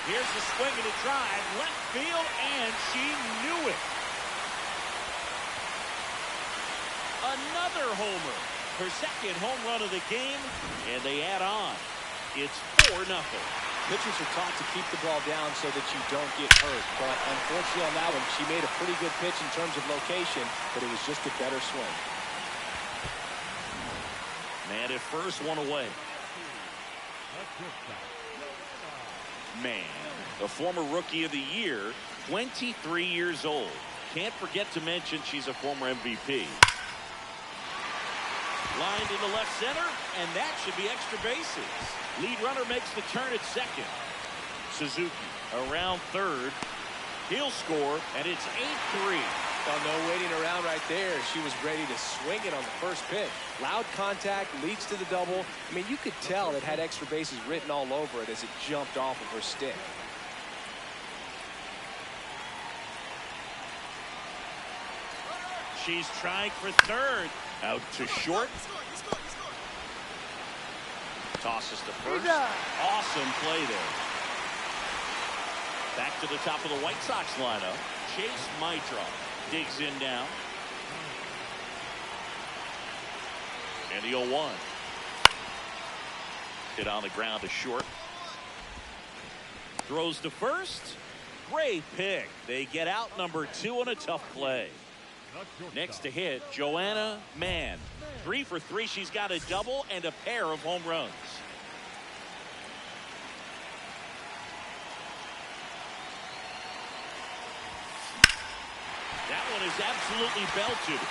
Here's the swing and a drive, left field, and she knew it. Another homer. Her second home run of the game, and they add on. It's 4-0. Pitchers are taught to keep the ball down so that you don't get hurt. But unfortunately on that one, she made a pretty good pitch in terms of location, but it was just a better swing. Man at first, one away. Man, the former Rookie of the Year, 23 years old. Can't forget to mention she's a former MVP. Lined into left center, and that should be extra bases. Lead runner makes the turn at second. Suzuki around third. He'll score, and it's 8-3. Oh, no waiting around right there. She was ready to swing it on the first pitch. Loud contact leads to the double. I mean, you could tell it had extra bases written all over it as it jumped off of her stick. She's trying for third. Out to short. Tosses to first. Awesome play there. Back to the top of the White Sox lineup. Chase Mitra digs in now. And the 0-1. Hit on the ground to short. Throws to first. Great pick. They get out number 2 on a tough play. Next to hit, Joanna Mann. 3 for 3. She's got a double and a pair of home runs. That one is absolutely belted.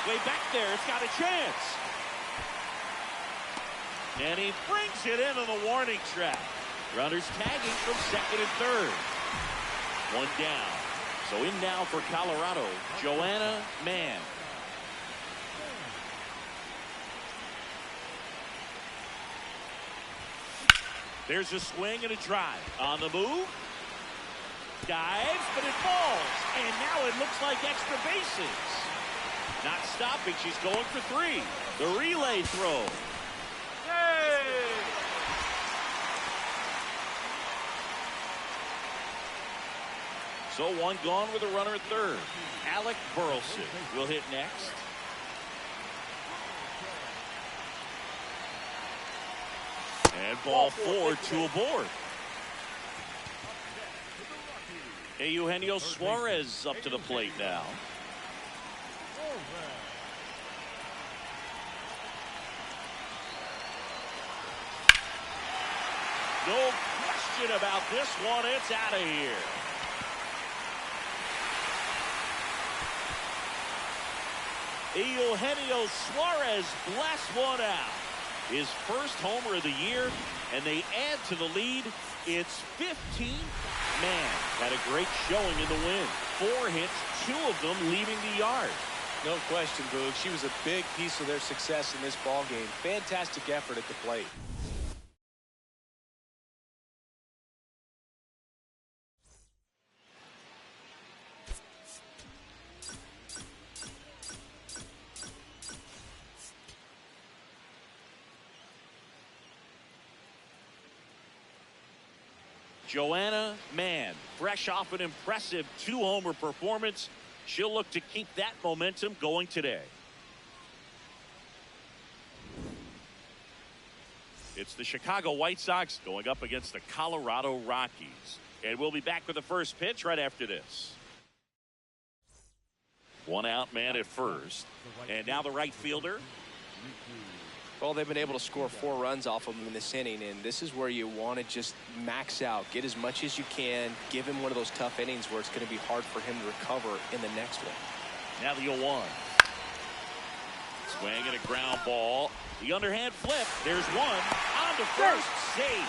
Way back there, it's got a chance. And he brings it into the warning track. Runners tagging from second and third. One down. So in now for Colorado, Joanna Mann. There's a swing and a drive. On the move. Dives, but it falls. And now it looks like extra bases. Not stopping. She's going for 3. The relay throw. Hey! So one gone with a runner at third. Alec Burleson will hit next. And ball 4, 2 aboard. Eugenio Suarez up to the plate now. No question about this one. It's out of here. Eugenio Suarez blasts one out. His first homer of the year, and they add to the lead. It's 15. Man, had a great showing in the win. 4 hits, 2 of them leaving the yard. No question, Boog. She was a big piece of their success in this ball game. Fantastic effort at the plate. Joanna Mann, fresh off an impressive 2-homer performance. She'll look to keep that momentum going today. It's the Chicago White Sox going up against the Colorado Rockies. And we'll be back with the first pitch right after this. 1 out, man at first. And now the right fielder. Well, they've been able to score 4 runs off of him in this inning, and this is where you want to just max out, get as much as you can, give him one of those tough innings where it's going to be hard for him to recover in the next one. Now the 0-1. Swing and a ground ball. The underhand flip. There's one. On to first. Save.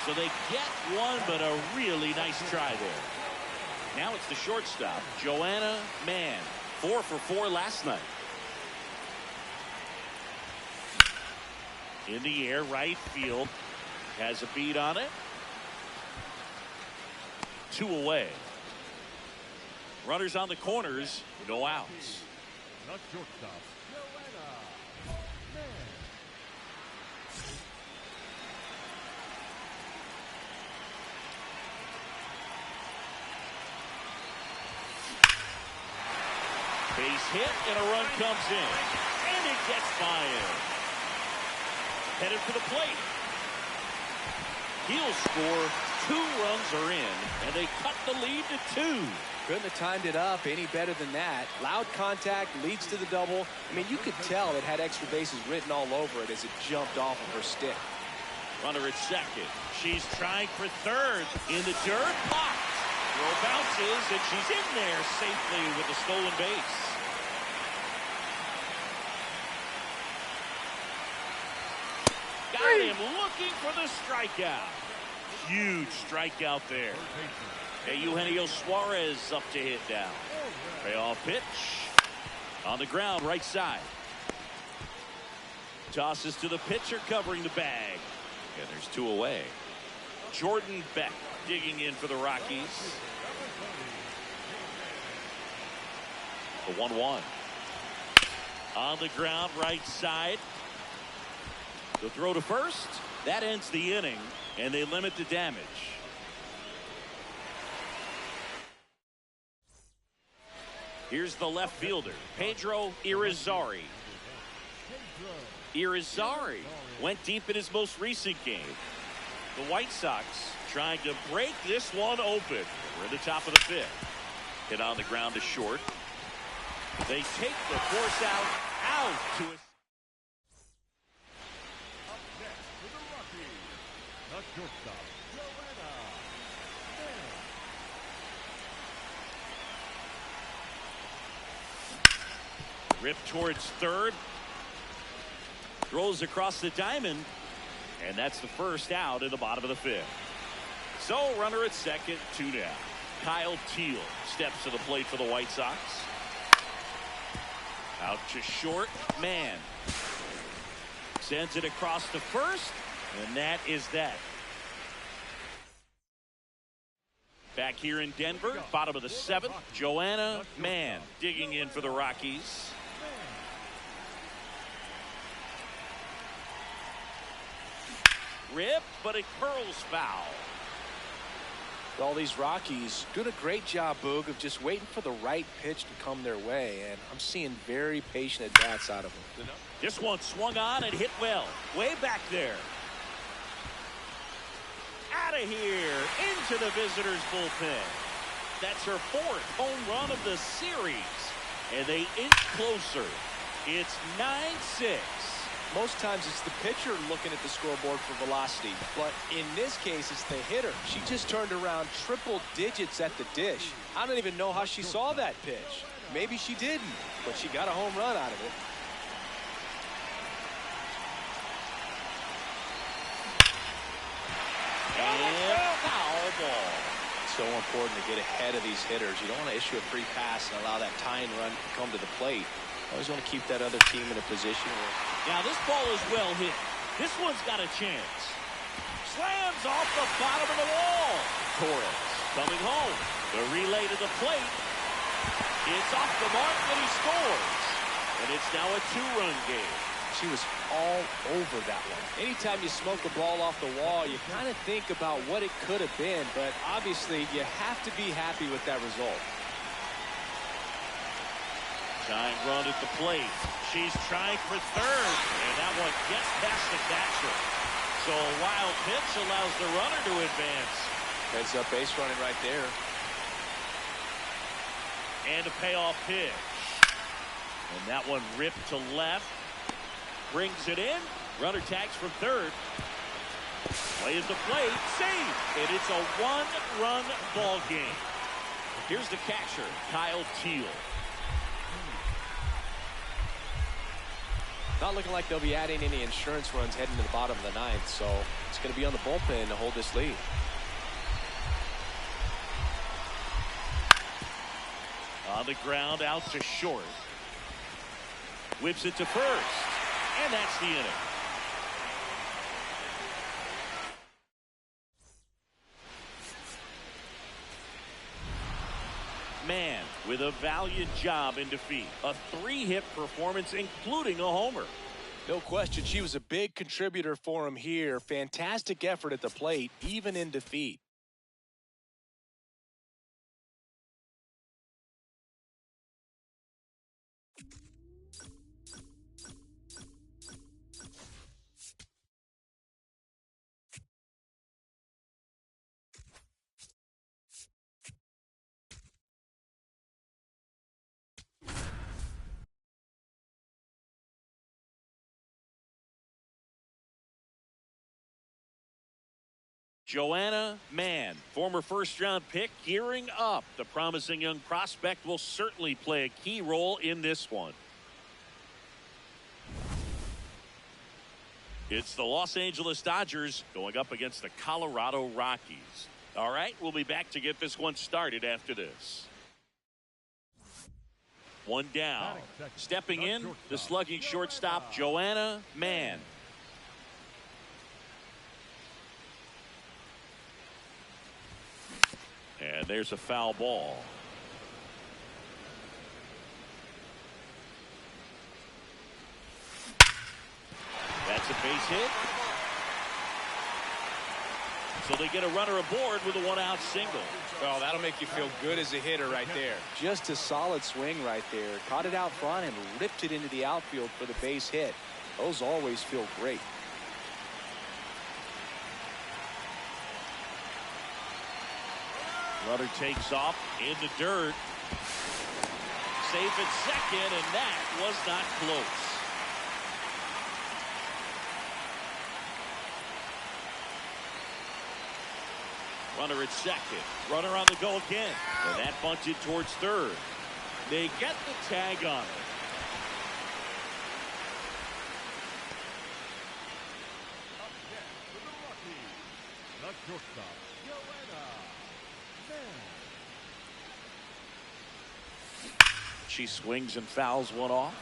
So they get one, but a really nice try there. Now it's the shortstop, Joanna Mann. 4 for 4 last night. In the air, right field. Has a beat on it. 2 away. Runners on the corners. No outs. Base hit, and a run comes in. And it gets by him. Headed for the plate. He'll score. 2 runs are in, and they cut the lead to 2. Couldn't have timed it up any better than that. Loud contact leads to the double. I mean, you could tell it had extra bases written all over it as it jumped off of her stick. Runner at second. She's trying for third. In the dirt, blocked. Throw bounces, and she's in there safely with the stolen base. Got him looking for the strikeout. Huge strikeout there. Hey, Eugenio Suarez up to hit down. Payoff pitch. On the ground, right side. Tosses to the pitcher, covering the bag. And there's 2 away. Jordan Beck digging in for the Rockies. The 1-1. On the ground, right side. The throw to first. That ends the inning, and they limit the damage. Here's the left fielder, Pedro Irizarry. Irizarry went deep in his most recent game. The White Sox trying to break this one open. We're at the top of the 5th. Hit on the ground to short. They take the force out to a... Up next for the Rockies, the shortstop, Rip towards third. Throws across the diamond. And that's the first out in the bottom of the 5th. So runner at second, 2 down. Kyle Teal steps to the plate for the White Sox. Out to short. Man. Sends it across to first. And that is that. Back here in Denver, bottom of the 7th. Joanna Mann digging in for the Rockies. Rip, but it curls foul. All these Rockies doing a great job, Boog, of just waiting for the right pitch to come their way, and I'm seeing very patient at-bats out of them. This one swung on and hit well. Way back there. Out of here. Into the visitors' bullpen. That's her 4th home run of the series. And they inch closer. It's 9-6. Most times it's the pitcher looking at the scoreboard for velocity, but in this case it's the hitter. She just turned around triple digits at the dish. I don't even know how she saw that pitch. Maybe she didn't, but she got a home run out of it. And foul ball. So important to get ahead of these hitters. You don't want to issue a free pass and allow that tying run to come to the plate. Always want to keep that other team in a position where... Now this ball is well hit. This one's got a chance. Slams off the bottom of the wall. Torres coming home. The relay to the plate. It's off the mark and he scores. And it's now a 2-run game. She was all over that one. Anytime you smoke a ball off the wall, you kind of think about what it could have been, but obviously you have to be happy with that result. Tying run at the plate. She's trying for third, and that one gets past the catcher. So a wild pitch allows the runner to advance. Heads up base running right there. And a payoff pitch. And that one ripped to left. Brings it in. Runner tags from third. Play at the plate. Save. And it's a 1-run ball game. Here's the catcher, Kyle Teal. Not looking like they'll be adding any insurance runs heading to the bottom of the 9th, so it's going to be on the bullpen to hold this lead. On the ground, out to short. Whips it to first. And that's the inning. Man with a valiant job in defeat. A 3-hit performance, including a homer. No question, she was a big contributor for him here. Fantastic effort at the plate, even in defeat. Joanna Mann, former first-round pick, gearing up. The promising young prospect will certainly play a key role in this one. It's the Los Angeles Dodgers going up against the Colorado Rockies. All right, we'll be back to get this one started after this. One down. Stepping in, the slugging shortstop, Joanna Mann. And there's a foul ball. That's a base hit. So they get a runner aboard with a one-out single. Well, that'll make you feel good as a hitter right there. Just a solid swing right there. Caught it out front and ripped it into the outfield for the base hit. Those always feel great. Runner takes off in the dirt. Safe at second, and that was not close. Runner at second. Runner on the go again. And that bunted towards third. They get the tag on it. Up next for the Rockies, the shortstop, Joanna Mann. She swings and fouls one off.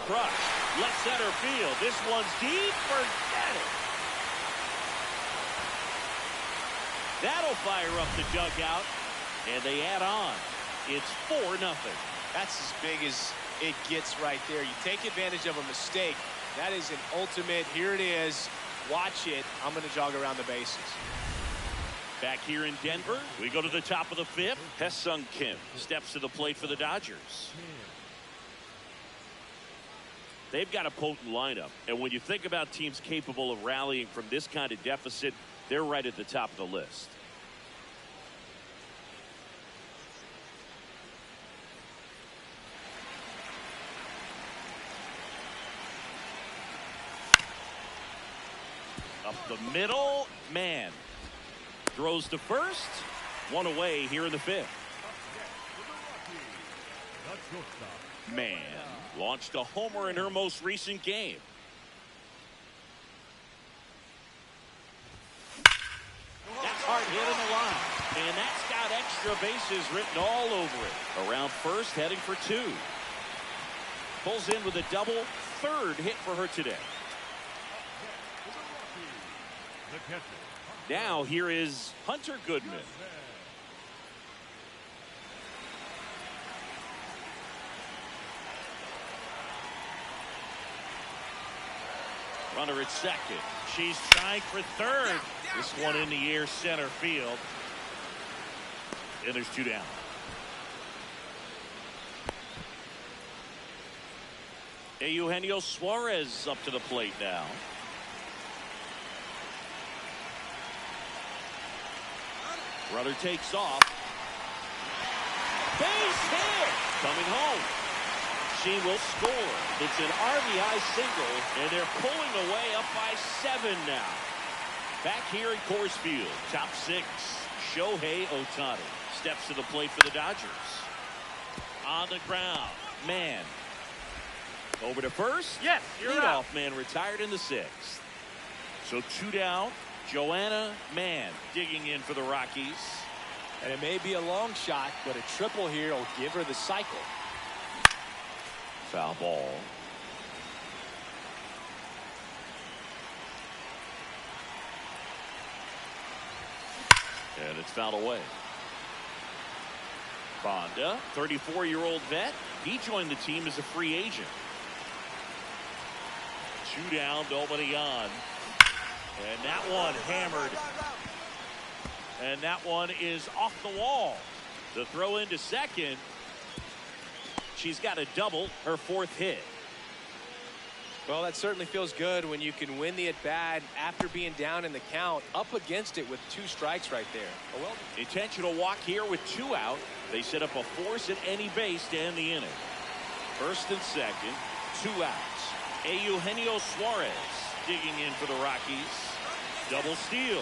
Crush. Left center field. This one's deep. Forget it. That'll fire up the dugout. And they add on. It's 4-0. That's as big as it gets right there. You take advantage of a mistake. That is an ultimate. Here it is. Watch it. I'm going to jog around the bases. Back here in Denver, we go to the top of the fifth. Hesung Kim steps to the plate for the Dodgers. They've got a potent lineup, and when you think about teams capable of rallying from this kind of deficit, they're right at the top of the list. Up the middle, Mann throws to first. One away here in the fifth. Mann launched a homer in her most recent game. That's hard hit in the line. And that's got extra bases written all over it. Around first, heading for two. Pulls in with a double. Third hit for her today. Now here is Hunter Goodman. Runner at second. She's trying for third. This one in the air center field. And there's two down. Eugenio Suarez up to the plate now. Runner takes off. Base hit. Coming home. She will score. It's an RBI single, and they're pulling away up by 7 now. Back here at Coors Field, top 6, Shohei Ohtani steps to the plate for the Dodgers. On the ground, Mann. Over to first. Yes, you're out. Leadoff man retired in the 6th. So 2 down. Joanna Mann digging in for the Rockies. And it may be a long shot, but a triple here will give her the cycle. Foul ball. And it's fouled away. Bonda, 34-year-old vet. He joined the team as a free agent. 2 down, nobody on. And that one hammered. And that one is off the wall. The throw into second. She's got a double, her 4th hit. Well, that certainly feels good when you can win the at-bat after being down in the count, up against it with 2 strikes right there. Oh, well. Intentional walk here with 2 out. They set up a force at any base to end the inning. First and second, 2 outs. Eugenio Suarez digging in for the Rockies. Double steal.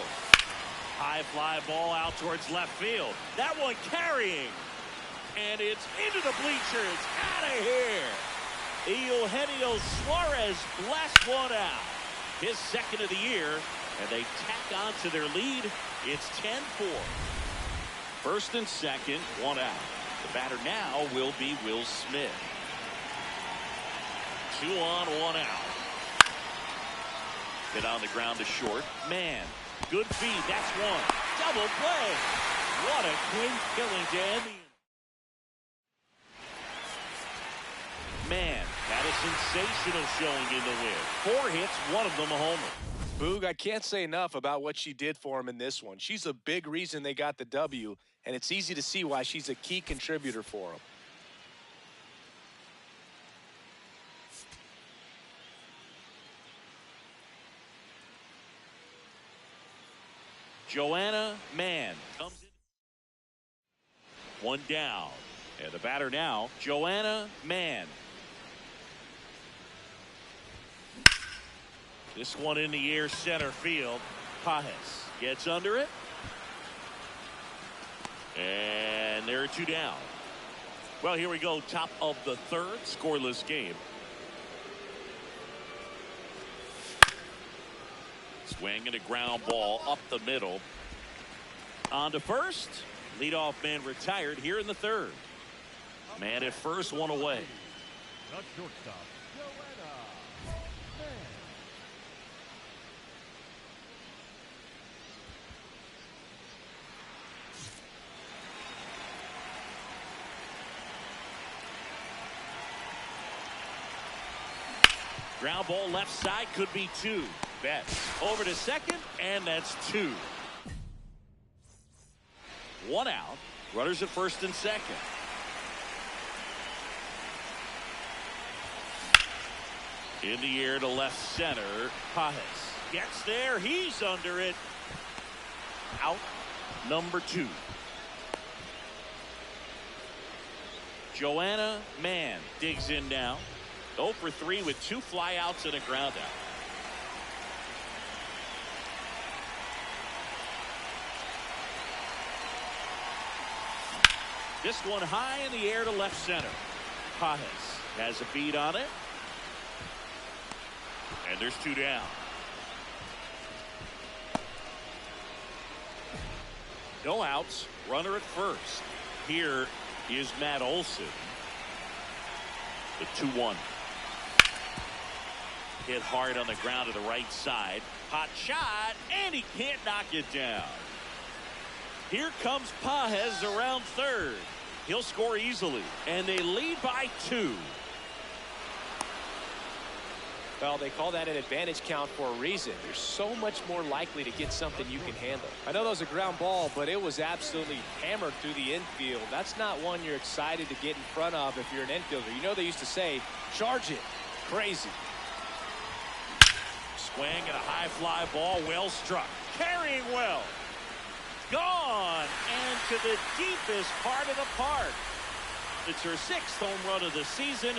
High fly ball out towards left field. That one carrying. And it's into the bleachers. Out of here. Eugenio Suarez blasts one out. His second of the year. And they tack on to their lead. It's 10-4. First and second, 1 out. The batter now will be Will Smith. 2 on, 1 out. Hit on the ground to short. Man, good feed. That's one. Double play. What a great killing to end the. Man, had a sensational showing in the win. 4 hits, one of them a homer. Boog, I can't say enough about what she did for him in this one. She's a big reason they got the W, and it's easy to see why she's a key contributor for them. Joanna Mann comes in. 1 down. And the batter now, Joanna Mann. This one in the air, center field. Pajes gets under it. And there are 2 down. Well, here we go. Top of the 3rd, scoreless game. Swing and a ground ball up the middle. On to first. Leadoff man retired here in the 3rd. Man at first, 1 away. The shortstop, Joanna Mann. Ground ball left side, could be 2. Betts over to second, and that's 2. 1 out. Runners at first and second. In the air to left center. Pajes gets there. He's under it. Out number 2. Joanna Mann digs in now. 0 for 3 with 2 flyouts and a ground out. This one high in the air to left center. Pajes has a beat on it. And there's 2 down. No outs. Runner at first. Here is Matt Olson. The 2-1. Hit hard on the ground to the right side. Hot shot, and he can't knock it down. Here comes Pajes around third. He'll score easily, and they lead by 2. Well, they call that an advantage count for a reason. You're so much more likely to get something you can handle. I know that was a ground ball, but it was absolutely hammered through the infield. That's not one you're excited to get in front of if you're an infielder. You know they used to say, charge it. Crazy. Swing and a high fly ball, well struck. Carrying well. Gone, and to the deepest part of the park. It's her 6th home run of the season,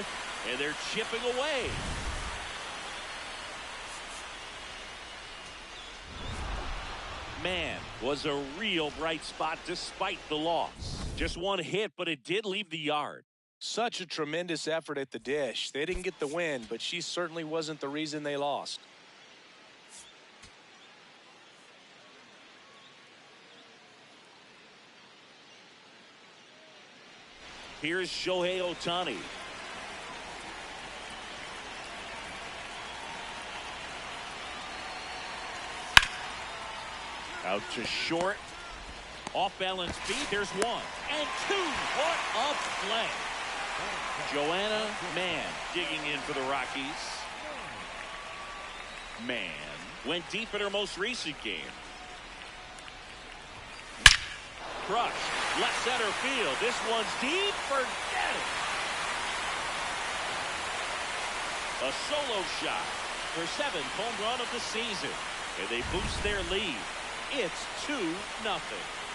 and they're chipping away. Man was a real bright spot despite the loss. Just 1 hit, but it did leave the yard. Such a tremendous effort at the dish. They didn't get the win, but she certainly wasn't the reason they lost. Here's Shohei Ohtani. Out to short. Off balance beat. There's 1 and 2. What a play. Joanna Mann digging in for the Rockies. Mann went deep in her most recent game. Crush. Left center field. This one's deep. Forget it. A solo shot. Her 7th home run of the season. And they boost their lead. It's 2-0.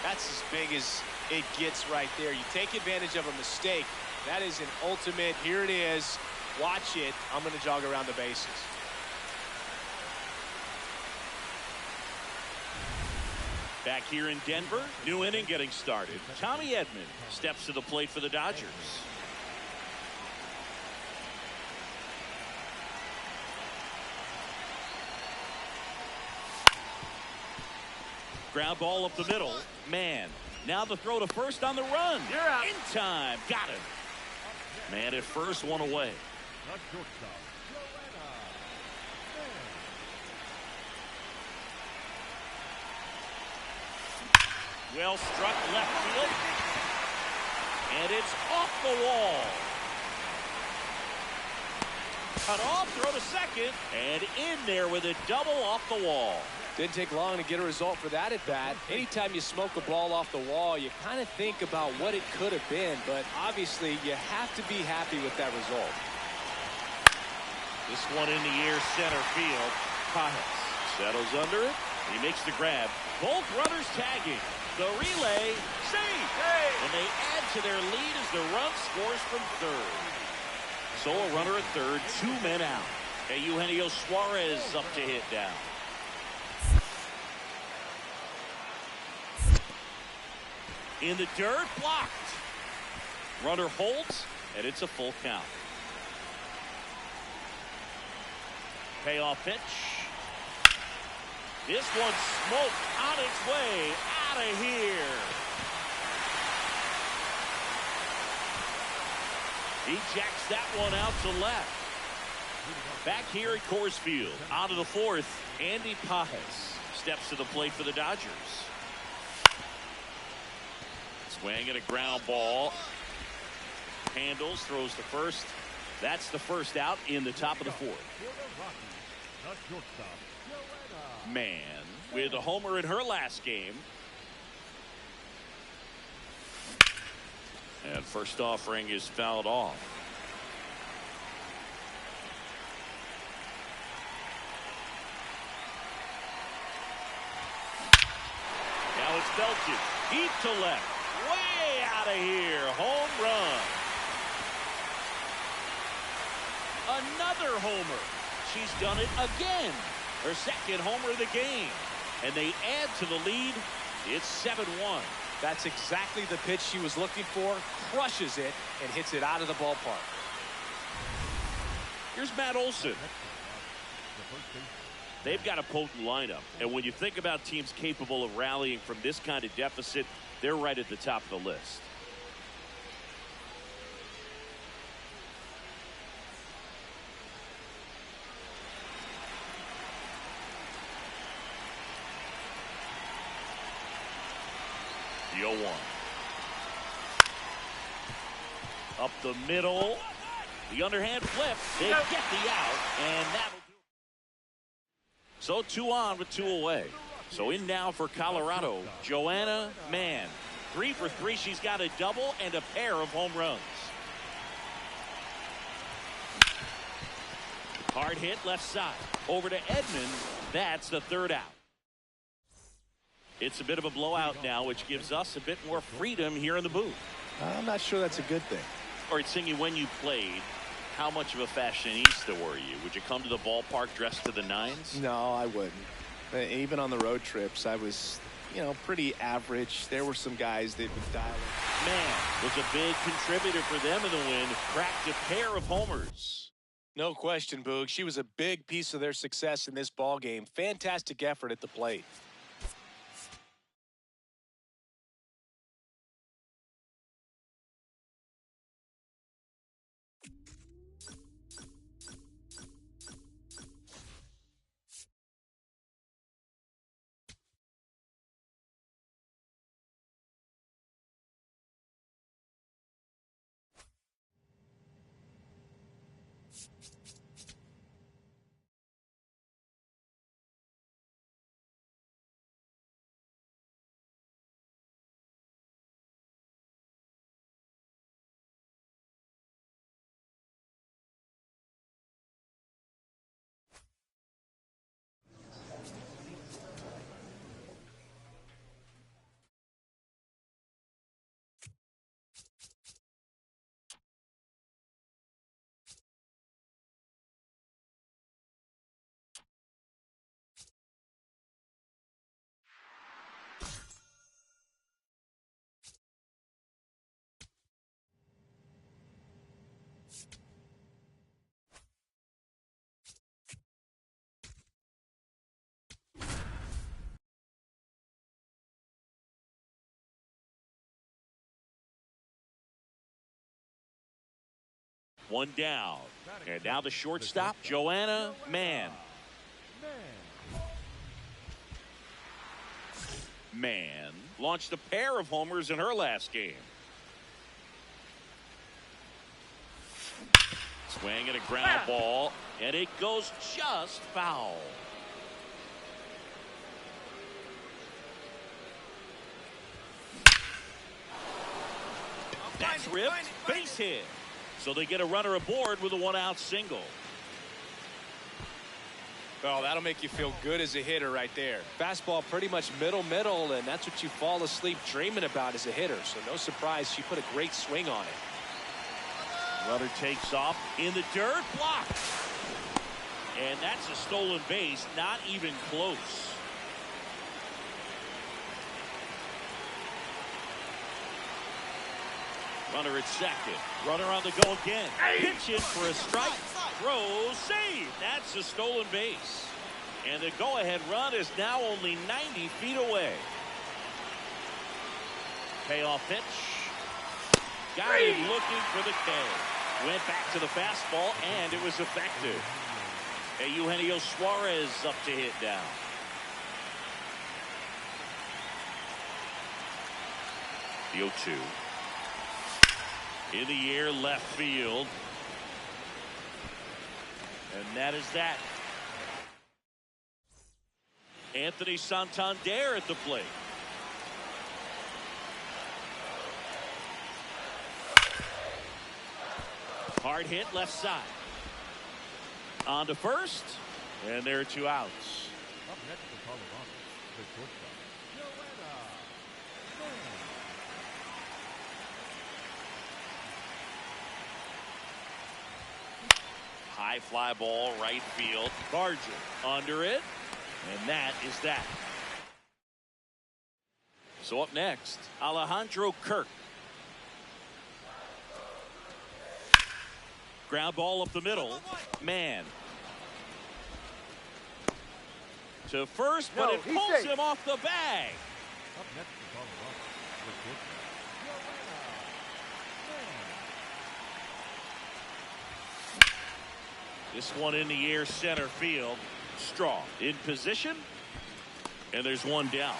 That's as big as it gets right there. You take advantage of a mistake, That is an ultimate, here it is, watch it, I'm going to jog around the bases. Back here in Denver, new inning getting started. Tommy Edman steps to the plate for the Dodgers. Ground ball up the middle. Man, now the throw to first on the run. You're out. In time. Got him. Man at first, one away. At shortstop, Well struck left field. And it's off the wall. Cut off, throw to second. And in there with a double off the wall. Didn't take long to get a result for that at bat. Anytime you smoke a ball off the wall, you kind of think about what it could have been, but obviously you have to be happy with that result. This one in the air, center field. Pajes settles under it. He makes the grab. Both runners tagging. The relay, save. And they add to their lead as the run scores from third. So a runner at third, 2 men out. And Eugenio Suarez up to hit down. In the dirt, blocked. Runner holds, and it's a full count. Payoff pitch. This one smoked on its way out of here. He jacks that one out to left. Back here at Coors Field, out of the fourth, Andy Pajes steps to the plate for the Dodgers. Swing and a ground ball. Handles, throws to first. That's the first out in the top of the fourth. Man, with a homer in her last game. And first offering is fouled off. Now it's belted. Deep to left. Way out of here. Home run. Another homer. She's done it again. Her second homer of the game. And they add to the lead. It's 7-1. That's exactly the pitch she was looking for. Crushes it and hits it out of the ballpark. Here's Matt Olson. They've got a potent lineup. And when you think about teams capable of rallying from this kind of deficit, they're right at the top of the list. The 0-1. Up the middle. The underhand flip. They get the out, and that'll do it. So 2 on with 2 away. So in now for Colorado, Joanna Mann. 3 for 3. She's got a double and a pair of home runs. Hard hit left side. Over to Edman. That's the third out. It's a bit of a blowout now, which gives us a bit more freedom here in the booth. I'm not sure that's a good thing. All right, Singy, when you played, how much of a fashionista were you? Would you come to the ballpark dressed to the nines? No, I wouldn't. Even on the road trips, I was, pretty average. There were some guys that would dial it. Man, was a big contributor for them in the win. Cracked a pair of homers. No question, Boog. She was a big piece of their success in this ball game. Fantastic effort at the plate. One down. And now the shortstop, Joanna Mann. Mann launched a pair of homers in her last game. Swing and a ground ball, and it goes just foul. That's ripped, base hit. So they get a runner aboard with a one-out single. Oh, that'll make you feel good as a hitter right there. Fastball pretty much middle, and that's what you fall asleep dreaming about as a hitter. So no surprise, she put a great swing on it. Runner takes off in the dirt, blocked. And that's a stolen base, not even close. Runner at second. Runner on the go again. Pitch in for a strike. Throw, save. That's a stolen base. And the go-ahead run is now only 90 feet away. Payoff pitch. Got him looking for the K. Went back to the fastball, and it was effective. Eugenio Suarez up to hit now. The 0-2. In the air, left field. And that is that. Anthony Santander at the plate. Hard hit left side. On to first. And there are 2 outs. Up next for Colorado, the shortstop, Joanna Mann. High fly ball, right field. Barger under it. And that is that. So up next, Alejandro Kirk. Ground ball up the middle. Mann. To first, but it pulls him off the bag. Up next for Colorado, the shortstop, Joanna Mann. This one in the air, center field. Strong in position. And there's one down.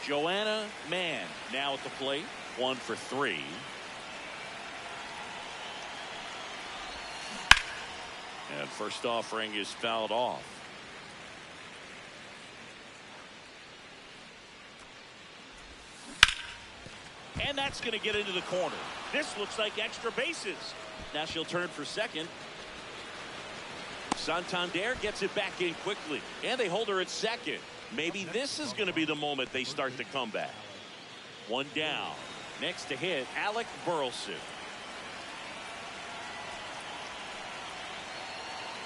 Joanna Mann now at the plate. 1 for 3. And first offering is fouled off. And that's going to get into the corner. This looks like extra bases. Now she'll turn for second. Santander gets it back in quickly. And they hold her at second. Maybe this is going to be the moment they start the comeback. One down. Next to hit, Alec Burleson.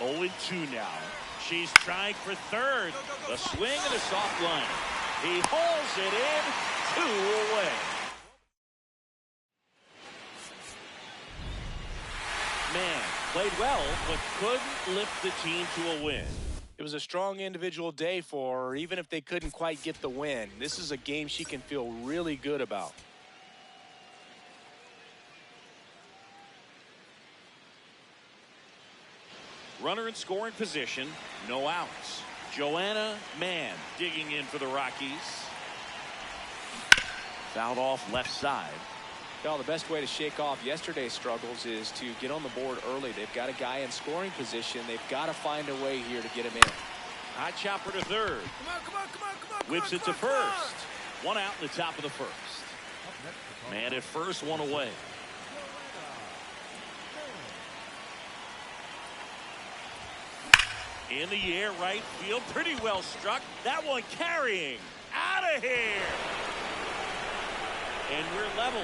0-2 now. She's trying for third. A swing and a soft line. He hauls it in. 2 away. Man played well, but couldn't lift the team to a win. It was a strong individual day for her, even if they couldn't quite get the win. This is a game she can feel really good about. Runner in scoring position, no outs. Joanna Mann digging in for the Rockies. Fouled off left side. Well, the best way to shake off yesterday's struggles is to get on the board early. They've got a guy in scoring position. They've got to find a way here to get him in. High chopper to third. Whips it to first. 1 out in the top of the first. Man at first, 1 away. In the air, right field, pretty well struck. That one carrying. Out of here. And we're level.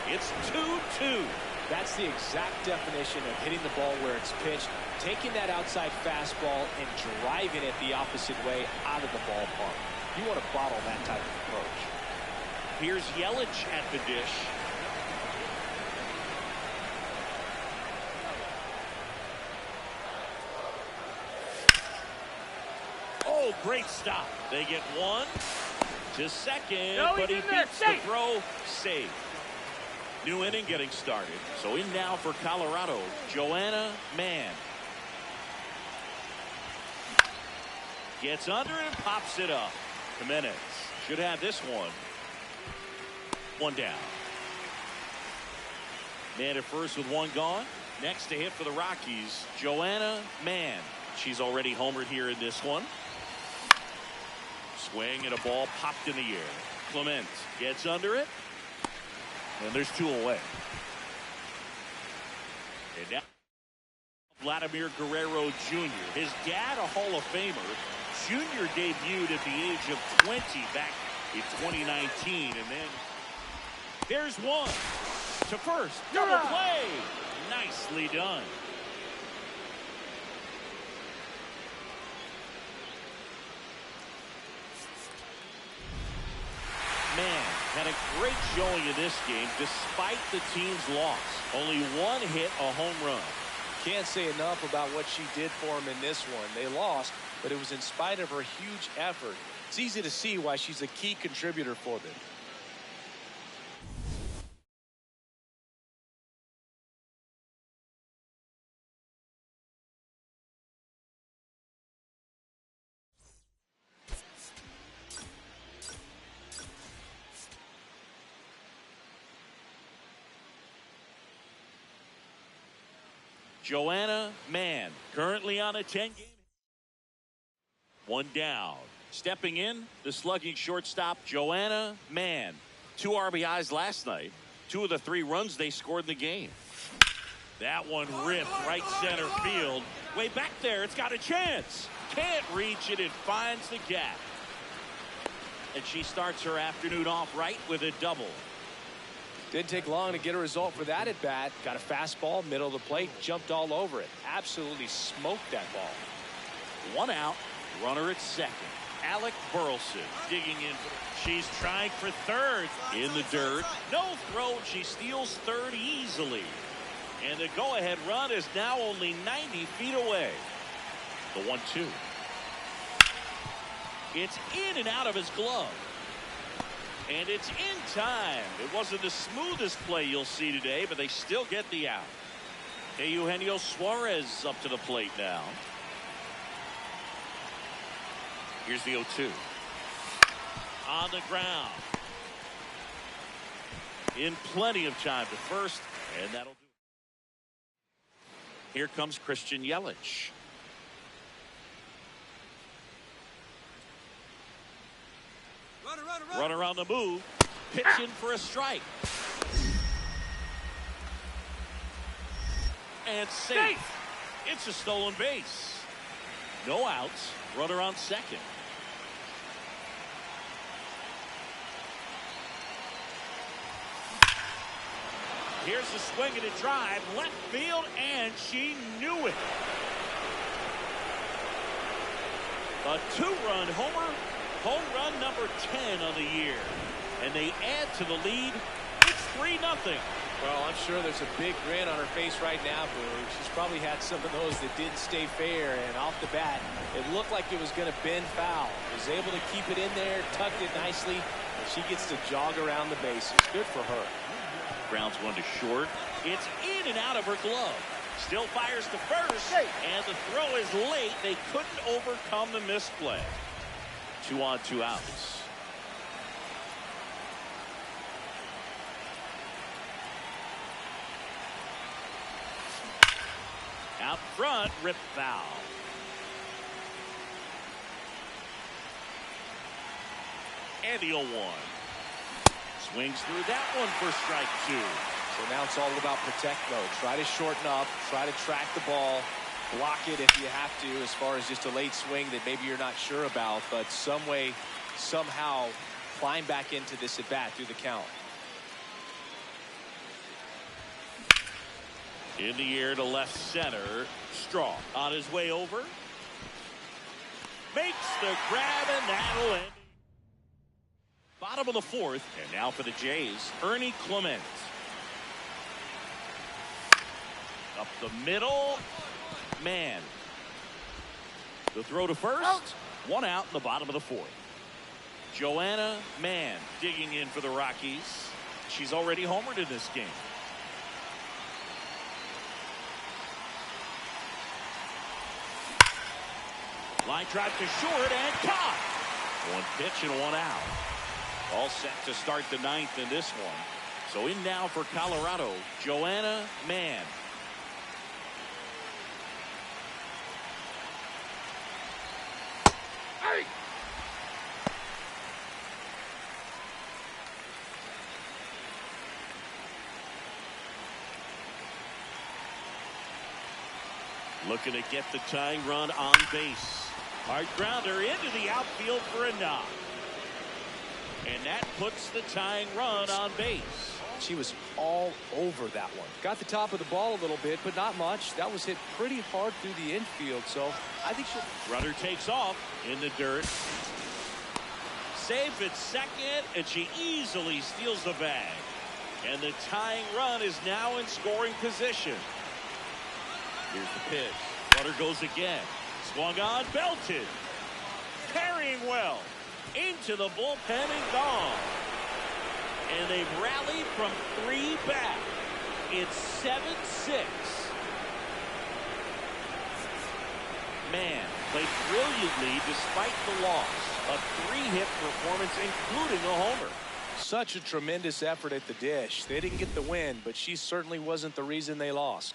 It's 2-2. That's the exact definition of hitting the ball where it's pitched, taking that outside fastball and driving it the opposite way out of the ballpark. You want to bottle that type of approach. Here's Yelich at the dish. Oh, great stop. They get 1 to second, but he beats the throw. Save. New inning getting started. So in now for Colorado, Joanna Mann. Gets under and pops it up. Jimenez should have this one. One down. Man at first with one gone. Next to hit for the Rockies, Joanna Mann. She's already homered here in this one. Swing and a ball popped in the air. Clement gets under it. And there's two away. And now Vladimir Guerrero Jr. His dad, a Hall of Famer. Jr. debuted at the age of 20 back in 2019. And then there's one to first. Double play. Nicely done. Man had a great showing in this game despite the team's loss. Only one hit, a home run. Can't say enough about what she did for him in this one. They lost, but it was in spite of her huge effort. It's easy to see why she's a key contributor for them. Joanna Mann currently on a 10-game. One down. Stepping in, the slugging shortstop, Joanna Mann. 2 RBIs last night. 2 of the 3 runs they scored in the game. That one ripped right center field. Way back there, it's got a chance. Can't reach it, it finds the gap. And she starts her afternoon off right with a double. Didn't take long to get a result for that at bat. Got a fastball, middle of the plate, jumped all over it. Absolutely smoked that ball. 1 out, runner at second. Alec Burleson digging in. She's trying for third in the dirt. No throw, she steals third easily. And the go-ahead run is now only 90 feet away. The 1-2. It's in and out of his glove. And it's in time. It wasn't the smoothest play you'll see today, but they still get the out. Eugenio Suarez up to the plate now. Here's the 0-2. On the ground. In plenty of time to first, and that'll do it. Here comes Christian Yelich. Runner on the move. Pitching for a strike. And safe. It's a stolen base. No outs. Runner on second. Here's the swing and a drive. Left field, and she knew it. A 2-run homer. Home run number 10 on the year. And they add to the lead. It's 3-0. Well, I'm sure there's a big grin on her face right now, Boo. She's probably had some of those that didn't stay fair, and off the bat, it looked like it was going to bend foul. Was able to keep it in there, tucked it nicely, and she gets to jog around the bases. Good for her. Grounds one to short. It's in and out of her glove. Still fires to first, and the throw is late. They couldn't overcome the misplay. 2 on, 2 outs. Out front, rip foul. And the 0-1. Swings through that one for strike 2. So now it's all about protect mode. Try to shorten up, try to track the ball, block it if you have to, as far as just a late swing that maybe you're not sure about, but some way, somehow climb back into this at bat through the count. In the air to left center. Strong on his way over. Makes the grab, and that'll end. Bottom of the 4th, and now for the Jays, Ernie Clement. Up the middle. Man. The throw to first. 1 out in the bottom of the 4th. Joanna Mann digging in for the Rockies. She's already homered in this game. Line drive to short and caught. One pitch and one out. All set to start the ninth in this one. So in now for Colorado, Joanna Mann. Looking to get the tying run on base. Hard grounder into the outfield for a knock. And that puts the tying run on base. She was all over that one. Got the top of the ball a little bit, but not much. That was hit pretty hard through the infield, so I think she'll... Runner takes off in the dirt. Safe at second, and she easily steals the bag. And the tying run is now in scoring position. Here's the pitch. Runner goes again. Swung on, belted. Parrying well. Into the bullpen and gone. And they've rallied from 3 back. It's 7-6. Mann played brilliantly despite the loss. A 3-hit performance, including a homer. Such a tremendous effort at the dish. They didn't get the win, but she certainly wasn't the reason they lost.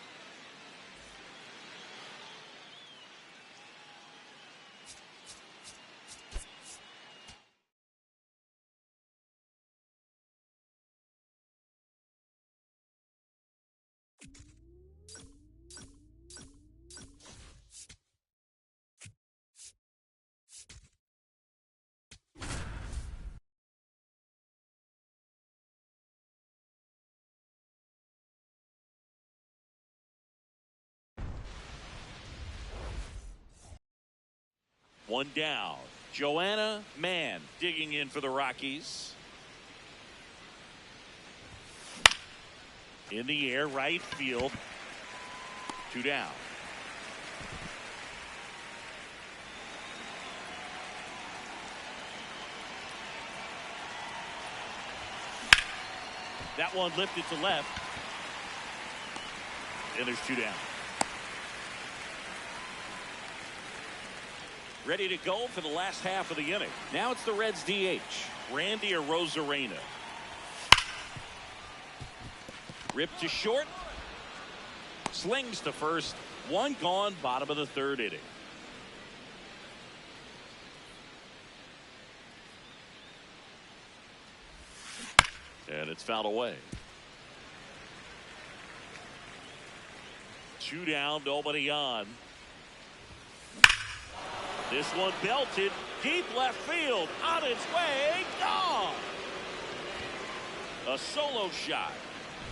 One down. Joanna Mann digging in for the Rockies. In the air, right field. 2 down. That one lifted to left. And there's 2 down. Ready to go for the last half of the inning. Now it's the Reds DH, Randy Arozarena. Ripped to short. Slings to first. 1 gone, bottom of the 3rd inning. And it's fouled away. 2 down, nobody on. This one belted deep left field, on its way, gone. A solo shot,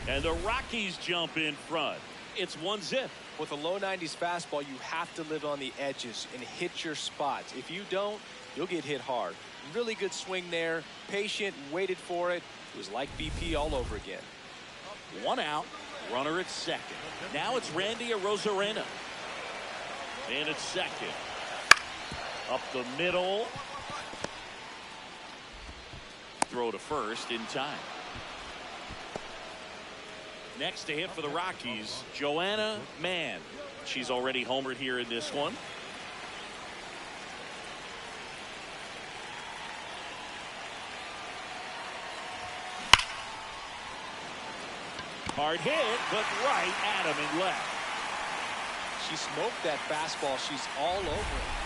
and the Rockies jump in front. It's 1-0. With a low 90s fastball, you have to live on the edges and hit your spots. If you don't, you'll get hit hard. Really good swing there, patient, waited for it. It was like BP all over again. 1 out, runner at second. Now it's Randy Arozarena. And it's second. Up the middle. Throw to first in time. Next to hit for the Rockies, Joanna Mann. She's already homered here in this one. Hard hit, but right at him and left. She smoked that fastball. She's all over it.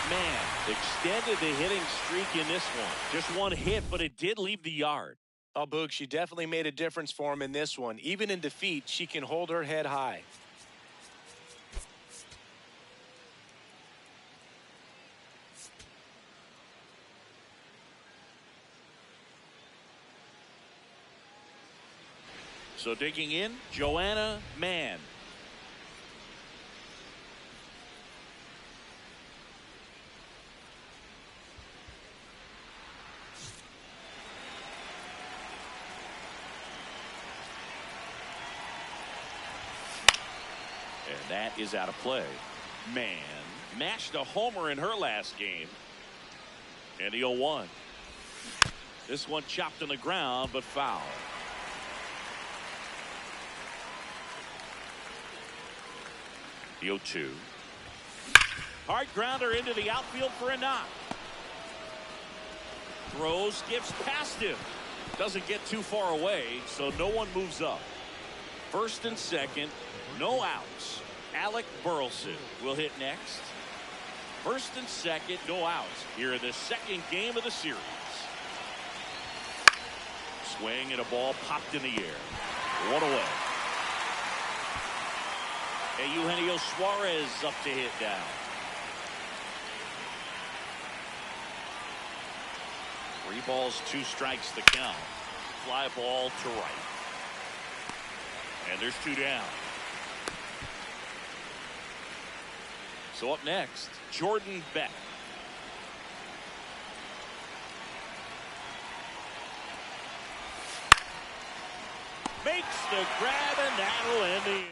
Mann extended the hitting streak in this one. Just 1 hit, but it did leave the yard. Oh, Boog, she definitely made a difference for him in this one. Even in defeat, she can hold her head high. So digging in, Joanna Mann. And that is out of play. Mann mashed a homer in her last game. And the 0-1. This one chopped on the ground, but foul. The 0-2. Hard grounder into the outfield for a knock. Throws, gives past him. Doesn't get too far away, so no one moves up. First and second, no outs. Alec Burleson will hit next. First and second, no outs here in the second game of the series. Swing and a ball popped in the air. One away. And Eugenio Suarez up to hit down. Three balls, two strikes the count. Fly ball to right. And there's two down. So up next, Jordan Beck. Makes the grab, and that'll end the inning.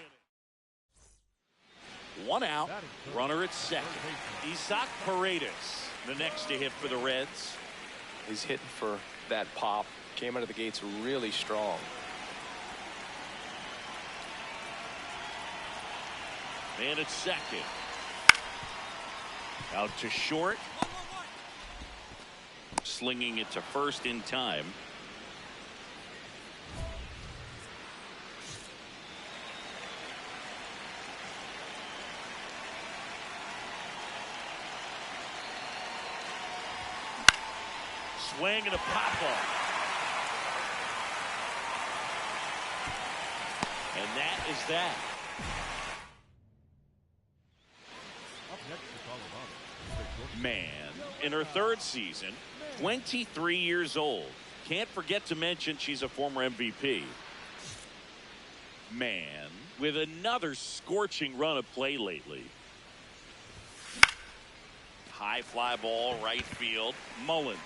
One out, runner at second. Isaac Paredes, the next to hit for the Reds. He's hitting for that pop. Came out of the gates really strong. Man at second. Out to short. Slinging it to first in time. Swing and a pop-off. And that is that. Up next to Colorado. Man, in her third season, 23 years old. Can't forget to mention she's a former MVP. Man, with another scorching run of play lately. High fly ball, right field. Mullins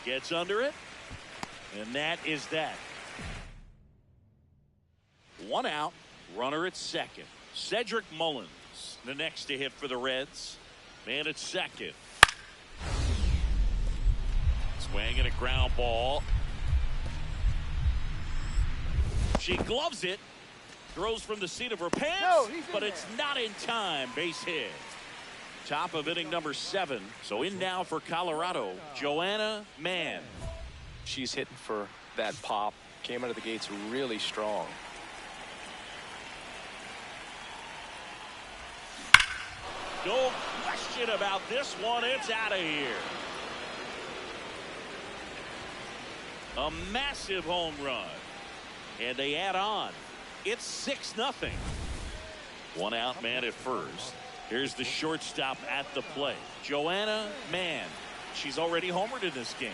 gets under it. And that is that. One out, runner at second. Cedric Mullins, the next to hit for the Reds. Man at second. Swing and a ground ball. She gloves it. Throws from the seat of her pants, but it's not in time. Base hit. Top of inning number 7. So in now for Colorado, Joanna Mann. She's hitting for that pop. Came out of the gates really strong. No question about this one. It's out of here. A massive home run. And they add on. It's 6-0. One out, man at first. Here's the shortstop at the plate. Joanna Mann. She's already homered in this game.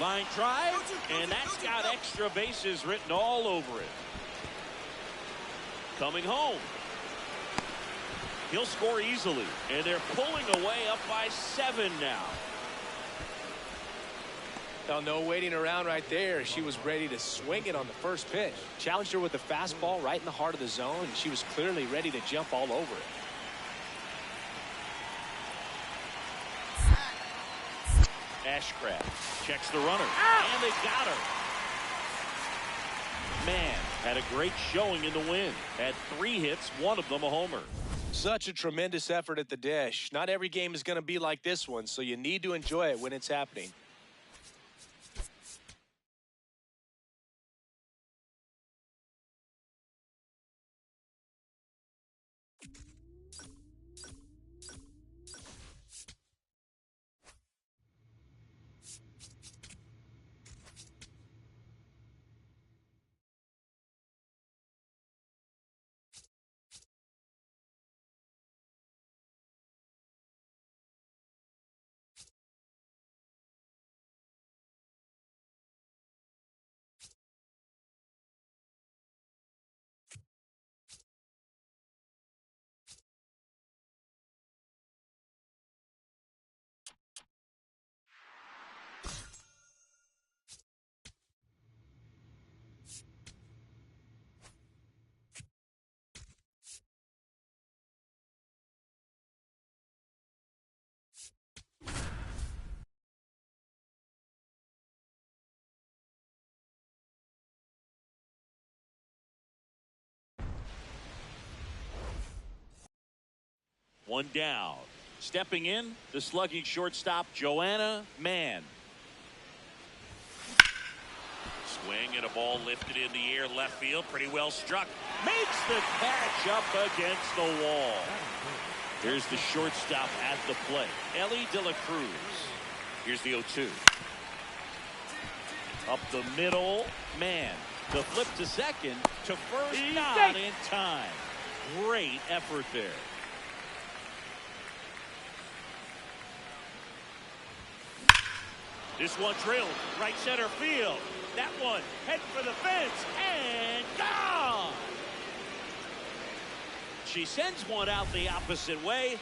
Line drive, and that's got extra bases written all over it. Coming home. He'll score easily, and they're pulling away up by 7 now. Now, no waiting around right there. She was ready to swing it on the first pitch. Challenged her with the fastball right in the heart of the zone, and she was clearly ready to jump all over it. Ashcraft checks the runner, and they got her. Man had a great showing in the win. Had 3 hits, one of them a homer. Such a tremendous effort at the dish. Not every game is going to be like this one, so you need to enjoy it when it's happening. One down. Stepping in, the slugging shortstop, Joanna Mann. Swing and a ball lifted in the air left field. Pretty well struck. Makes the catch up against the wall. Here's the shortstop at the plate, Ellie De La Cruz. Here's the 0-2. Up the middle, Mann. The flip to second, to first, not in time. Great effort there. This one drilled right center field. That one head for the fence and gone. She sends one out the opposite way.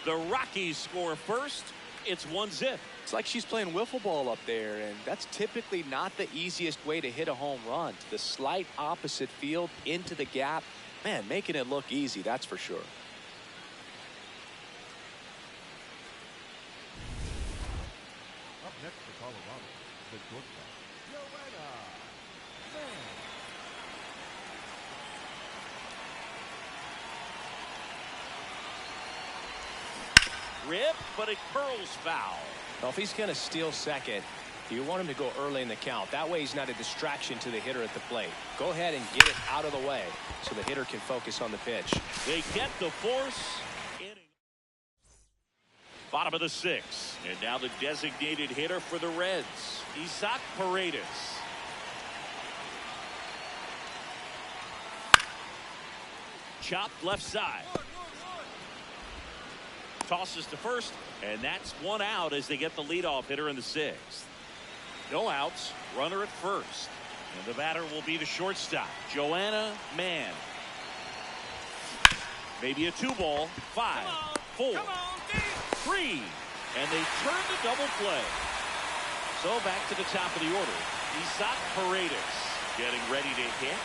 The Rockies score first. It's 1-0. It's like she's playing wiffle ball up there, and that's typically not the easiest way to hit a home run. The slight opposite field into the gap. Man, making it look easy, that's for sure. Up next for Colorado, the shortstop, Joanna Mann. Rip, but it curls foul. Well, if he's going to steal second, you want him to go early in the count. That way he's not a distraction to the hitter at the plate. Go ahead and get it out of the way so the hitter can focus on the pitch. They get the force. Bottom of the 6th. And now the designated hitter for the Reds, Isaac Paredes. Chopped left side. Tosses to first, and that's one out as they get the leadoff hitter in the 6th. No outs, runner at first. And the batter will be the shortstop, Joanna Mann. Maybe a 2-ball, 5, 4, 3, and they turn the double play. So back to the top of the order, Isaac Paredes getting ready to hit.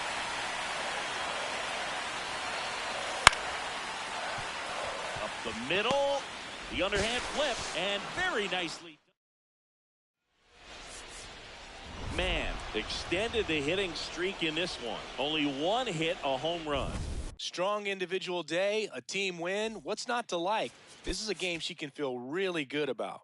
Up the middle, the underhand flip, and very nicely. Mann extended the hitting streak in this one. Only one hit, a home run. Strong individual day, a team win. What's not to like? This is a game she can feel really good about.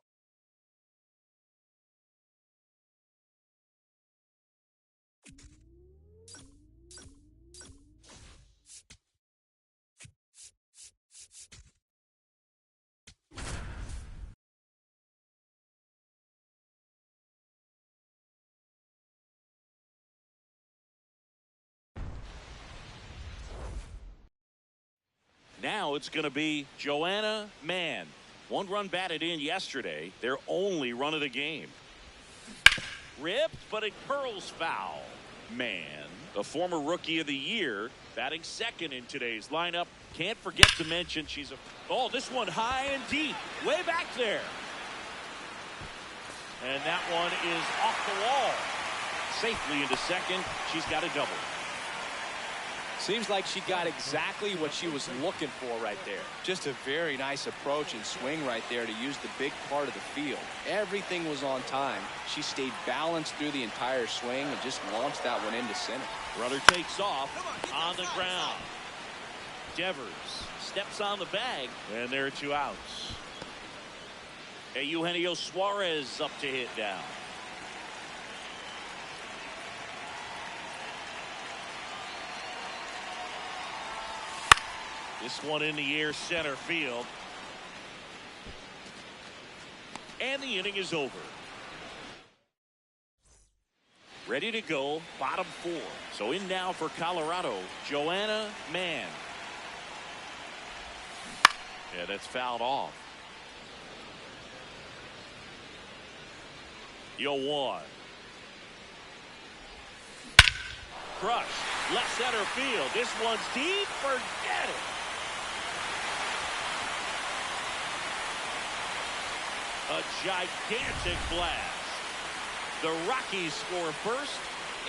Now it's going to be Joanna Mann. 1 run batted in yesterday. Their only run of the game. Ripped, but it curls foul. Mann, a former Rookie of the Year, batting second in today's lineup. Can't forget to mention she's a... Oh, this one high and deep. Way back there. And that one is off the wall. Safely into second. She's got a double. Seems like she got exactly what she was looking for right there. Just a very nice approach and swing right there to use the big part of the field. Everything was on time. She stayed balanced through the entire swing and just launched that one into center. Runner takes off on the ground. Devers steps on the bag, and there are 2 outs. Eugenio Suarez up to hit down. This one in the air center field. And the inning is over. Ready to go, bottom 4. So in now for Colorado, Joanna Mann. Yeah, that's fouled off. The 0-1. Crush, left center field. This one's deep, forget it. A gigantic blast. The Rockies score first.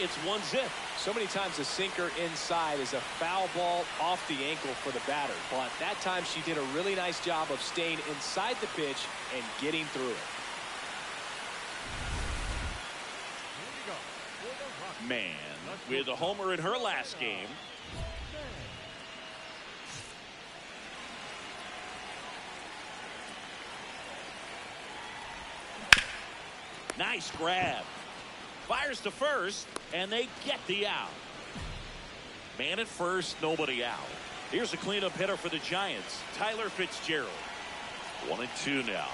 It's 1-0. So many times a sinker inside is a foul ball off the ankle for the batter. But that time she did a really nice job of staying inside the pitch and getting through it. Mann with a homer in her last game. Nice grab. Fires to first, and they get the out. Man at first, nobody out. Here's a cleanup hitter for the Giants, Tyler Fitzgerald. 1-2 now.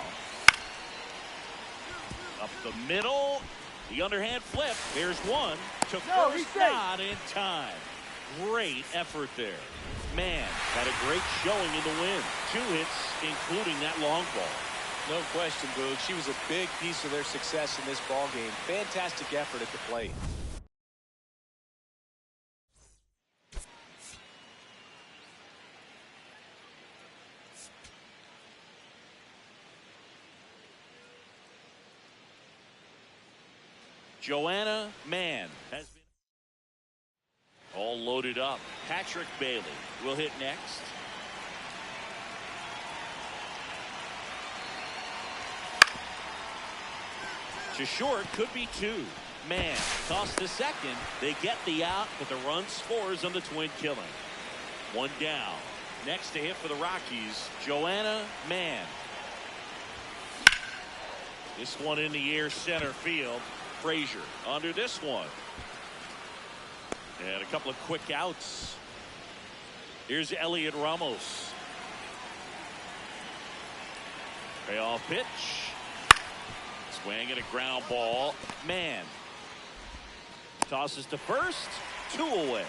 Up the middle. The underhand flip. There's one. To first, not in time. Great effort there. Man, had a great showing in the win. 2 hits, including that long ball. No question, Boog. She was a big piece of their success in this ball game. Fantastic effort at the plate. Joanna Mann has been all loaded up. Patrick Bailey will hit next. To short, could be 2. Mann tossed to second. They get the out, but the run scores on the twin killing. 1 down. Next to hit for the Rockies, Joanna Mann. This one in the air, center field. Frazier under this one. And a couple of quick outs. Here's Elliot Ramos. Payoff pitch. Swing and a ground ball. Man. Tosses to first. 2 away.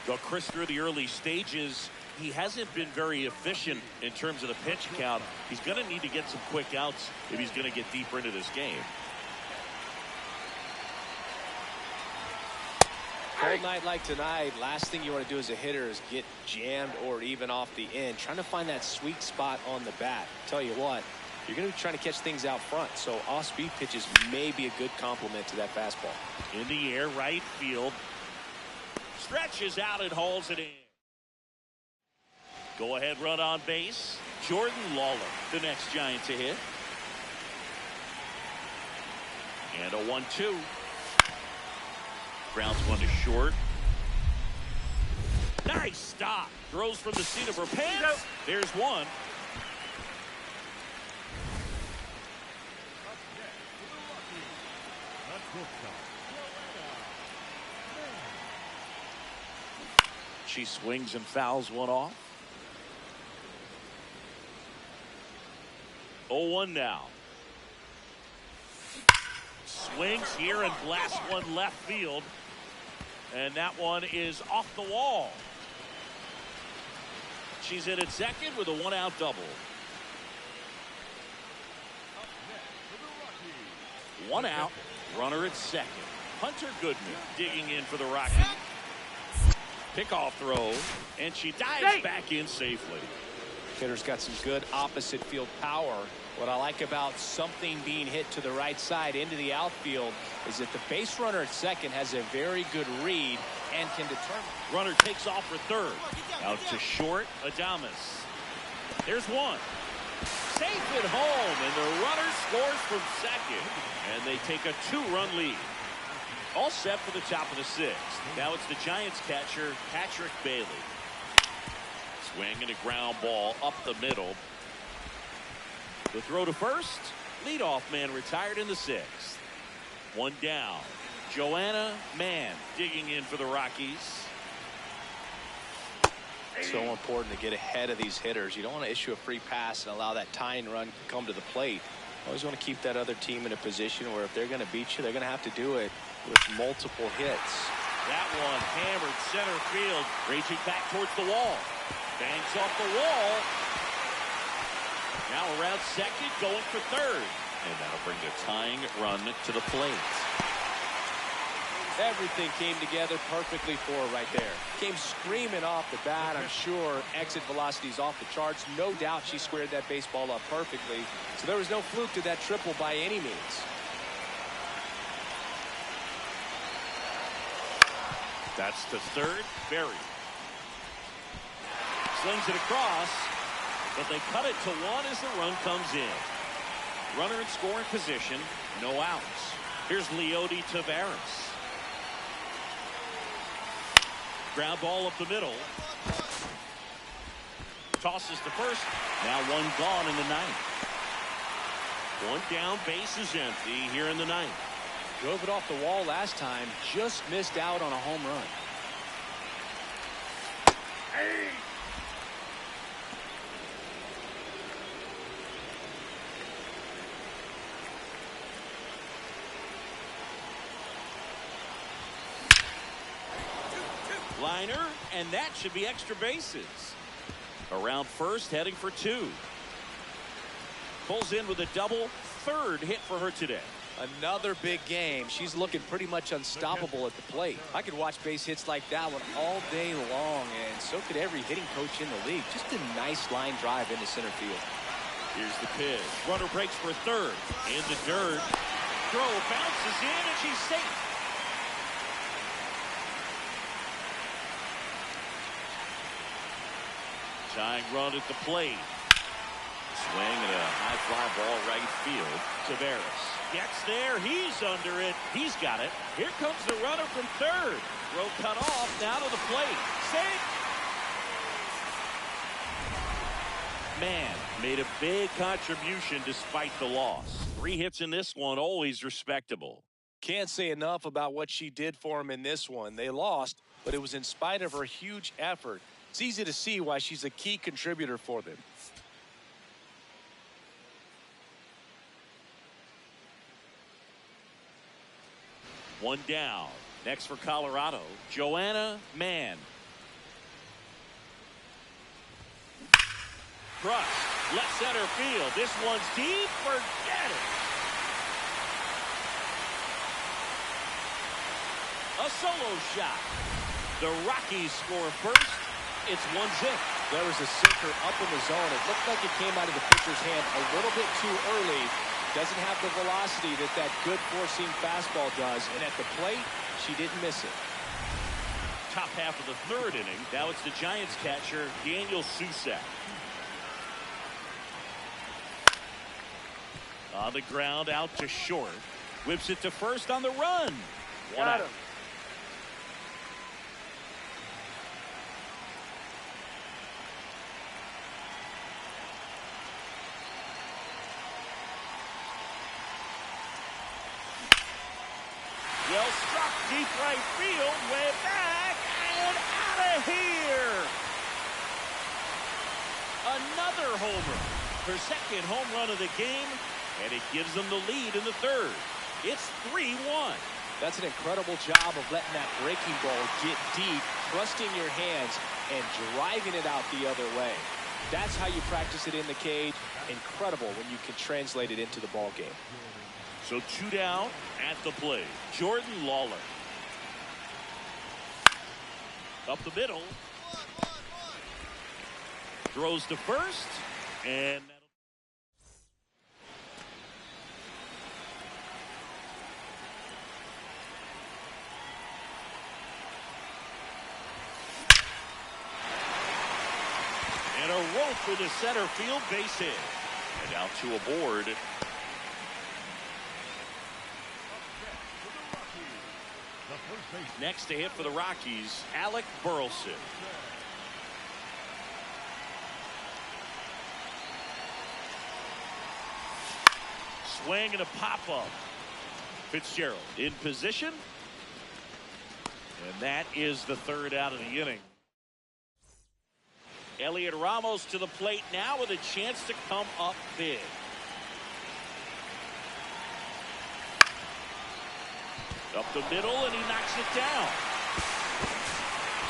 Go Chris through the early stages. He hasn't been very efficient in terms of the pitch count. He's going to need to get some quick outs if he's going to get deeper into this game. Cold night like tonight, last thing you want to do as a hitter is get jammed or even off the end. Trying to find that sweet spot on the bat. Tell you what, you're going to be trying to catch things out front, so off-speed pitches may be a good complement to that fastball. In the air, right field. Stretches out and hauls it in. Go ahead run on base. Jordan Lawler, the next Giant to hit. And a 1-2. Grounds one to short. Nice stop. Throws from the seat of her pants. There's one. She swings and fouls one off. 0-1 now. Swings here and blasts one left field. And that one is off the wall. She's in at second with a 1-out double. 1 out. Runner at second. Hunter Goodman digging in for the Rockies. Pickoff throw. And she dives back in safely. Hitter's got some good opposite field power. What I like about something being hit to the right side into the outfield is that the base runner at second has a very good read and can determine. Runner takes off for third. Out to short, Adames. There's one. Safe at home, and the runner scores from second. And they take a 2-run lead. All set for the top of the 6th. Now it's the Giants catcher, Patrick Bailey. Swing and a ground ball up the middle. The throw to first. Leadoff man retired in the 6th. 1 down. Joanna Mann digging in for the Rockies. So important to get ahead of these hitters. You don't want to issue a free pass and allow that tying run to come to the plate. Always want to keep that other team in a position where if they're going to beat you, they're going to have to do it with multiple hits. That one hammered center field. Raging back towards the wall. Bangs off the wall. Now around second, going for third. And that'll bring the tying run to the plate. Everything came together perfectly for her right there. Came screaming off the bat. I'm sure exit velocity's off the charts. No doubt she squared that baseball up perfectly. So there was no fluke to that triple by any means. That's the third. Berry slings it across, but they cut it to 1 as the run comes in. Runner in scoring position, no outs. Here's Leody Taveras. Ground ball up the middle. Tosses to first. Now 1 gone in the 9th. One down, base is empty here in the ninth. Drove it off the wall last time, just missed out on a home run. Liner, and that should be extra bases. Around first, heading for two. Pulls in with a double, third hit for her today. Another big game. She's looking pretty much unstoppable at the plate. I could watch base hits like that one all day long, and so could every hitting coach in the league. Just a nice line drive into center field. Here's the pitch. Runner breaks for third. In the dirt. Throw bounces in, and she's safe. Tying run at the plate. Swing and a high fly ball right field. Taveras gets there. He's under it. He's got it. Here comes the runner from third. Throw cut off. Now to the plate. Safe. Man made a big contribution despite the loss. 3 hits in this one. Always respectable. Can't say enough about what she did for him in this one. They lost, but it was in spite of her huge effort. It's easy to see why she's a key contributor for them. One down. Next for Colorado, Joanna Mann. Crushed. Left center field. This one's deep. Forget it. A solo shot. The Rockies score first. It's 1-0. There was a sinker up in the zone. It looked like it came out of the pitcher's hand a little bit too early. Doesn't have the velocity that good four-seam fastball does. And at the plate, she didn't miss it. Top half of the third inning. Now it's the Giants catcher, Daniel Susak. On the ground, out to short. Whips it to first on the run. One out. Well struck deep right field, way back and out of here. Another homer. Her second home run of the game, and it gives them the lead in the third. It's 3-1. That's an incredible job of letting that breaking ball get deep, trusting your hands, and driving it out the other way. That's how you practice it in the cage. Incredible when you can translate it into the ball game. So 2 down at the plate. Jordan Lawler. Up the middle. Throws to first. And a rope for the center field base hit. And now 2 aboard. Next to hit for the Rockies, Alec Burleson. Swing and a pop-up. Fitzgerald in position. And that is the third out of the inning. Elliot Ramos to the plate now with a chance to come up big. Up the middle, and he knocks it down.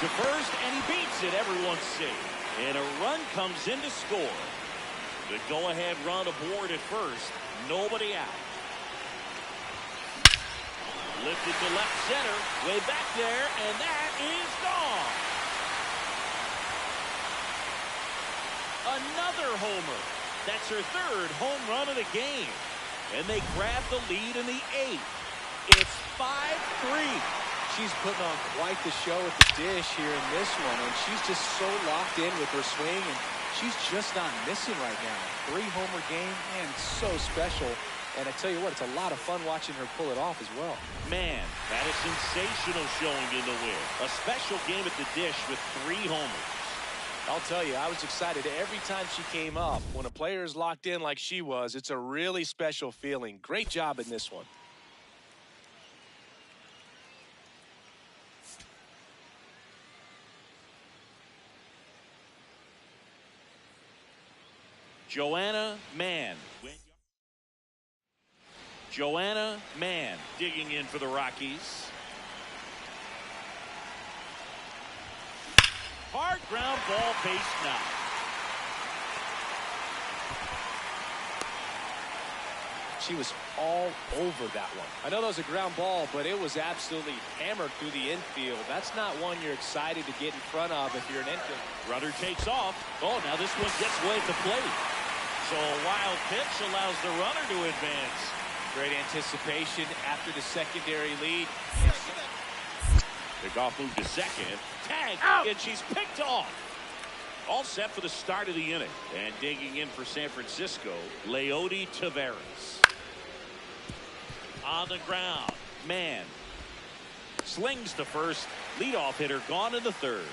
To first, and he beats it. Everyone's safe. And a run comes in to score. The go-ahead run aboard at first. Nobody out. Lifted to left center. Way back there, and that is gone. Another homer. That's her third home run of the game. And they grab the lead in the 8th. It's 5-3. She's putting on quite the show at the dish here in this one, and she's just so locked in with her swing, and she's just not missing right now. 3-homer game, and so special. And I tell you what, it's a lot of fun watching her pull it off as well. Man, that is sensational showing in the win. A special game at the dish with 3 homers. I'll tell you, I was excited every time she came up. When a player is locked in like she was, it's a really special feeling. Great job in this one. Joanna Mann. Joanna Mann digging in for the Rockies. Hard ground ball, base knock. She was all over that one. I know that was a ground ball, but it was absolutely hammered through the infield. That's not one you're excited to get in front of if you're an infield. Runner takes off. Oh, now this one gets way at the plate. So a wild pitch allows the runner to advance. Great anticipation after the secondary lead. The golf move to second. Tag, and she's picked off. All set for the start of the inning. And digging in for San Francisco, Leody Taveras. On the ground, Mann slings to first. Leadoff hitter gone in the third.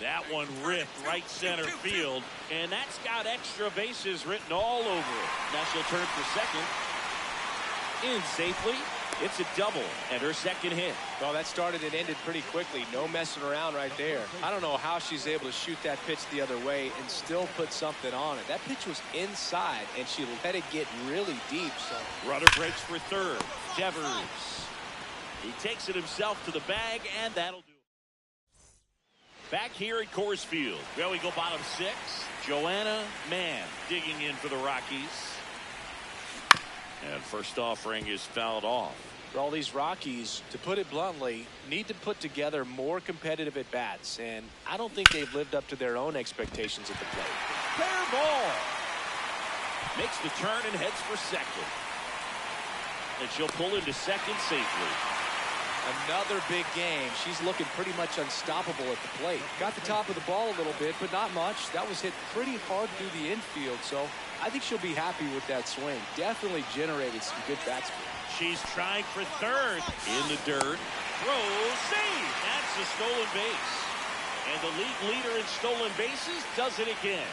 That one ripped right center field, and that's got extra bases written all over it. Now she'll turn for second. In safely. It's a double and her second hit. Well, that started and ended pretty quickly. No messing around right there. I don't know how she's able to shoot that pitch the other way and still put something on it. That pitch was inside, and she let it get really deep. So runner breaks for third. Devers. He takes it himself to the bag, and that'll do it. Back here at Coors Field. Well, we go bottom six. Joanna Mann digging in for the Rockies. And first offering is fouled off. For all these Rockies, to put it bluntly, need to put together more competitive at-bats, and I don't think they've lived up to their own expectations at the plate. Fair ball. Makes the turn and heads for second. And she'll pull into second safely. Another big game. She's looking pretty much unstoppable at the plate. Got the top of the ball a little bit, but not much. That was hit pretty hard through the infield, so I think she'll be happy with that swing. Definitely generated some good bat speed. She's trying for third. In the dirt. Throws, save. That's a stolen base. And the league leader in stolen bases does it again.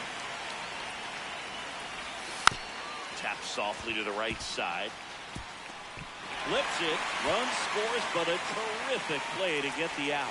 Taps softly to the right side. Flips it, runs, scores, but a terrific play to get the out.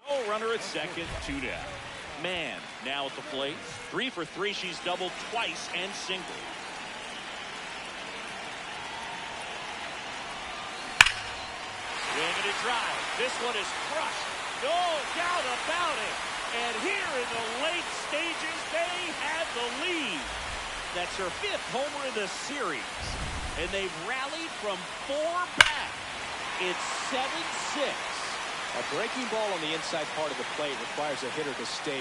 Oh, runner at second, 2 down. Man now at the plate. 3 for 3. She's doubled twice and singled. Swing and a drive. This one is crushed. No doubt about it. And here in the late stages, they have the lead. That's her 5th homer in the series. And they've rallied from 4 back. It's 7-6. A breaking ball on the inside part of the plate requires a hitter to stay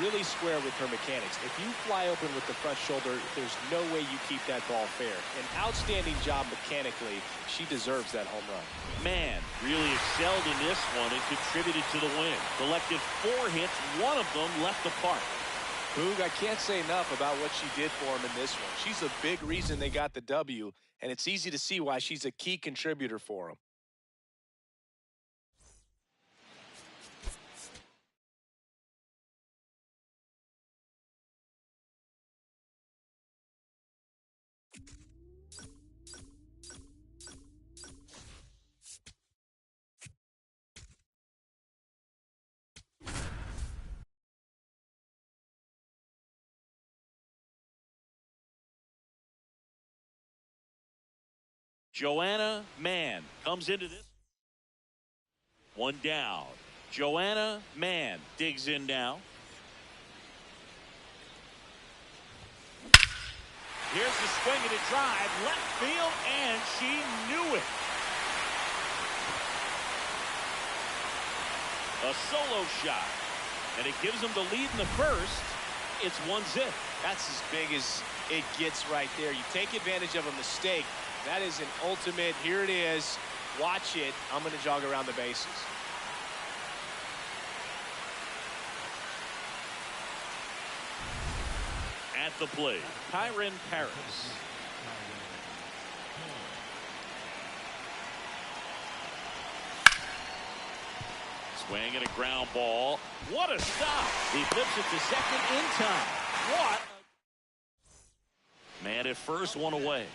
really square with her mechanics. If you fly open with the front shoulder, there's no way you keep that ball fair. An outstanding job mechanically. She deserves that home run. Man really excelled in this one and contributed to the win. Collected 4 hits, 1 of them left the park. Boog, I can't say enough about what she did for him in this one. She's a big reason they got the W, and it's easy to see why she's a key contributor for them. Joanna Mann comes into this. 1 down. Joanna Mann digs in now. Here's the swing and a drive. Left field, and she knew it. A solo shot. And it gives them the lead in the first. It's 1-0. That's as big as it gets right there. You take advantage of a mistake. That is an ultimate, here it is, watch it, I'm going to jog around the bases. At the plate, Kyron Paris. Swing and a ground ball. What a stop. He flips it to second in time. What? Man at first, 1 away.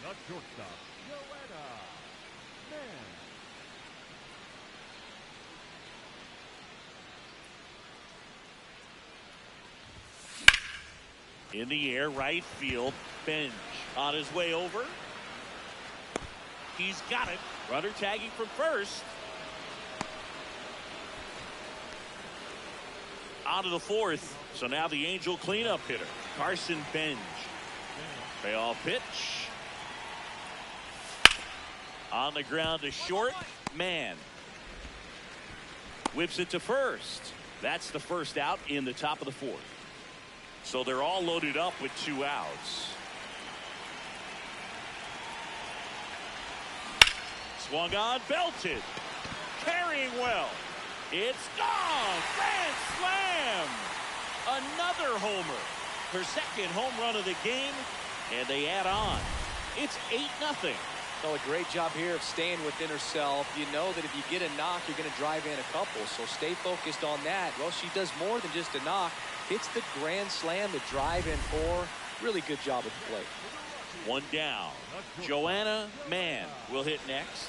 The shortstop, Joanna Mann. In the air, right field. Bench on his way over. He's got it. Runner tagging from first. Out of the 4th. So now the Angel cleanup hitter, Carson Benj. Payoff pitch. On the ground to short. Man whips it to first. That's the first out in the top of the 4th. So they're all loaded up with 2 outs. Swung on, belted. Carrying well. It's gone. Grand slam. Another homer. Her 2nd home run of the game. And they add on. It's 8-0. Well, a great job here of staying within herself. You know that if you get a knock, you're going to drive in a couple. So stay focused on that. Well, she does more than just a knock. Hits the grand slam, the drive in 4. Really good job at the plate. 1 down. Joanna Mann will hit next.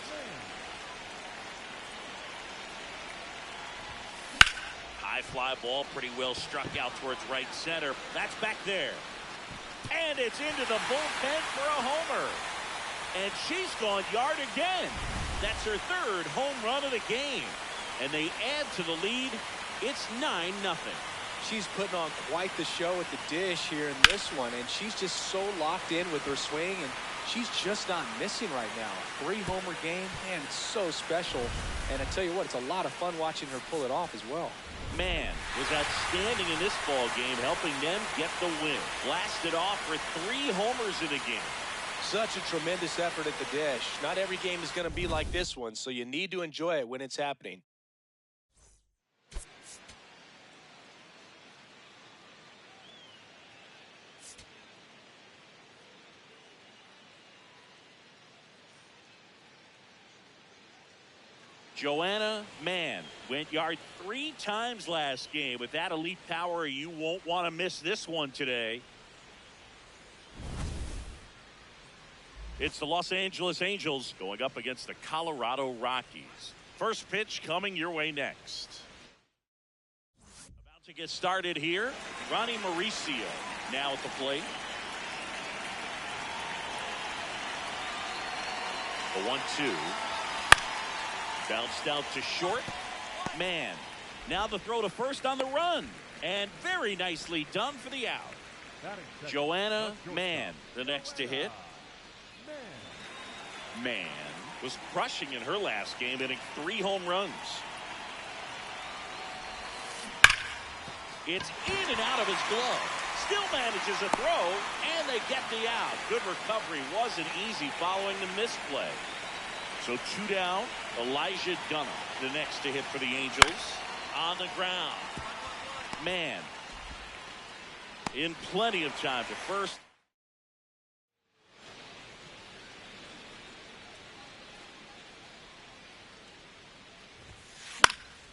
High fly ball, pretty well struck out towards right center. That's back there. And it's into the bullpen for a homer. And she's gone yard again. That's her 3rd home run of the game. And they add to the lead. It's 9-0. She's putting on quite the show at the dish here in this one. And she's just so locked in with her swing. And she's just not missing right now. 3-homer game. Man, it's so special. And I tell you what, it's a lot of fun watching her pull it off as well. Mann was outstanding in this ball game, helping them get the win. Blasted off for 3 homers in the game. Such a tremendous effort at the dish. Not every game is going to be like this one, so you need to enjoy it when it's happening. Joanna Mann went yard 3 times last game. With that elite power, you won't want to miss this one today. It's the Los Angeles Angels going up against the Colorado Rockies. First pitch coming your way next. About to get started here. Ronnie Mauricio now at the plate. The 1-2. Bounced out to short. Man. Now the throw to first on the run. And very nicely done for the out. Joanna Mann, the next to hit. Mann was crushing in her last game, hitting 3 home runs. It's in and out of his glove. Still manages a throw, and they get the out. Good recovery. Wasn't easy following the misplay. So 2 down. Elijah Dunham, the next to hit for the Angels. On the ground. Man. In plenty of time to first.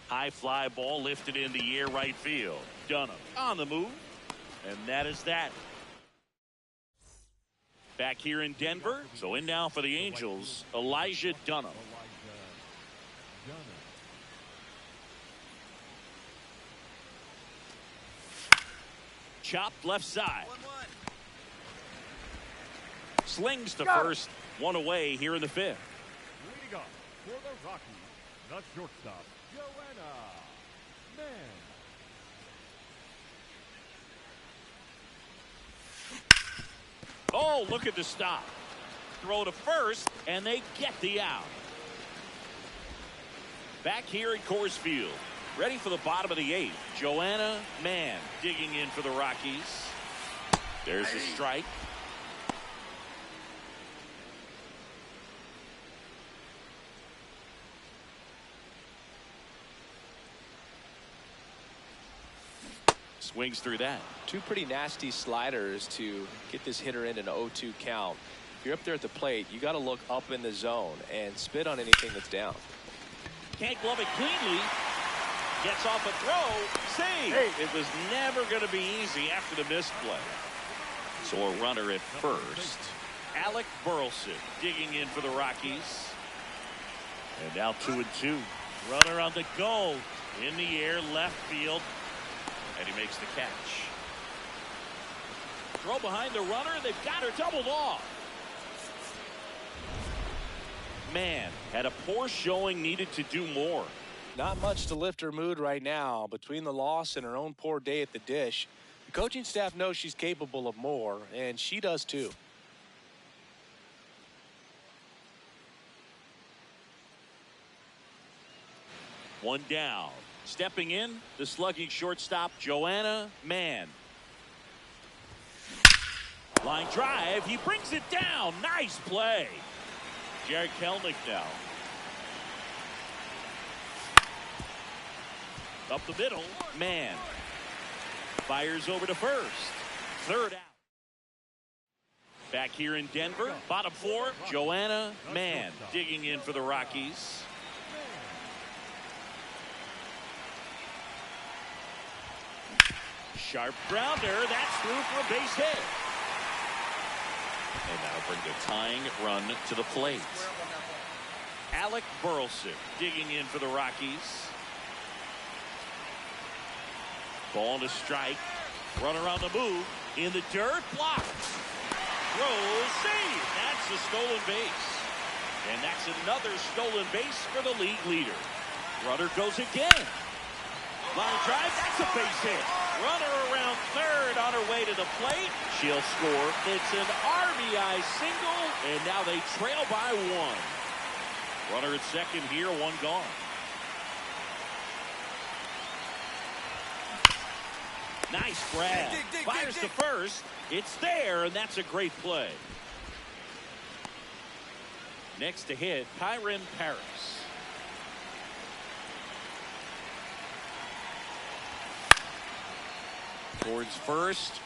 High fly ball lifted in the air right field. Dunham on the move. And that is that. Back here in Denver. So in now for the Angels, Elijah Dunham. Chopped left side. Slings to first. 1 away here in the 5th. Leading up for the Rockies, the shortstop, Joanna Mann. Oh, look at the stop. Throw to first, and they get the out. Back here at Coors Field. Ready for the bottom of the 8th. Joanna Mann digging in for the Rockies. There's a strike. Swings through that. 2 pretty nasty sliders to get this hitter in an 0-2 count. If you're up there at the plate, you got to look up in the zone and spit on anything that's down. Can't glove it cleanly. Gets off a throw. Save. Hey. It was never going to be easy after the misplay. So a runner at first. Alec Burleson digging in for the Rockies. And now 2-2. Runner on the go. In the air, left field. And he makes the catch. Throw behind the runner. They've got her doubled off. Man, had a poor showing, needed to do more. Not much to lift her mood right now. Between the loss and her own poor day at the dish, the coaching staff knows she's capable of more, and she does too. One down. Stepping in, the slugging shortstop, Joanna Mann. Line drive. He brings it down. Nice play. Jared Kelnick now. Up the middle. Mann. Fires over to first. 3rd out. Back here in Denver. Bottom 4. Joanna Mann digging in for the Rockies. Sharp grounder. That's through for a base hit. And that'll bring the tying run to the plate. Alec Burleson digging in for the Rockies. Ball to strike. Runner on the move. In the dirt. Blocked. Throw. Save. That's a stolen base. And that's another stolen base for the league leader. Runner goes again. Line drive. That's a base hit. Runner around 3rd on her way to the plate. She'll score. It's an RBI single. And now they trail by 1. Runner at 2nd here. 1 gone. Nice grab. Fires to first. It's there, and that's a great play. Next to hit, Kyron Paris. Towards first.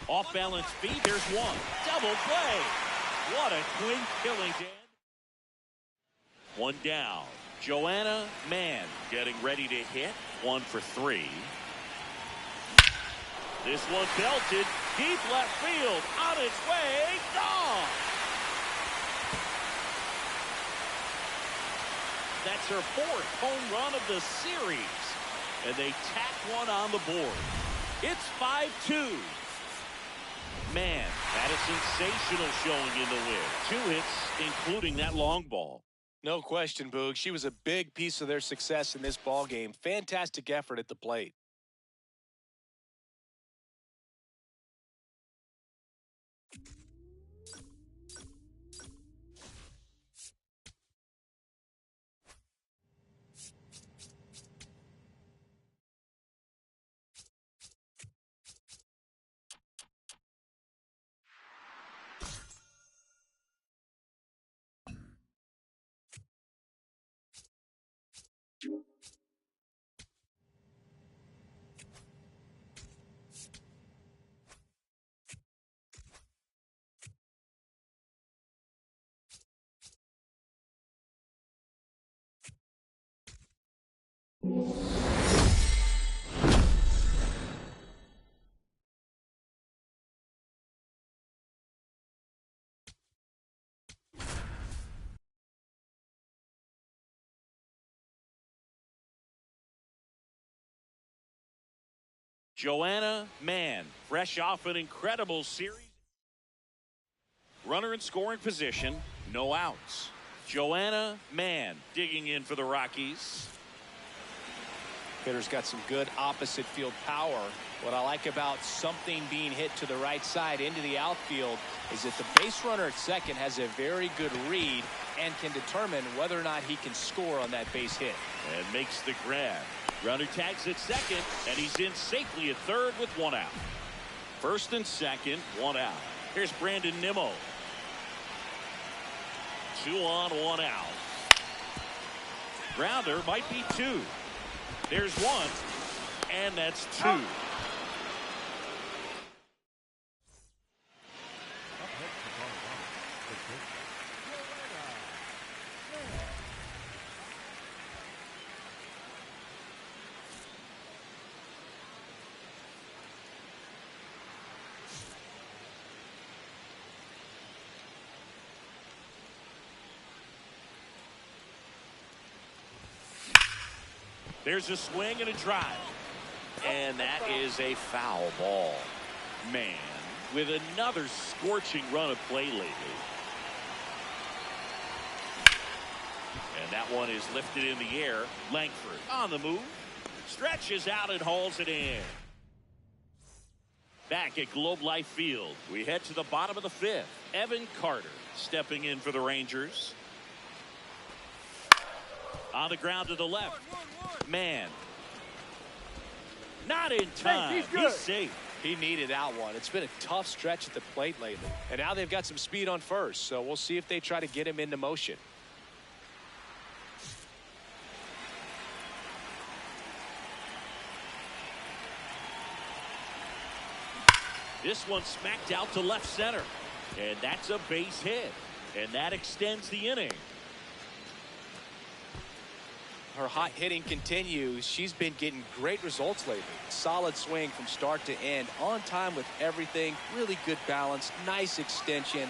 Off balance feet. There's 1. Double play. What a clean killing, Dan. 1 down. Joanna Mann getting ready to hit. 1 for 3. This one belted. Deep left field. On its way. Gone. That's her 4th home run of the series. And they tack one on the board. It's 5-2. Man, that is sensational showing in the win. 2 hits, including that long ball. No question, Boog. She was a big piece of their success in this ball game. Fantastic effort at the plate. Joanna Mann, fresh off an incredible series. Runner in scoring position, no outs. Joanna Mann digging in for the Rockies. Hitter's got some good opposite field power. What I like about something being hit to the right side into the outfield is that the base runner at second has a very good read and can determine whether or not he can score on that base hit. And makes the grab. Runner tags at second, and he's in safely at third with 1 out. 1st and 2nd, 1 out. Here's Brandon Nimmo. 2 on, 1 out. Grounder might be 2. There's 1, and that's 2. Up next to Colorado, the shortstop, Joanna Mann. There's a swing and a drive. And that is a foul ball. Man, with another scorching run of play lately. And that one is lifted in the air. Langford on the move. Stretches out and hauls it in. Back at Globe Life Field, we head to the bottom of the 5th. Evan Carter stepping in for the Rangers. On the ground to the left. Man. Not in time. He's safe. He needed that one. It's been a tough stretch at the plate lately. And now they've got some speed on first, so we'll see if they try to get him into motion. This one smacked out to left center. And that's a base hit. And that extends the inning. Her hot hitting continues. She's been getting great results lately. Solid swing from start to end. On time with everything. Really good balance. Nice extension.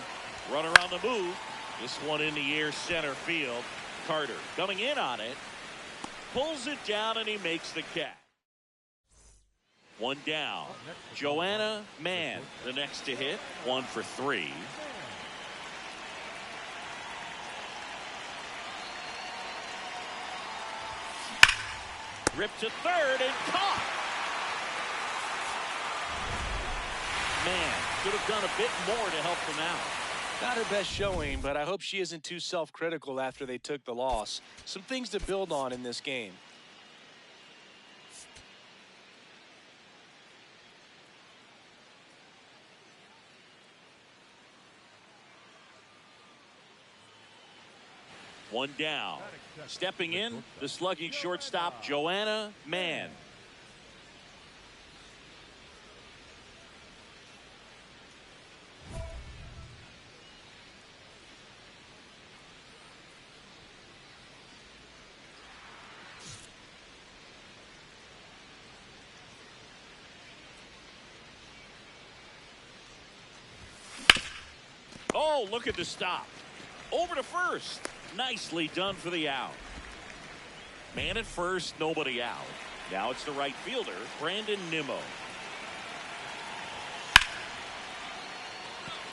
Runner on the move. This one in the air center field. Carter coming in on it. Pulls it down and he makes the catch. 1 down. Joanna Mann, the next to hit. 1 for 3. Ripped to third and caught. Man, could have done a bit more to help them out. Not her best showing, but I hope she isn't too self-critical after they took the loss. Some things to build on in this game. One down. Stepping in, the slugging shortstop, Joanna Mann. Oh, look at the stop. Over to first. Nicely done for the out. Man at first, nobody out. Now it's the right fielder, Brandon Nimmo.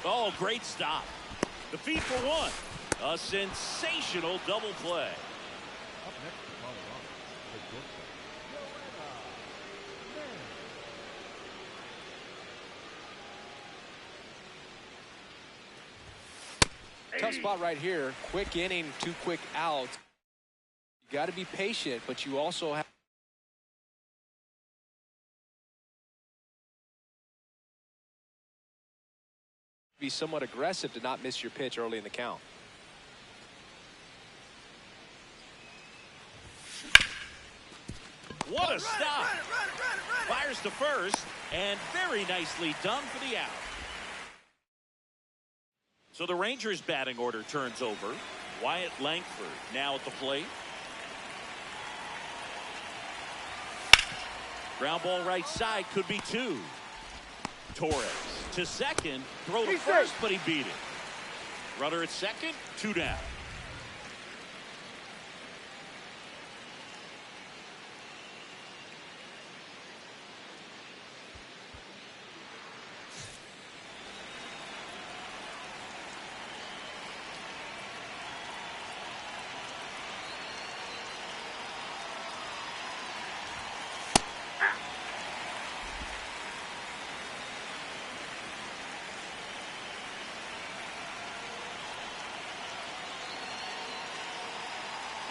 Oh, great stop. The feed for one. A sensational double play. Up next for Colorado, the shortstop, Joanna. Tough spot right here. Quick inning, 2 quick outs. You got to be patient, but you also have to be somewhat aggressive to not miss your pitch early in the count. What a stop. Fires to first, and very nicely done for the out. So the Rangers batting order turns over. Wyatt Langford now at the plate. Ground ball right side, could be two. Torres to second, throw to first, but he beat it. Runner at second, 2 down.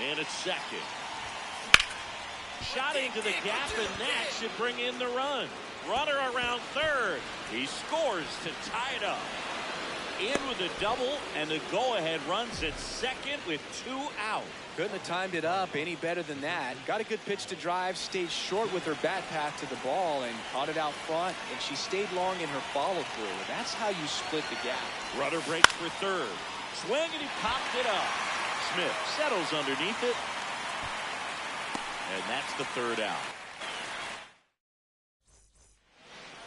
And it's second. Shot into the gap, and that should bring in the run. Runner around third. He scores to tie it up. In with a double, and the go-ahead runs at second with 2 out. Couldn't have timed it up any better than that. Got a good pitch to drive, stayed short with her bat path to the ball, and caught it out front, and she stayed long in her follow-through. And that's how you split the gap. Runner breaks for third. Swing, and he popped it up. Smith settles underneath it. And that's the 3rd out.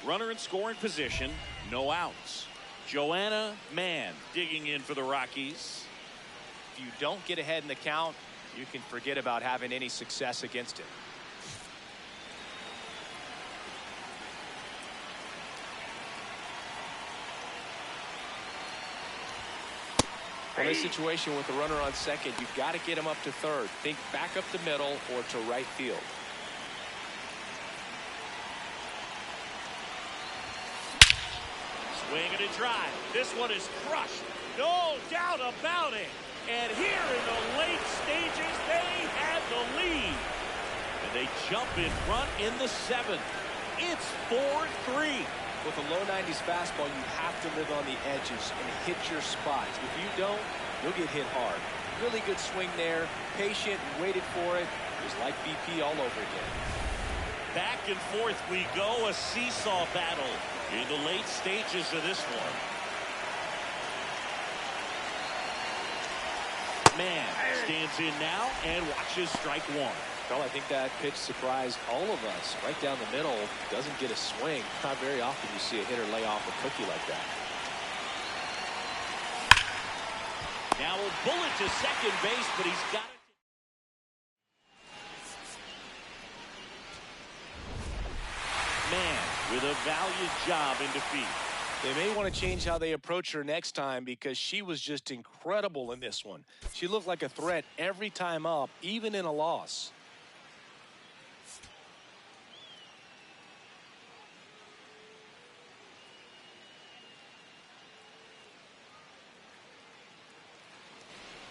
Runner in scoring position, no outs. Joanna Mann digging in for the Rockies. If you don't get ahead in the count, you can forget about having any success against it. In this situation with the runner on second, you've got to get him up to third. Think back up the middle or to right field. Swing and a drive. This one is crushed. No doubt about it. And here in the late stages, they had the lead. And they jump in front in the 7th. It's 4-3. With a low 90s fastball, you have to live on the edges and hit your spots. If you don't, you'll get hit hard. Really good swing there. Patient, waited for it. It was like BP all over again. Back and forth we go. A seesaw battle in the late stages of this one. Man stands in now and watches strike one. Well, I think that pitch surprised all of us. Right down the middle, doesn't get a swing. Not very often you see a hitter lay off a cookie like that. Now a bullet to second base, but he's got it. Man with a valiant job in defeat. They may want to change how they approach her next time because she was just incredible in this one. She looked like a threat every time up, even in a loss.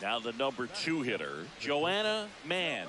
Now the number 2 hitter, Joanna Mann.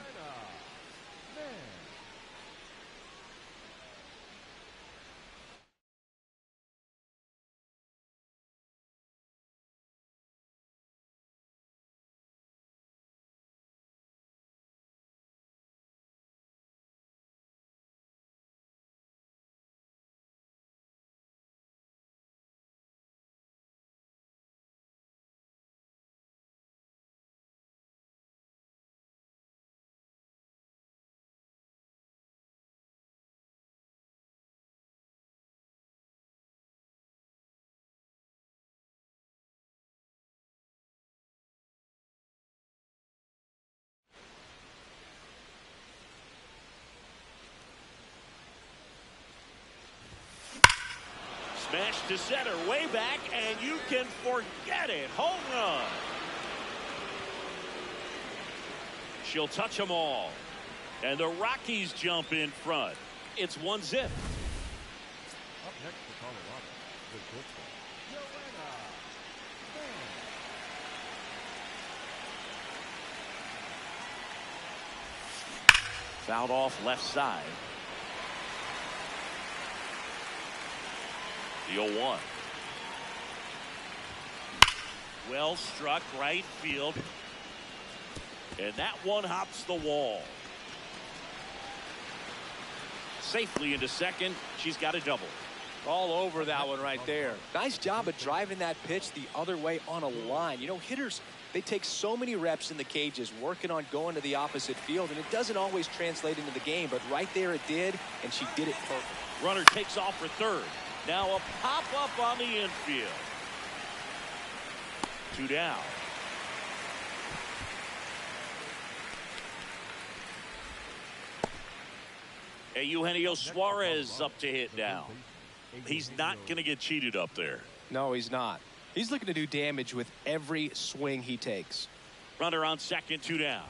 to center, way back, and you can forget it. Home run. She'll touch them all. And the Rockies jump in front. It's 1-0. Up next for Colorado, the shortstop, Joanna Fan. Fouled off left side. The 0-1. Well struck right field. And that one hops the wall. Safely into second. She's got a double. All over that one right there. Nice job of driving that pitch the other way on a line. You know, hitters, they take so many reps in the cages working on going to the opposite field, and it doesn't always translate into the game, but right there it did, and she did it perfect. Runner takes off for third. Now a pop-up on the infield. 2 down. Eugenio Suarez up to hit now. He's not going to get cheated up there. No, he's not. He's looking to do damage with every swing he takes. Runner on second, 2 down.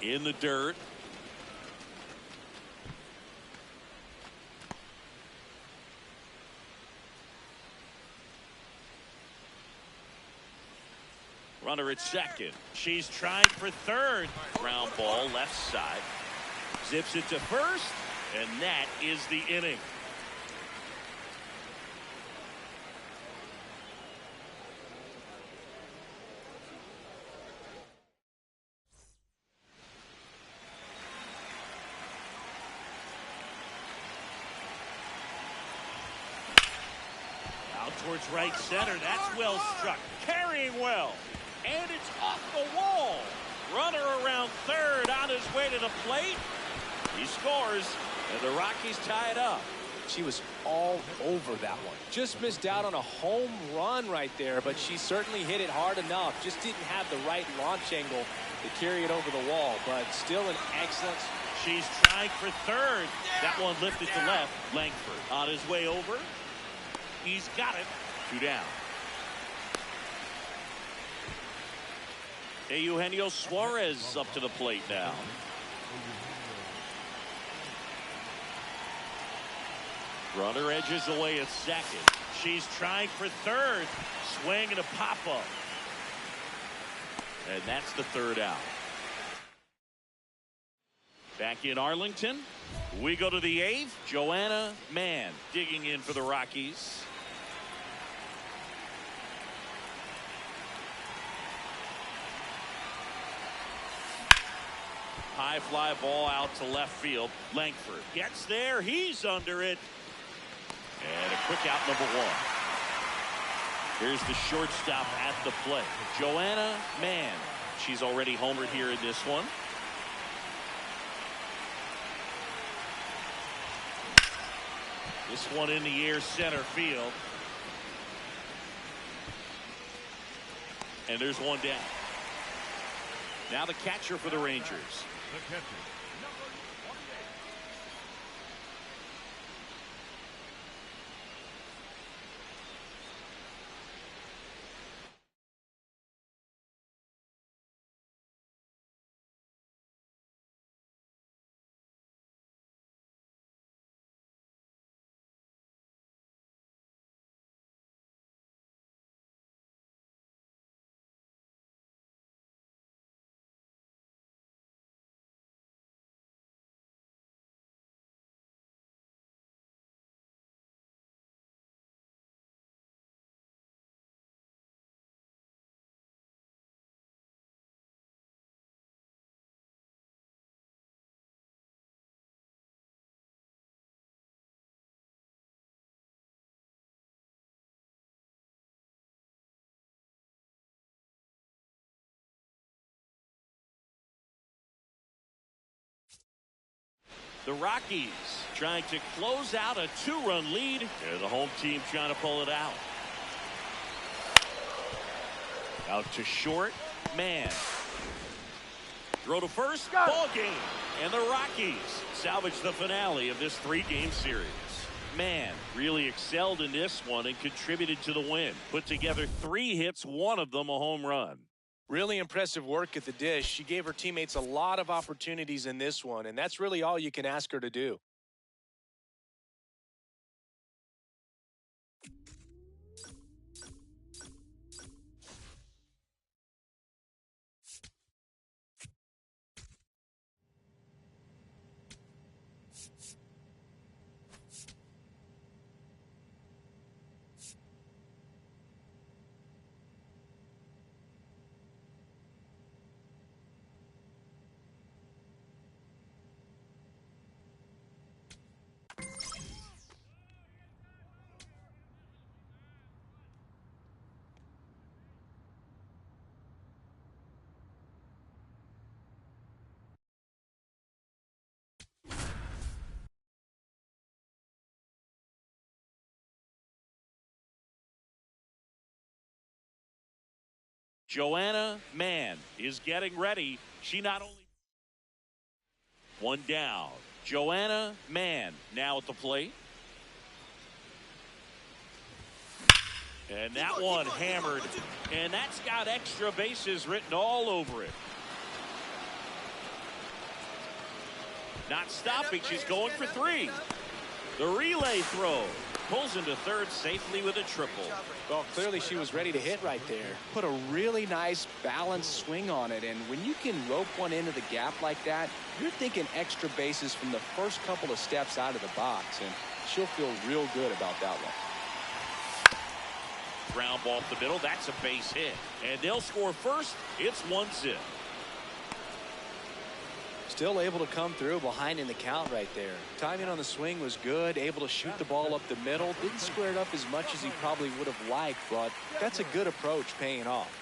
in the dirt. Runner at second. She's trying for third. Ground ball left side. Zips it to first, and that is the inning. Out towards right center. That's well struck. Carrying well. And it's off the wall. Runner around third on his way to the plate. He scores, and the Rockies tie it up. She was all over that one. Just missed out on a home run right there, but she certainly hit it hard enough. Just didn't have the right launch angle to carry it over the wall, but still an excellent. She's trying for third. That one lifted to left. Langford on his way over. He's got it. 2 down. Eugenio Suarez up to the plate now. Runner edges away at second. She's trying for third. Swing and a pop-up. And that's the 3rd out. Back in Arlington, we go to the 8th. Joanna Mann digging in for the Rockies. High fly ball out to left field. Langford gets there. He's under it. And a quick out, number 1. Here's the shortstop at the plate. Joanna Mann. She's already homered here in this one. This one in the air, center field. And there's one down. Now the catcher for the Rangers. The catcher, number 28. The Rockies trying to close out a 2-run lead. And the home team trying to pull it out. Out to short. Mann. Throw to first. Ball game. And the Rockies salvage the finale of this 3-game series. Mann really excelled in this one and contributed to the win. Put together 3 hits, one of them a home run. Really impressive work at the dish. She gave her teammates a lot of opportunities in this one, and that's really all you can ask her to do. Joanna Mann is getting ready. She not only. One down. Joanna Mann now at the plate. And that one hammered. And that's got extra bases written all over it. Not stopping. She's going for 3. The relay throw pulls into third safely with a triple. Well, clearly she was ready to hit right there. Put a really nice balanced swing on it, and when you can rope one into the gap like that, you're thinking extra bases from the first couple of steps out of the box, and she'll feel real good about that one. Ground ball up the middle. That's a base hit, and they'll score first. It's 1-0. Still able to come through behind in the count right there. Timing on the swing was good, able to shoot the ball up the middle. Didn't square it up as much as he probably would have liked, but that's a good approach paying off.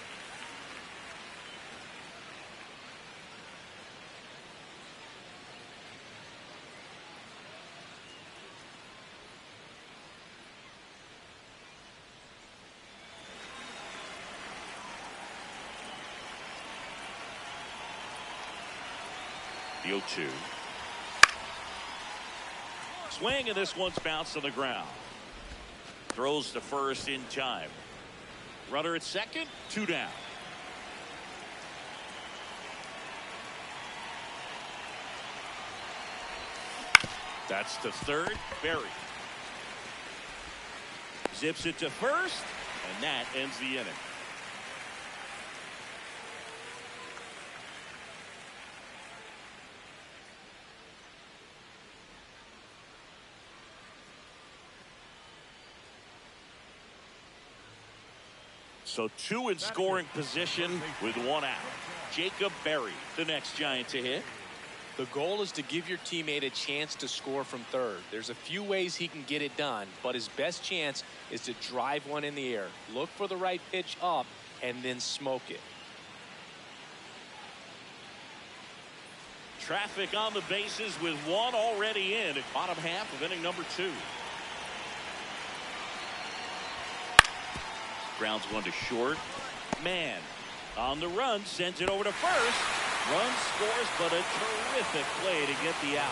The 0-2. Swing, and this one's bounced on the ground. Throws to first in time. Runner at second, 2 down. That's to third, Berry. Zips it to first, and that ends the inning. So 2 in scoring position with 1 out. Jacob Berry, the next Giant to hit. The goal is to give your teammate a chance to score from third. There's a few ways he can get it done, but his best chance is to drive one in the air. Look for the right pitch up and then smoke it. Traffic on the bases with 1 already in at bottom half of inning number 2. Grounds one to short. Man on the run, sends it over to first. Run scores, but a terrific play to get the out.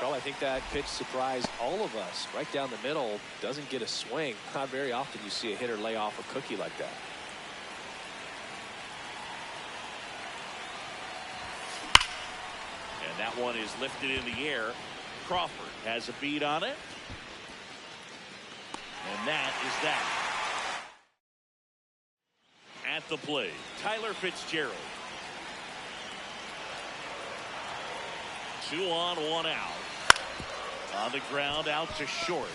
Well, I think that pitch surprised all of us. Right down the middle, doesn't get a swing. Not very often you see a hitter lay off a cookie like that. And that one is lifted in the air. Crawford has a beat on it. And that is that. At the plate, Tyler Fitzgerald. 2 on, 1 out. On the ground, out to short.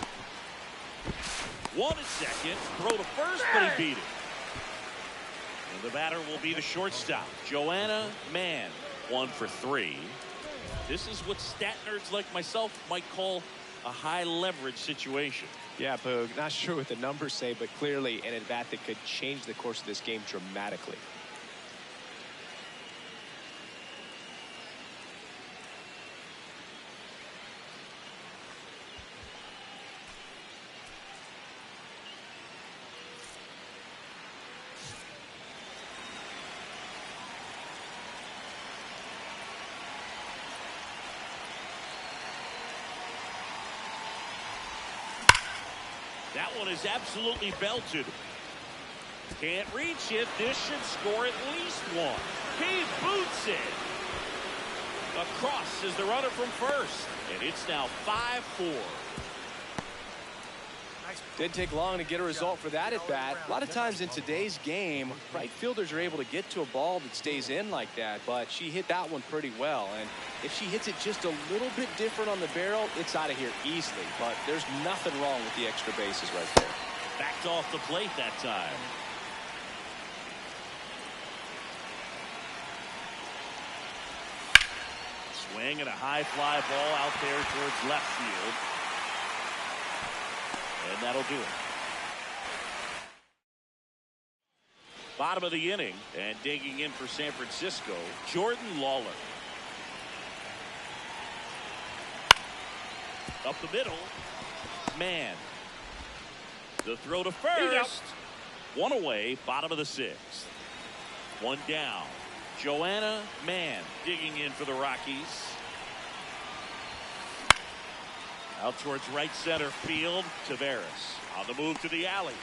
1 at second. Throw to first, but he beat it. And the batter will be the shortstop, Joanna Mann. 1 for 3. This is what stat nerds like myself might call a high leverage situation. Yeah, Boog, not sure what the numbers say, but clearly an at-bat that could change the course of this game dramatically. That one is absolutely belted. Can't reach it. This should score at least 1. He boots it. Across is the runner from first. And it's now 5-4. Didn't take long to get a result for that at bat. A lot of times in today's game, right fielders are able to get to a ball that stays in like that, but she hit that one pretty well. And if she hits it just a little bit different on the barrel, it's out of here easily. But there's nothing wrong with the extra bases right there. Backed off the plate that time. Swing and a high fly ball out there towards left field. And that'll do it. Bottom of the inning, and digging in for San Francisco, Jordan Lawler. Up the middle, Mann. The throw to first. 1 away, bottom of the 6th. 1 down. Joanna Mann digging in for the Rockies. Out towards right center field. Taveras on the move to the alley.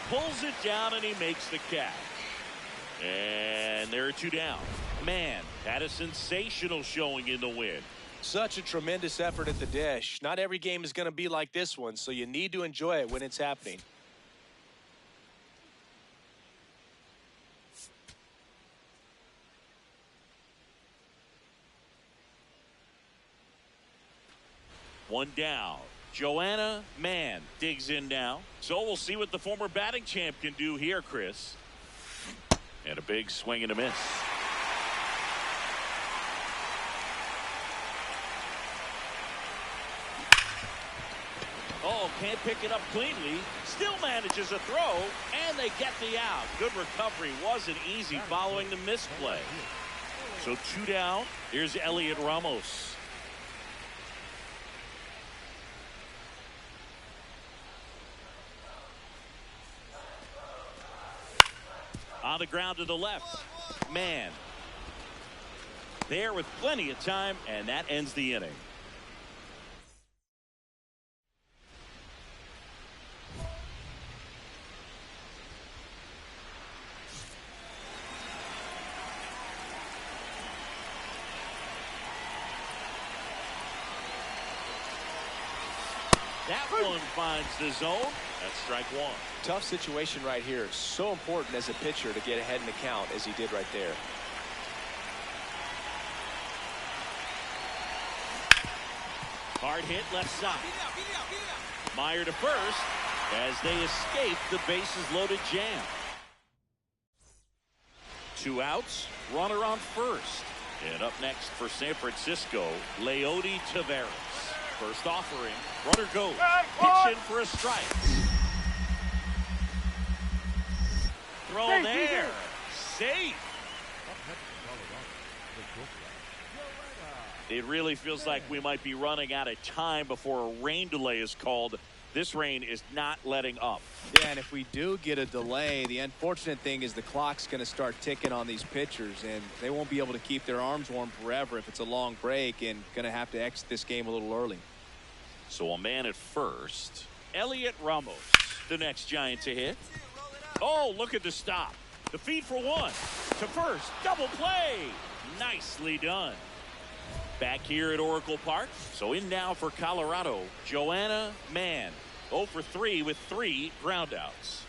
Pulls it down and he makes the catch. And there are 2 down. Man, had a sensational showing in the win. Such a tremendous effort at the dish. Not every game is going to be like this one, so you need to enjoy it when it's happening. One down. Joanna Mann digs in now. So we'll see what the former batting champ can do here, Chris. And a big swing and a miss. Oh, can't pick it up cleanly. Still manages a throw, and they get the out. Good recovery. Wasn't easy following the misplay. So 2 down. Here's Elliot Ramos. On the ground to the left. Man. There with plenty of time, and that ends the inning. That one finds the zone. That's strike 1. Tough situation right here. So important as a pitcher to get ahead in the count as he did right there. Hard hit left side. Meyer to first as they escape the bases loaded jam. 2 outs. Runner on first. And up next for San Francisco, Leody Taveras. First offering. Runner goes. Pitch in for a strike. Throw there. Safe. It really feels like we might be running out of time before a rain delay is called. This rain is not letting up. Yeah, and if we do get a delay, the unfortunate thing is the clock's going to start ticking on these pitchers, and they won't be able to keep their arms warm forever if it's a long break, and going to have to exit this game a little early. So a man at first. Elliot Ramos, the next Giant to hit. Oh, look at the stop. The feed for 1. To first. Double play. Nicely done. Back here at Oracle Park. So in now for Colorado, Joanna Mann. 0 for 3 with 3 groundouts.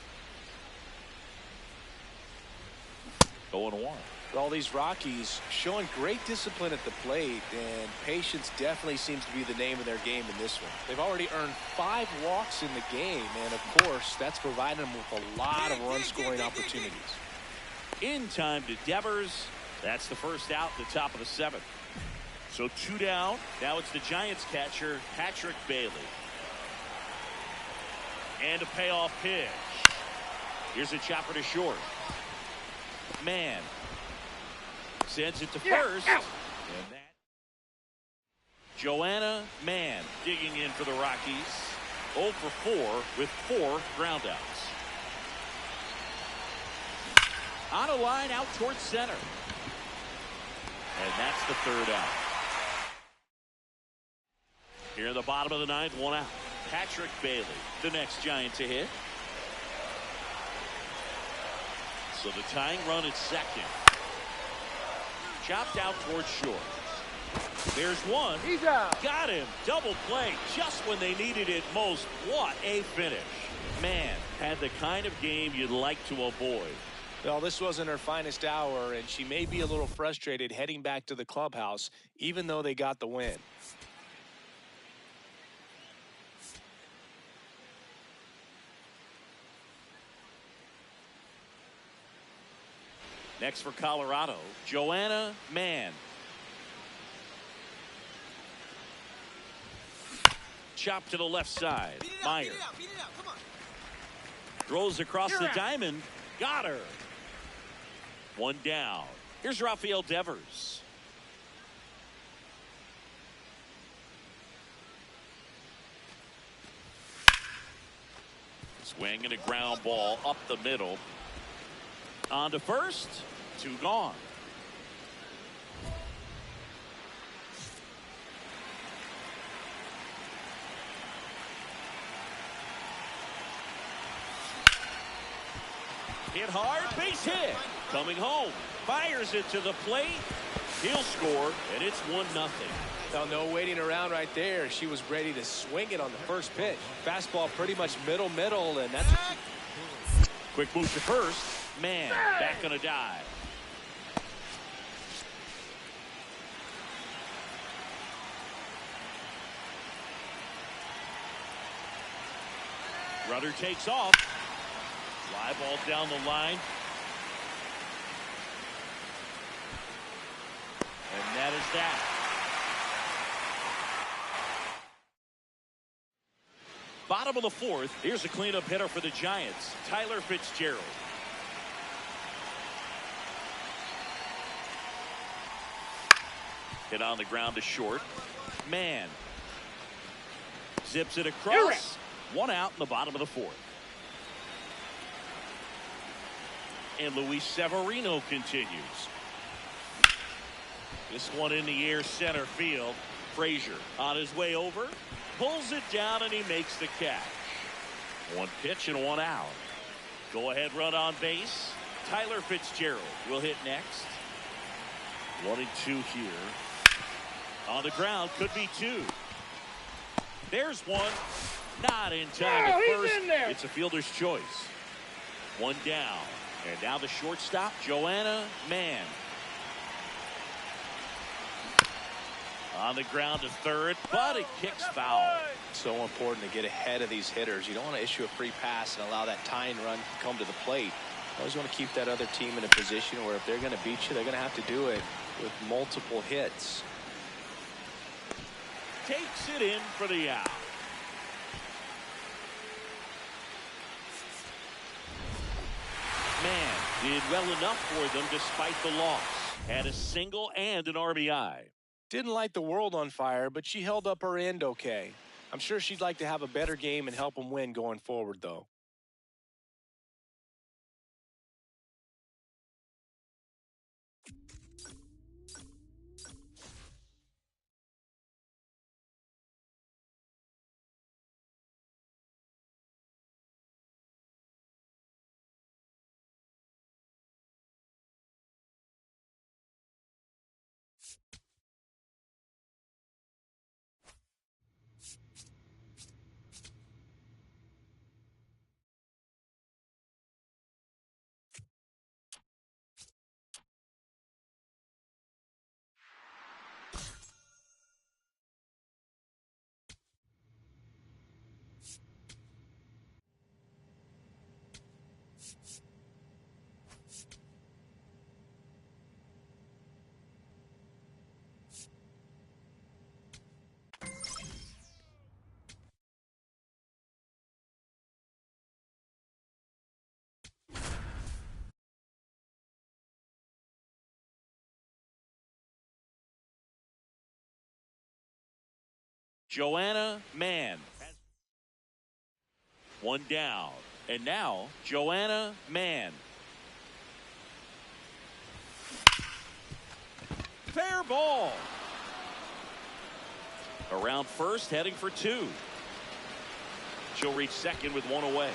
0-1. All these Rockies showing great discipline at the plate, and patience definitely seems to be the name of their game in this one. They've already earned 5 walks in the game, and of course that's providing them with a lot of run scoring opportunities. In time to Devers. That's the first out, the top of the 7th. So 2 down. Now it's the Giants catcher, Patrick Bailey. And a payoff pitch. Here's a chopper to short. Man. Sends it to first. And that. Joanna Mann digging in for the Rockies. 0 for 4 with 4 groundouts. On a line out towards center. And that's the 3rd out. Here in the bottom of the 9th, 1 out. Patrick Bailey, the next Giant to hit. So the tying run at second. Chopped out towards short. There's 1. He's out. Got him. Double play just when they needed it most. What a finish. Man, had the kind of game you'd like to avoid. Well, this wasn't her finest hour, and she may be a little frustrated heading back to the clubhouse, even though they got the win. Next for Colorado, Joanna Mann. Chop to the left side. Meyer throws across the diamond. Got her. 1 down. Here's Rafael Devers. Swing and a ground ball up the middle. On to first. 2 gone. Hit hard, base hit. Coming home, fires it to the plate. He'll score, and it's 1-0. Now, no waiting around right there. She was ready to swing it on the first pitch. Fastball pretty much middle, and that's... Quick move to first. Man, back on a dive. Runner takes off. Fly ball down the line. And that is that. Bottom of the fourth. Here's a cleanup hitter for the Giants, Tyler Fitzgerald. Hit on the ground to short. Man. Zips it across. 1 out in the bottom of the fourth. And Luis Severino continues. This one in the air, center field. Frazier on his way over. Pulls it down and he makes the catch. 1 pitch and 1 out. Go ahead run on base. Tyler Fitzgerald will hit next. 1-2 here. On the ground, could be 2. There's 1. Not in time at first. It's a fielder's choice. 1 down. And now the shortstop, Joanna Mann. On the ground to third, but it kicks foul. So important to get ahead of these hitters. You don't want to issue a free pass and allow that tying run to come to the plate. You always want to keep that other team in a position where if they're going to beat you, they're going to have to do it with multiple hits. Takes it in for the out. Man did well enough for them despite the loss. Had a single and an RBI. Didn't light the world on fire, but she held up her end okay. I'm sure she'd like to have a better game and help them win going forward, though. Joanna Mann. 1 down. And now, Joanna Mann. Fair ball. Around first, heading for 2. She'll reach second with 1 away.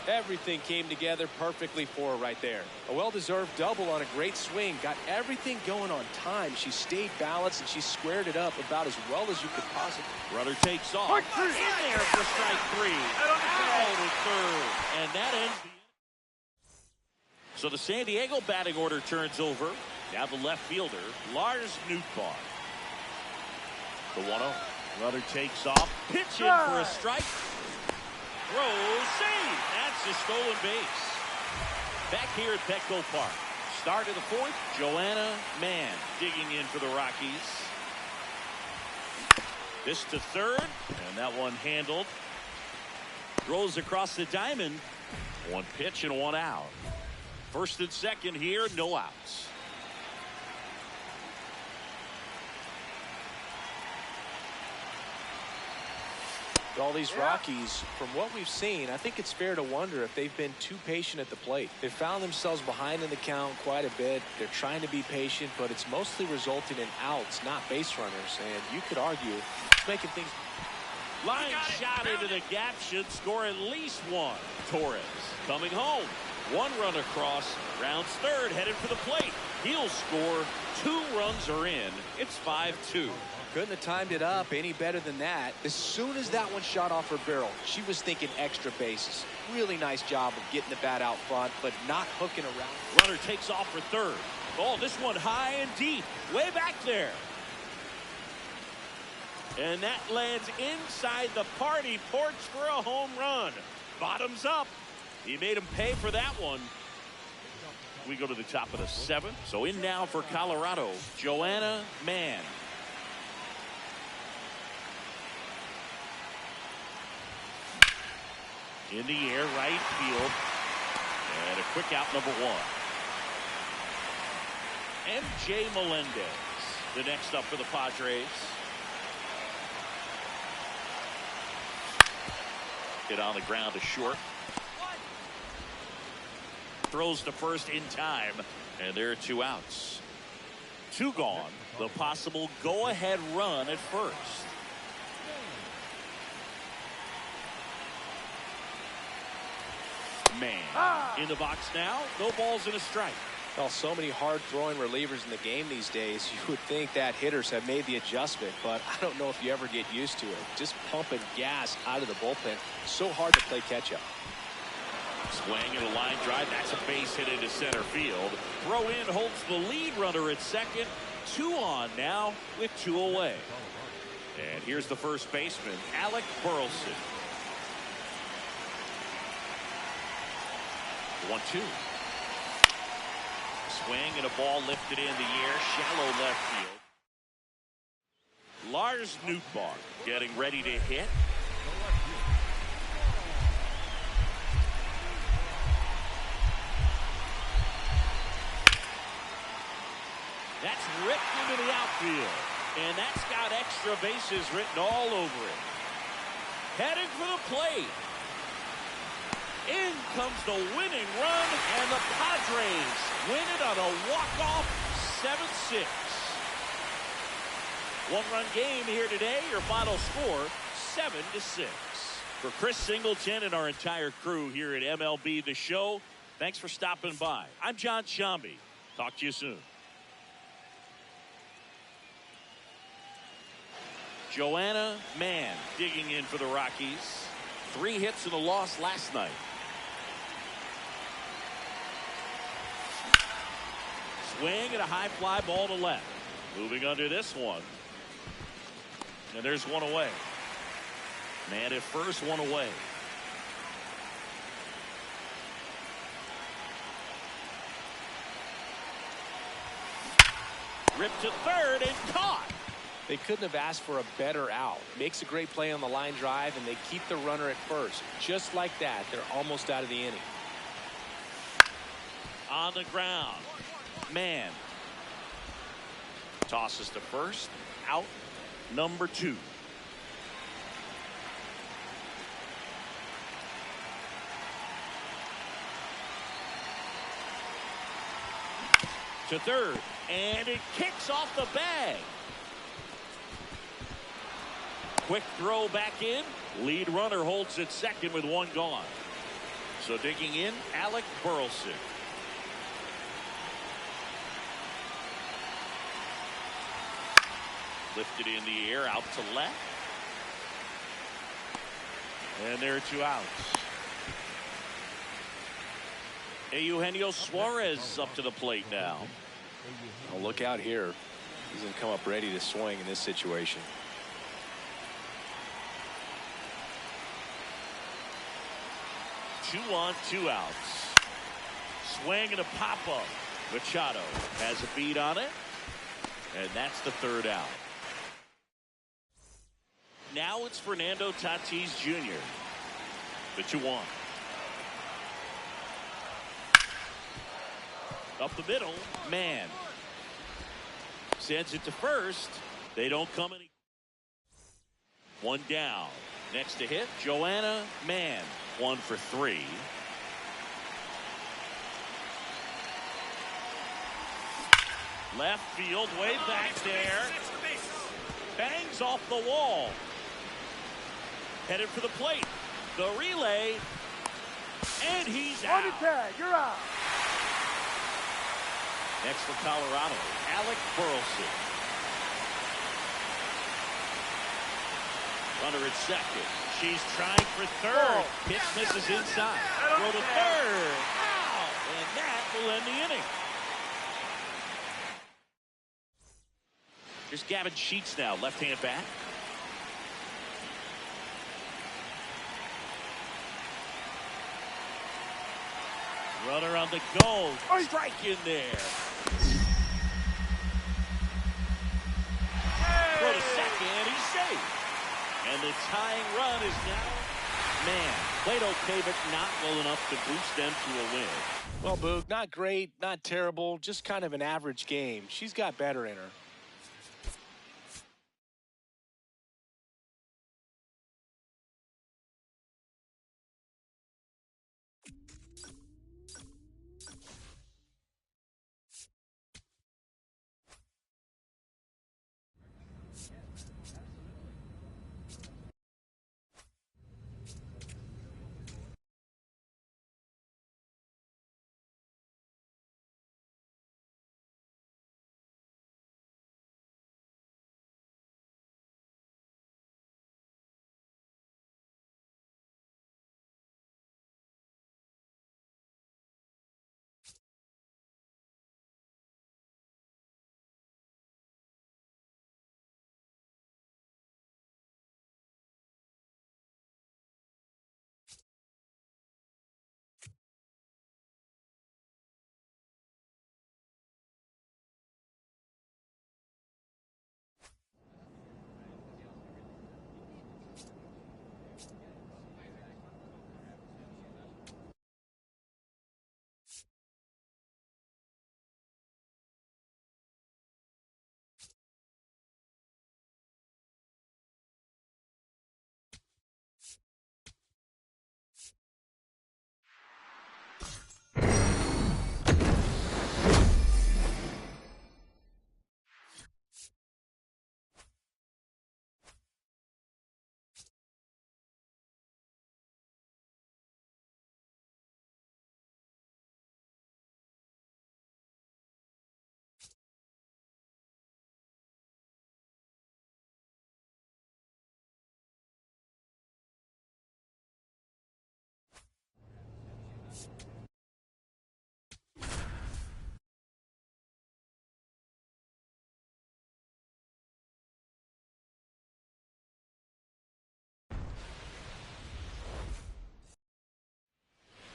Everything came together perfectly for her right there. A well-deserved double on a great swing. Got everything going on time. She stayed balanced and she squared it up about as well as you could possibly. Runner takes off. In there for strike 3. Out to third. And that ends the inning. So the San Diego batting order turns over. Now the left fielder, Lars Nootbaar. The 1-0. Runner takes off. Pitch in for a strike. Throw, save. That's a stolen base. Back here at Petco Park. Start of the fourth. Joanna Mann digging in for the Rockies. This to third. And that one handled. Throws across the diamond. 1 pitch and 1 out. First and second here. No outs. All these Rockies, from what we've seen, I think it's fair to wonder if they've been too patient at the plate. They've found themselves behind in the count quite a bit. They're trying to be patient, but it's mostly resulting in outs, not base runners. And you could argue it's making things... Line shot into the gap should score at least 1. Torres coming home. One run across, rounds third, headed for the plate. He'll score. 2 runs are in. It's 5-2. Couldn't have timed it up any better than that. As soon as that one shot off her barrel, she was thinking extra bases. Really nice job of getting the bat out front, but not hooking around. Runner takes off for third. Oh, this one high and deep, way back there. And that lands inside the party porch for a home run. Bottoms up. He made him pay for that one. We go to the top of the 7th. So in now for Colorado, Joanna Mann. In the air, right field. And a quick out, number 1. MJ Melendez, the next up for the Padres. Hit on the ground to short. Throws to first in time, and there are 2 outs. 2 gone. The possible go-ahead run at first. Man in the box now. No balls and a strike. Well, so many hard-throwing relievers in the game these days. You would think that hitters have made the adjustment, but I don't know if you ever get used to it. Just pumping gas out of the bullpen. So hard to play catch-up. Swing and a line drive. That's a base hit into center field. Throw in holds the lead runner at second. 2 on now with 2 away. And here's the first baseman, Alec Burleson. 1-2. Swing and a ball lifted in the air, shallow left field. Lars Nootbaar getting ready to hit. That's ripped into the outfield, and that's got extra bases written all over it. Heading for the plate. In comes the winning run, and the Padres win it on a walk-off 7-6. 1-run game here today. Your final score, 7-6. For Chris Singleton and our entire crew here at MLB The Show, thanks for stopping by. I'm John Shambi. Talk to you soon. Joanna Mann digging in for the Rockies. 3 hits and a loss last night. Swing and a high fly ball to left. Moving under this one. And there's 1 away. Man at first, 1 away. Ripped to third and caught. They couldn't have asked for a better out. Makes a great play on the line drive, and they keep the runner at first. Just like that, they're almost out of the inning. On the ground. Man. Tosses to first. Out. Number 2. To third. And it kicks off the bag. Quick throw back in. Lead runner holds at second with 1 gone. So digging in, Alec Burleson. Lifted in the air, out to left. And there are 2 outs. Eugenio Suarez up to the plate now. Well, look out here. He's going to come up ready to swing in this situation. Two on, 2 outs. Swing and a pop-up. Machado has a beat on it. And that's the 3rd out. Now it's Fernando Tatis Jr. The 2-1. Up the middle, Man. Sends it to first. They don't come any. 1 down. Next to hit, Joanna Mann. 1 for 3. Left field, way back there. Bangs off the wall. Headed for the plate. The relay. And he's out. On the tag, you're out. Next for Colorado, Alec Burleson. Runner at second. She's trying for third. Pitch misses inside. Throw to third. Out. And that will end the inning. Here's Gavin Sheets now, left-hand bat. Runner on the go. Strike in there. Throw to second. He's safe. And the tying run is now, man, played okay, but not well enough to boost them to a win. Well, Boog, not great, not terrible, just kind of an average game. She's got better in her.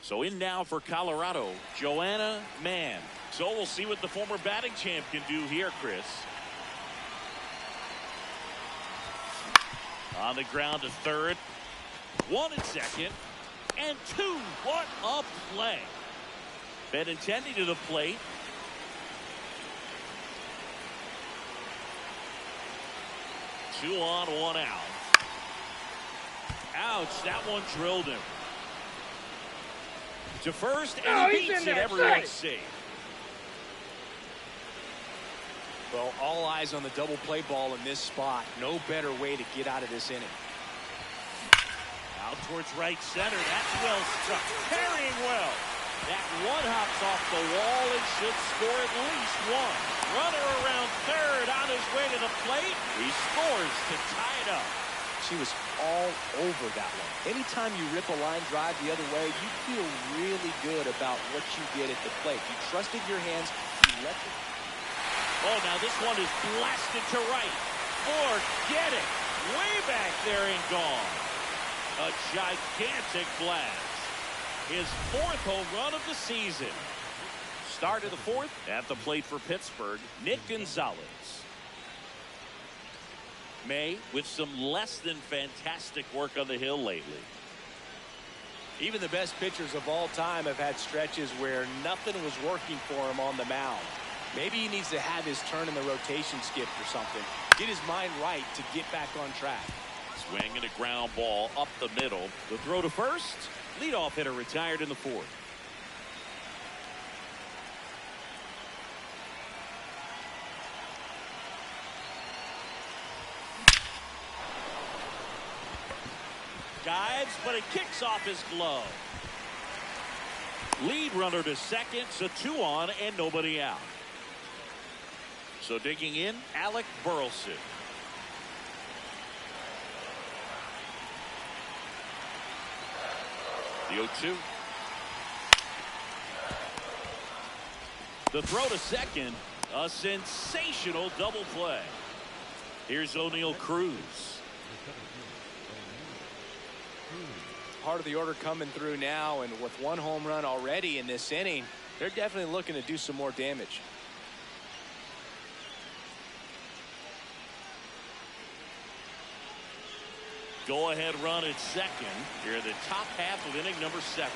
So in now for Colorado, Joanna Mann. So we'll see what the former batting champ can do here, Chris. On the ground to third. One at second. And two. What a play. Benintendi to the plate. Two on, one out. Ouch, that one drilled him. To first, and he beats it. Everyone's safe. Well, all eyes on the double play ball in this spot. No better way to get out of this inning. Out towards right center. That's well struck. Carrying well. That one hops off the wall and should score at least one. Runner around third on his way to the plate. He scores to tie it up. She was all over that one. Anytime you rip a line drive the other way, you feel really good about what you did at the plate. You trusted your hands. You left it. Oh, now this one is blasted to right. Forget it. Way back there and gone. A gigantic blast. His fourth home run of the season. Start of the fourth. At the plate for Pittsburgh, Nick Gonzalez. May with some less than fantastic work on the hill lately. Even the best pitchers of all time have had stretches where nothing was working for him on the mound. Maybe he needs to have his turn in the rotation skipped or something. Get his mind right to get back on track. Swing and a ground ball up the middle. The throw to first. Leadoff hitter retired in the fourth. Dives, but it kicks off his glove. Lead runner to second, so 2 on and nobody out. So digging in, Alec Burleson. The 0-2. The throw to second, a sensational double play. Here's O'Neal Cruz. Part of the order coming through now, and with 1 home run already in this inning, they're definitely looking to do some more damage. Go-ahead run at second here in the top half of inning number 7.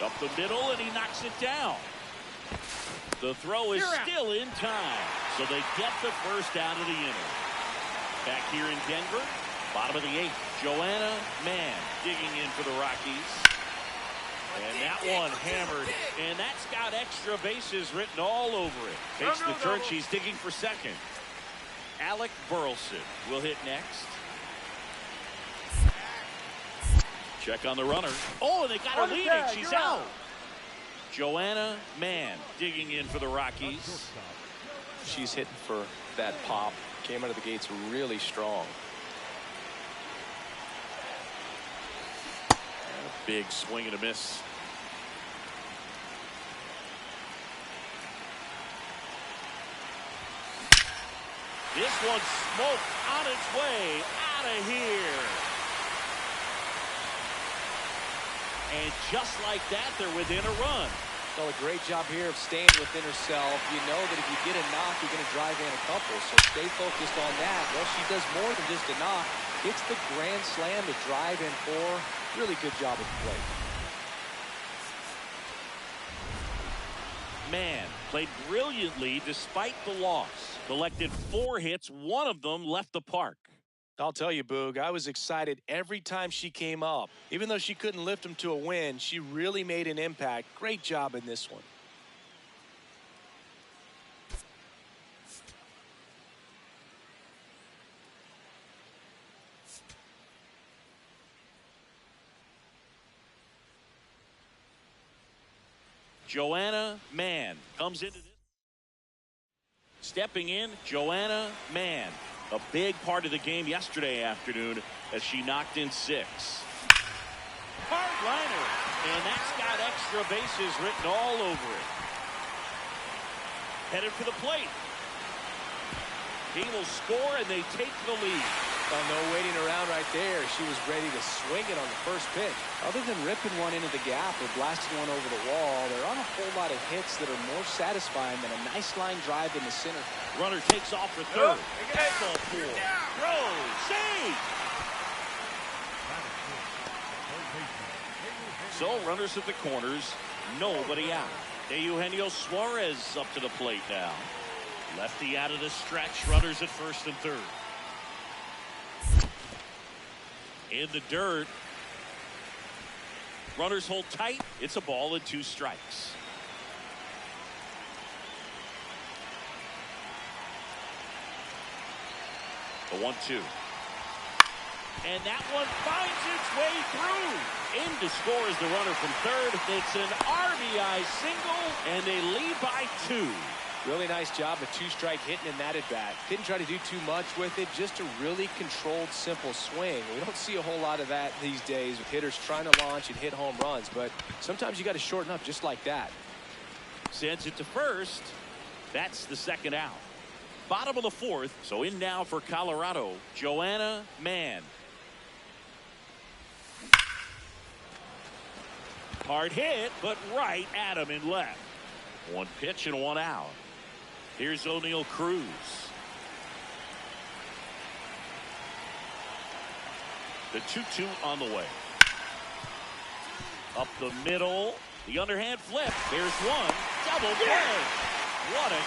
Up the middle, and he knocks it down. The throw is still in time, so they get the first out of the inning. Back here in Denver, bottom of the 8th, Joanna Mann digging in for the Rockies. And that one hammered, and that's got extra bases written all over it. Takes the turn, she's digging for second. Alec Burleson will hit next. Check on the runner. Oh, and they got her leading. She's out. Joanna Mann digging in for the Rockies. She's hitting for that pop. Came out of the gates really strong. Big swing and a miss. This one's smoked on its way out of here. And just like that, they're within a run. So a great job here of staying within herself. You know that if you get a knock, you're going to drive in a couple. So stay focused on that. Well, she does more than just a knock. Hits the grand slam to drive in 4. Really good job at the plate. Mann played brilliantly despite the loss. Collected 4 hits. 1 of them left the park. I'll tell you, Boog, I was excited every time she came up. Even though she couldn't lift them to a win, she really made an impact. Great job in this one. Joanna Mann comes into this. Stepping in, Joanna Mann. A big part of the game yesterday afternoon as she knocked in 6. Hard liner, and that's got extra bases written all over it. Headed for the plate. He will score, and they take the lead. Well, no waiting around right there. She was ready to swing it on the first pitch. Other than ripping one into the gap or blasting one over the wall, there aren't a whole lot of hits that are more satisfying than a nice line drive in the center. Runner takes off for third. Baseball pool. Throws. Save. So runners at the corners. Nobody out. Eugenio Suarez up to the plate now. Lefty out of the stretch. Runners at first and third. In the dirt. Runners hold tight. It's a ball and 2 strikes. The 1-2. And that one finds its way through. In to score is the runner from third. It's an RBI single, and they lead by 2. Really nice job, a 2-strike hitting in that at bat. Didn't try to do too much with it, just a really controlled, simple swing. We don't see a whole lot of that these days with hitters trying to launch and hit home runs, but sometimes you got to shorten up just like that. Sends it to first. That's the second out. Bottom of the 4th, so in now for Colorado, Joanna Mann. Hard hit, but right at him in left. 1 pitch and 1 out. Here's O'Neal Cruz. The 2-2 on the way. Up the middle. The underhand flip. There's one. Double play. What a...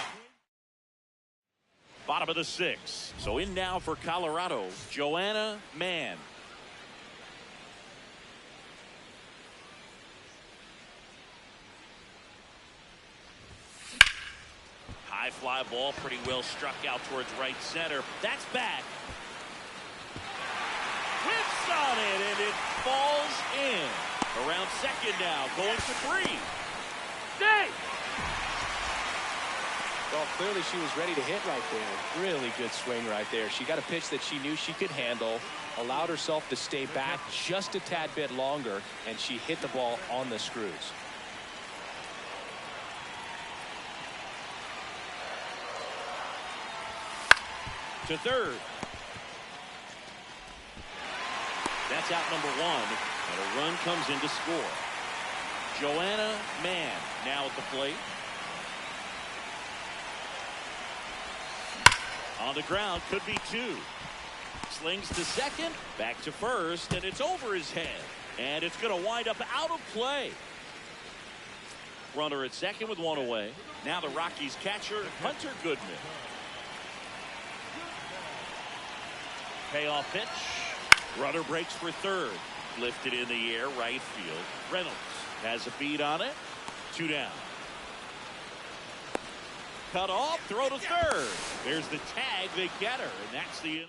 Bottom of the 6th. So in now for Colorado, Joanna Mann. High fly ball, pretty well struck out towards right center. That's back. With on it, and it falls in. Around second now, going for three. Stay! Well, clearly she was ready to hit right there. Really good swing right there. She got a pitch that she knew she could handle, allowed herself to stay back just a tad bit longer, and she hit the ball on the screws. To third. That's out number one, and a run comes in to score. Joanna Mann now at the plate. On the ground, could be two. Slings to second, back to first, and it's over his head. And it's going to wind up out of play. Runner at second with one away. Now the Rockies catcher, Hunter Goodman. Payoff pitch. Runner breaks for third. Lifted in the air, right field. Reynolds has a beat on it. Two down. Cut off, throw to third. There's the tag, they get her, and that's the inning.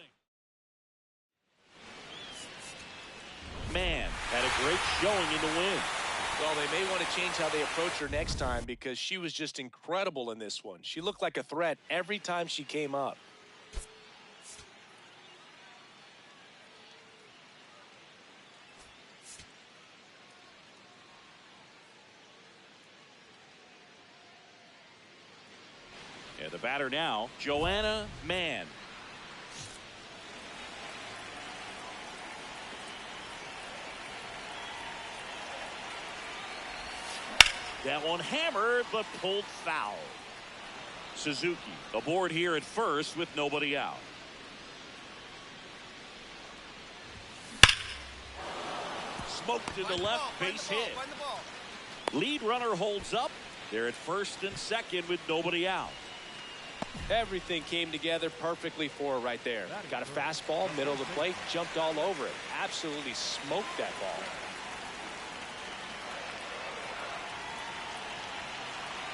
Man, had a great showing in the win. Well, they may want to change how they approach her next time because she was just incredible in this one. She looked like a threat every time she came up. Yeah, the batter now, Joanna Mann. That one hammered, but pulled foul. Suzuki aboard here at first with nobody out. Smoked to the left, base hit. Lead runner holds up. They're at first and second with nobody out. Everything came together perfectly for her right there. Got a fastball, middle of the plate, jumped all over it. Absolutely smoked that ball.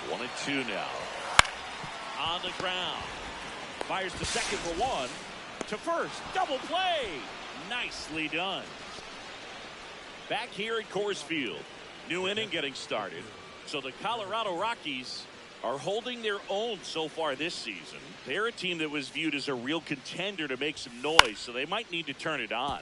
One and two now. On the ground. Fires to second for one. To first. Double play. Nicely done. Back here at Coors Field. New inning getting started. So the Colorado Rockies are holding their own so far this season. They're a team that was viewed as a real contender to make some noise, so they might need to turn it on.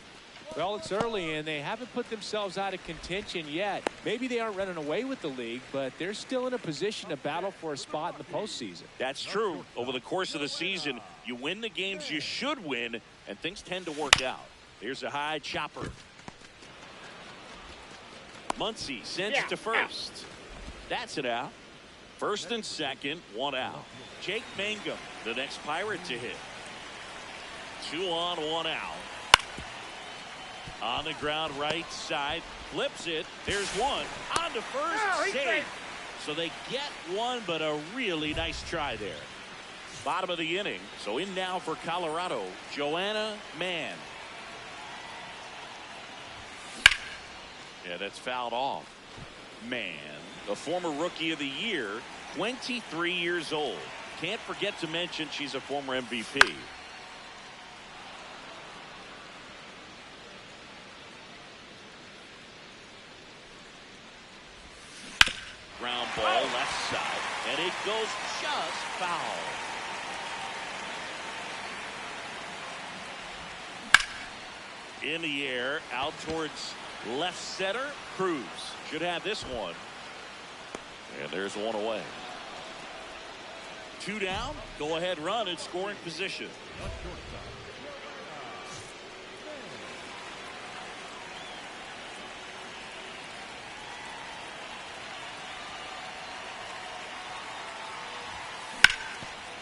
Well, it's early, and they haven't put themselves out of contention yet. Maybe they aren't running away with the league, but they're still in a position to battle for a spot in the postseason. That's true. Over the course of the season, you win the games you should win, and things tend to work out. Here's a high chopper. Muncy sends to first. That's it out. First and second, one out. Jake Mangum, the next Pirate to hit. 2 on, 1 out. On the ground, right side, flips it. There's one. On to first, safe. So they get one, but a really nice try there. Bottom of the inning. So in now for Colorado, Joanna Mann. Yeah, that's fouled off. Mann, the former Rookie of the Year, 23 years old. Can't forget to mention she's a former MVP. Ground ball left side, and it goes just foul. In the air, out towards left center. Cruz should have this one. And there's one away. 2 down. Go ahead run in scoring position.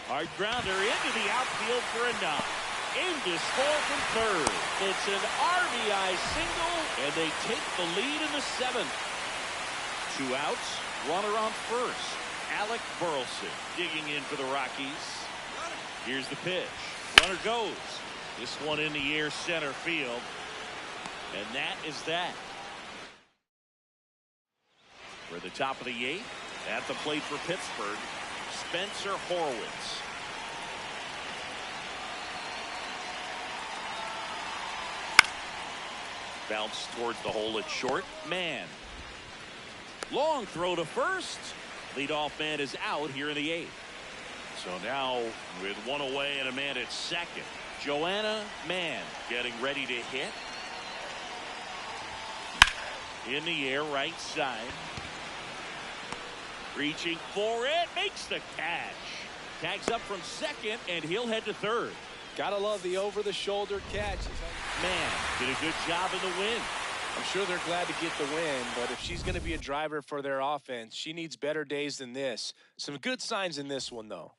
Hard grounder into the outfield for a knock. Into score from third. It's an RBI single, and they take the lead in the 7th. 2 outs, runner on first. Alec Burleson digging in for the Rockies. Here's the pitch. Runner goes. This one in the air center field. And that is that. We're at the top of the 8th. At the plate for Pittsburgh, Spencer Horwitz. Bounce towards the hole at short. Man. Long throw to first. Leadoff man is out here in the 8th. So now with one away and a man at second, Joanna Mann getting ready to hit. In the air, right side. Reaching for it, makes the catch. Tags up from second, and he'll head to third. Gotta love the over-the-shoulder catch. Man did a good job in the win. I'm sure they're glad to get the win, but if she's going to be a driver for their offense, she needs better days than this. Some good signs in this one, though.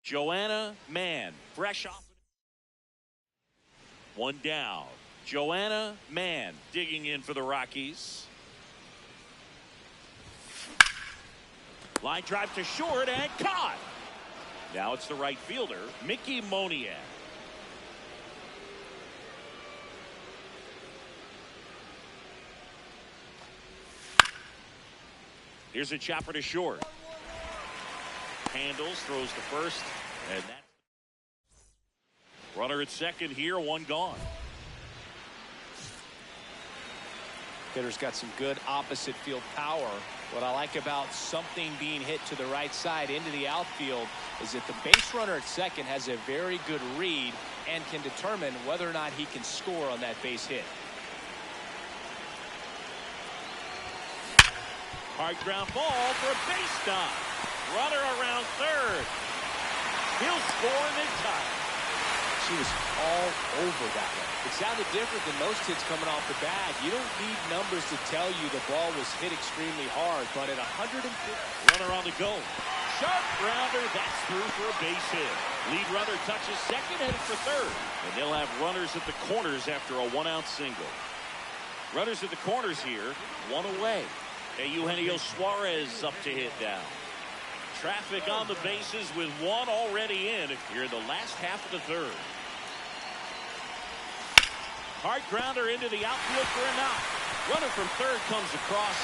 Joanna Mann, fresh off. One down. Joanna Mann digging in for the Rockies. Line drive to short and caught. Now it's the right fielder, Mickey Moniak. Here's a chopper to short. Handles, throws to first, and that. Runner at second here, one gone. Hitter's got some good opposite field power. What I like about something being hit to the right side into the outfield is that the base runner at second has a very good read and can determine whether or not he can score on that base hit. Hard ground ball for a base stop. Runner around third. He'll score in time. She was all over that one. It sounded different than most hits coming off the bat. You don't need numbers to tell you the ball was hit extremely hard, but at 150. Runner on the go. Sharp grounder. That's through for a base hit. Lead runner touches second, headed for third. And they'll have runners at the corners after a one-out single. Runners at the corners here, one away. Eugenio Suarez up to hit down. Traffic on the bases with one already in here in the last half of the third. Hard grounder into the outfield for a knock. Runner from third comes across.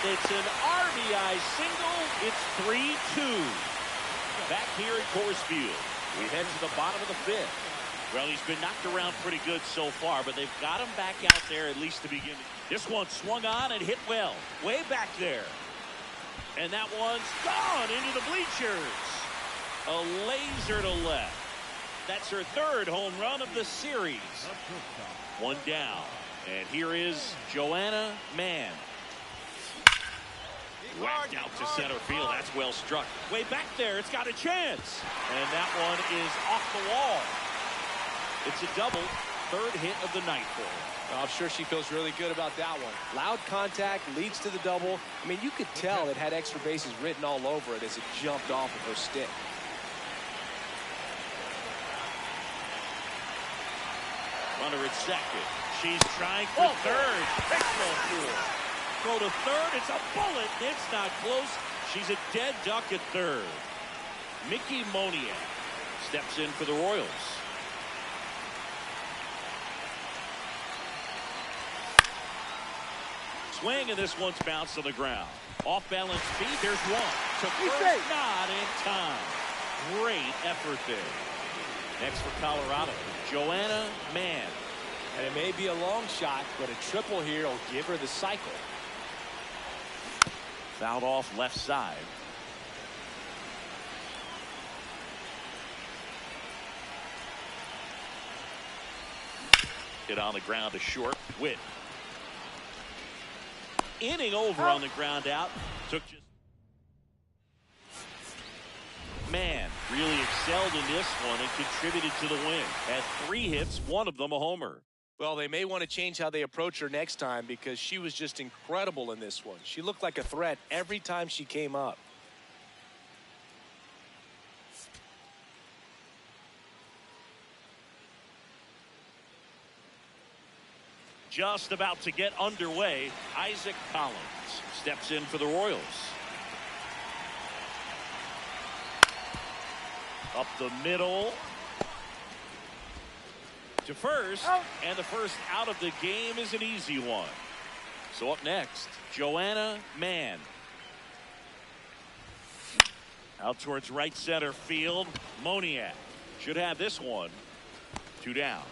It's an RBI single. It's 3-2. Back here at Coors Field. We head to the bottom of the fifth. Well, he's been knocked around pretty good so far, but they've got him back out there at least to begin. This one swung on and hit well. Way back there. And that one's gone into the bleachers. A laser to left. That's her third home run of the series. One down. And here is Joanna Mann. Whacked out to center field. That's well struck. Way back there. It's got a chance. And that one is off the wall. It's a double. Third hit of the night for her. Well, I'm sure she feels really good about that one. Loud contact leads to the double. I mean, you could tell it had extra bases written all over it as it jumped off of her stick. Runner at second. She's trying for third. Throw to third. It's a bullet. It's not close. She's a dead duck at third. Mickey Moniak steps in for the Royals. Swing, and this one's bounced on the ground. Off balance feet. There's one. To first, not in time. Great effort there. Next for Colorado, Joanna Mann. And it may be a long shot, but a triple here will give her the cycle. Fouled off left side. Hit on the ground to short. Witt. Inning over on the ground out. Took just. Mann really excelled in this one and contributed to the win. Had 3 hits, one of them a homer. Well, they may want to change how they approach her next time because she was just incredible in this one. She looked like a threat every time she came up. Just about to get underway, Isaac Collins steps in for the Royals. Up the middle to first, and the first out of the game is an easy one. So up next, Joanna Mann. Out towards right center field, Moniak should have this one. 2 down.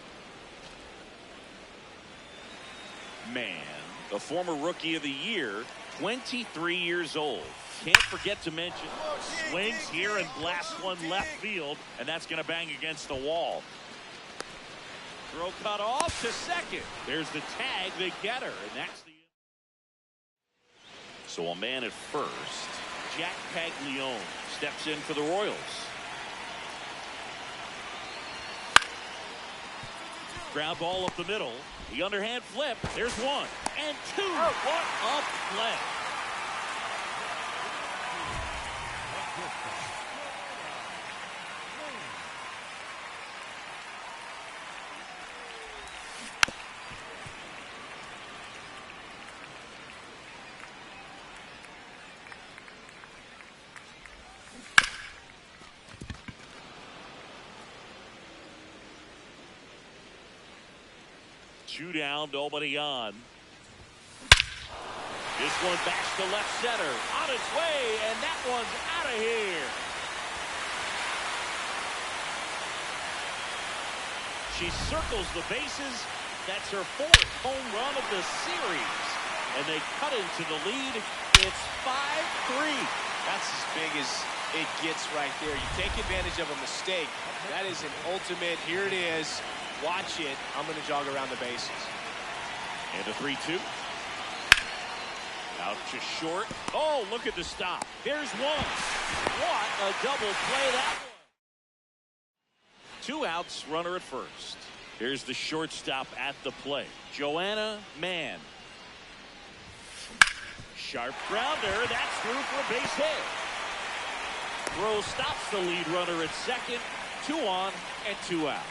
Mann, the former Rookie of the Year, 23 years old. Can't forget to mention swings here and blasts one left field, and that's going to bang against the wall. Throw cut off to second. There's the tag. They get her, and that's the. So a man at first. Jack Paglione steps in for the Royals. Ground ball up the middle. The underhand flip. There's 1 and 2. What a play. 2 down, nobody on. This one backs to left center. On its way, and that one's out of here. She circles the bases. That's her 4th home run of the series. And they cut into the lead. It's 5-3. That's as big as it gets right there. You take advantage of a mistake. That is an ultimate, here it is. Watch it. I'm going to jog around the bases. And a 3-2. Out to short. Oh, look at the stop. Here's one. What a double play that was. 2 outs, runner at first. Here's the shortstop at the plate. Joanna Mann. Sharp grounder. That's through for a base hit. Throw stops the lead runner at second. 2 on and 2 out.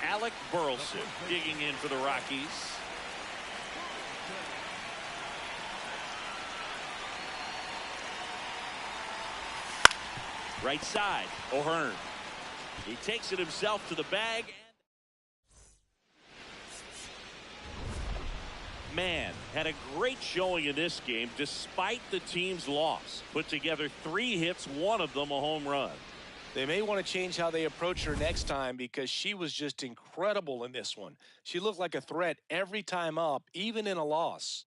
Alec Burleson digging in for the Rockies. Right side, O'Hearn. He takes it himself to the bag. Man, had a great showing in this game despite the team's loss. Put together 3 hits, 1 of them a home run. They may want to change how they approach her next time because she was just incredible in this one. She looked like a threat every time up, even in a loss.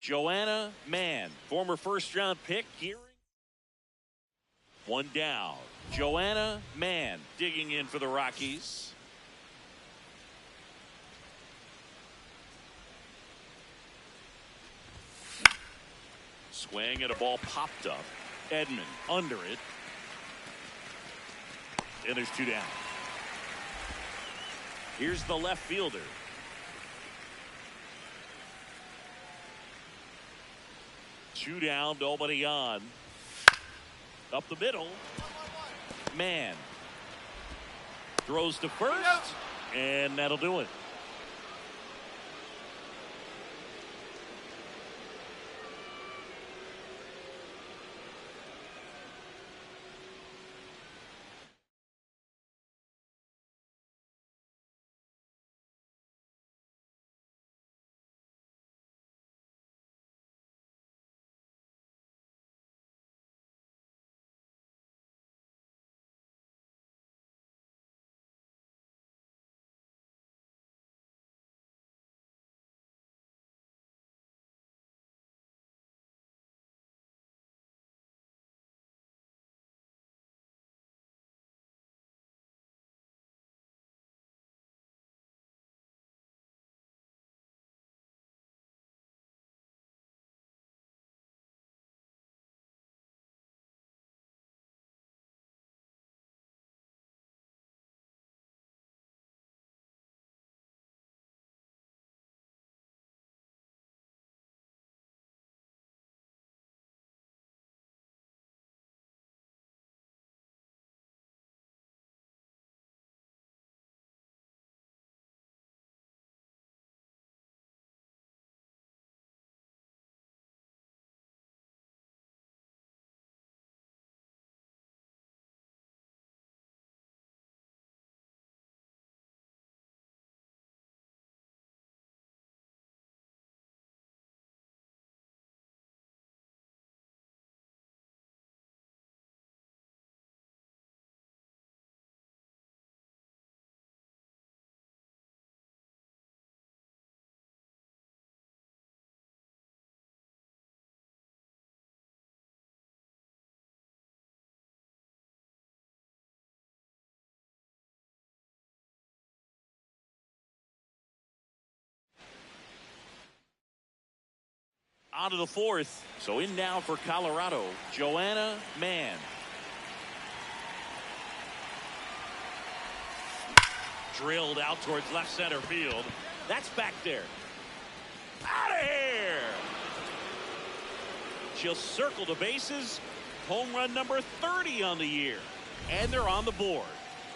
Joanna Mann, former first-round pick, gearing. 1 down. Joanna Mann digging in for the Rockies. Swing and a ball popped up. Edman under it. And there's 2 down. Here's the left fielder. 2 down, nobody on. Up the middle. Man throws to first, and that'll do it. On to the 4th. So in now for Colorado, Joanna Mann. Drilled out towards left center field. That's back there. Out of here! She'll circle the bases. Home run number 30 on the year. And they're on the board.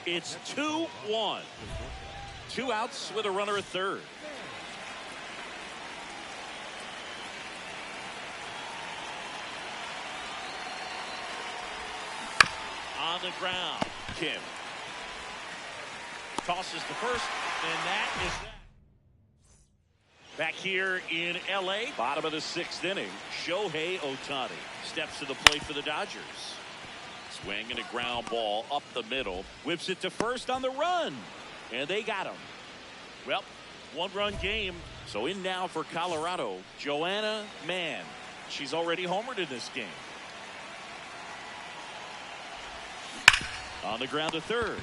It's 2-1. 2 outs with a runner at third. On the ground, Kim tosses to first, and that is that. Back here in L.A., bottom of the 6th inning, Shohei Ohtani steps to the plate for the Dodgers. Swing and a ground ball up the middle, whips it to first on the run, and they got him. Well, 1-run game. So in now for Colorado, Joanna Mann. She's already homered in this game. On the ground to third.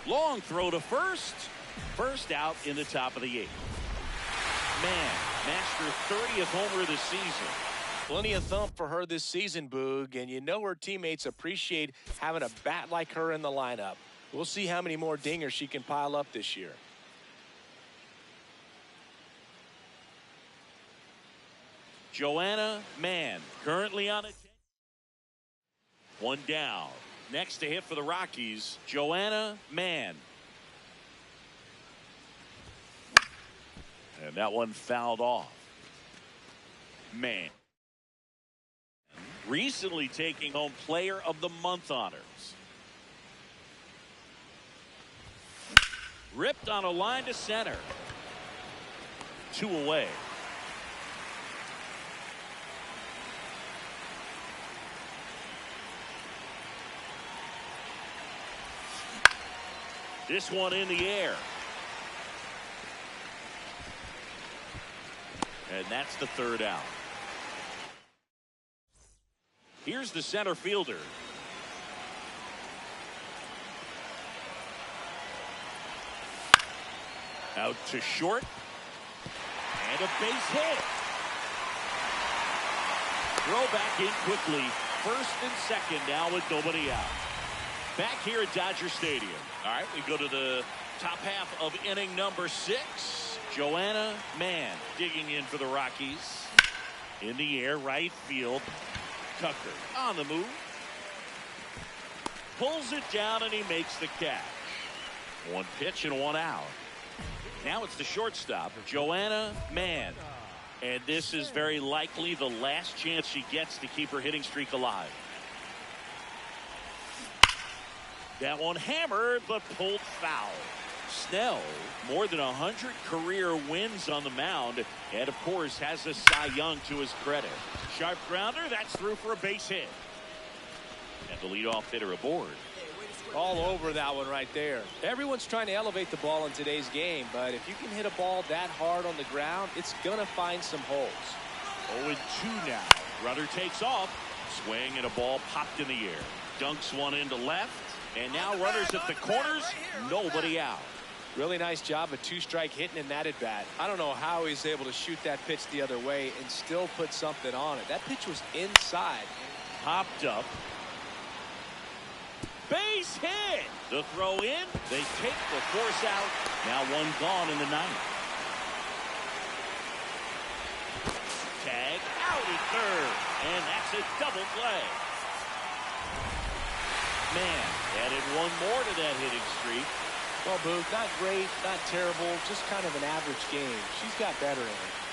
Long throw to first. First out in the top of the 8th. Mann matched her 30th homer of the season. Plenty of thump for her this season, Boog, and you know her teammates appreciate having a bat like her in the lineup. We'll see how many more dingers she can pile up this year. Joanna Mann currently on it. 1 down. Next to hit for the Rockies, Joanna Mann. And that one fouled off. Mann recently taking home Player of the Month honors. Ripped on a line to center. 2 away. This one in the air. And that's the 3rd out. Here's the center fielder. Out to short. And a base hit. Throw back in quickly. First and second now with nobody out. Back here at Dodger Stadium. All right, we go to the top half of inning number 6. Joanna Mann digging in for the Rockies. In the air, right field. Tucker on the move. Pulls it down and he makes the catch. One pitch and one out. Now it's the shortstop, Joanna Mann. And this is very likely the last chance she gets to keep her hitting streak alive. That one hammered but pulled foul. Snell, more than 100 career wins on the mound, and of course has a Cy Young to his credit. Sharp grounder, that's through for a base hit. And the leadoff hitter aboard. All over that one right there. Everyone's trying to elevate the ball in today's game, but if you can hit a ball that hard on the ground, it's gonna find some holes. 0-2 now. Runner takes off. Swing and a ball popped in the air. Dunks one into left. And now runners at the corners. Nobody out. Really nice job of two-strike hitting in that at-bat. I don't know how he's able to shoot that pitch the other way and still put something on it. That pitch was inside. Popped up. Base hit. The throw in. They take the force out. Now one gone in the ninth. Tag out at third. And that's a double play. Man, added one more to that hitting streak. Well, Booth, not great, not terrible, just kind of an average game. She's got better in her.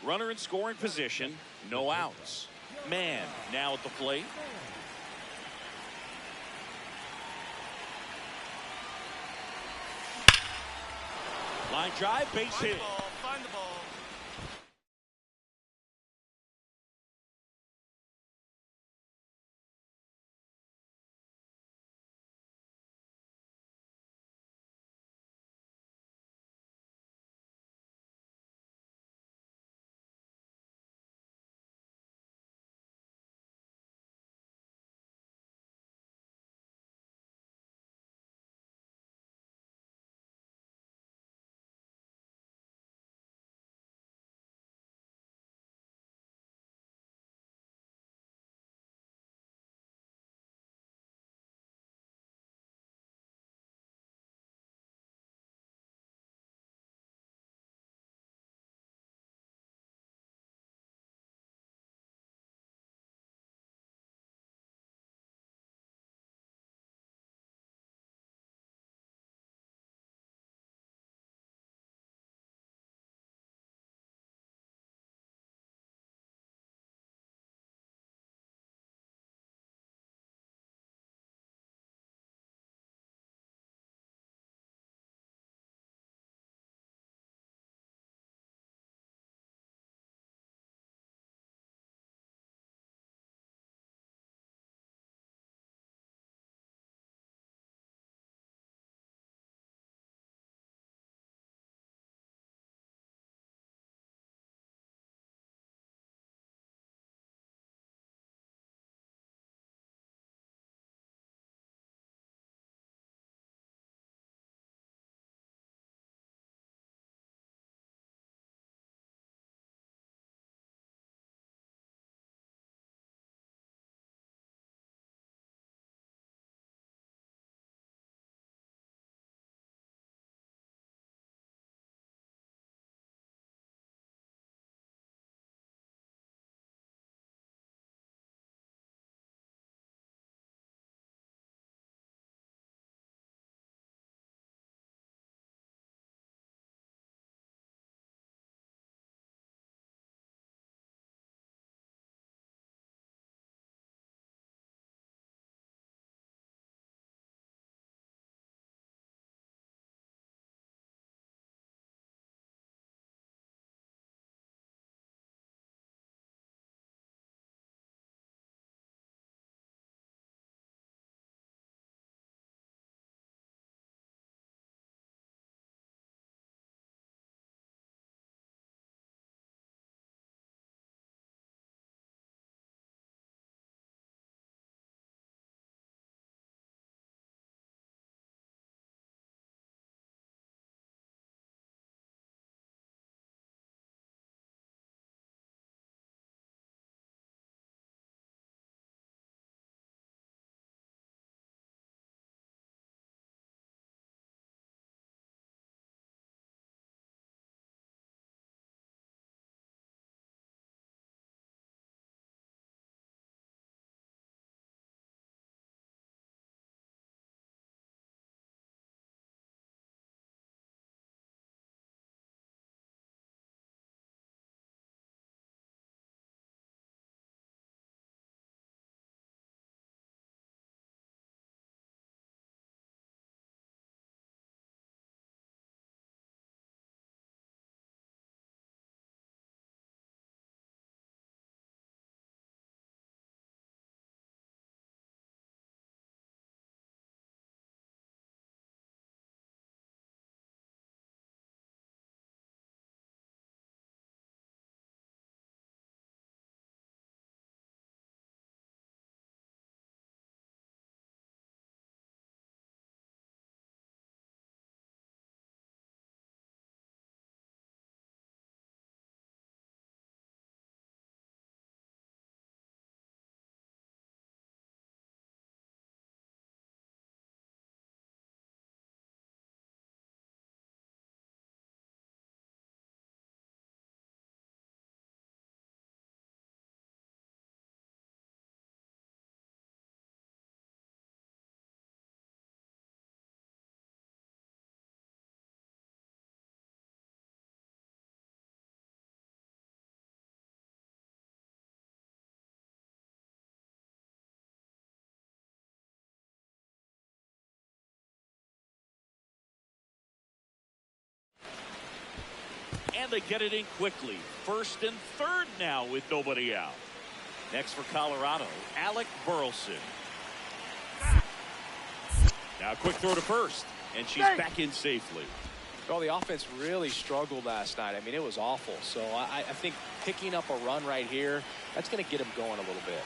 Runner in scoring position. No outs. Man now at the plate. Line drive, base hit. And they get it in quickly. First and third now with nobody out. Next for Colorado, Alec Burleson. Now a quick throw to first, and she's back in safely. Well, the offense really struggled last night. I mean, it was awful. So I think picking up a run right here, that's going to get them going a little bit.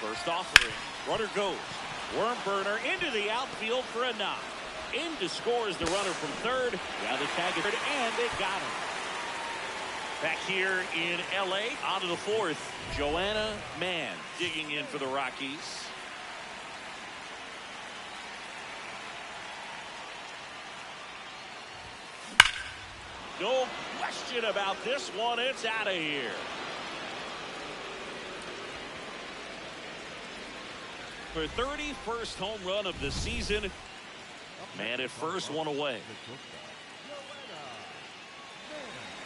First offering, runner goes. Worm burner into the outfield for a knock. In to score is the runner from third. Now the tag is and they got him. Back here in L.A., on to the fourth. Joanna Mann digging in for the Rockies. No question about this one. It's out of here. For 31st home run of the season. Man at first, one away.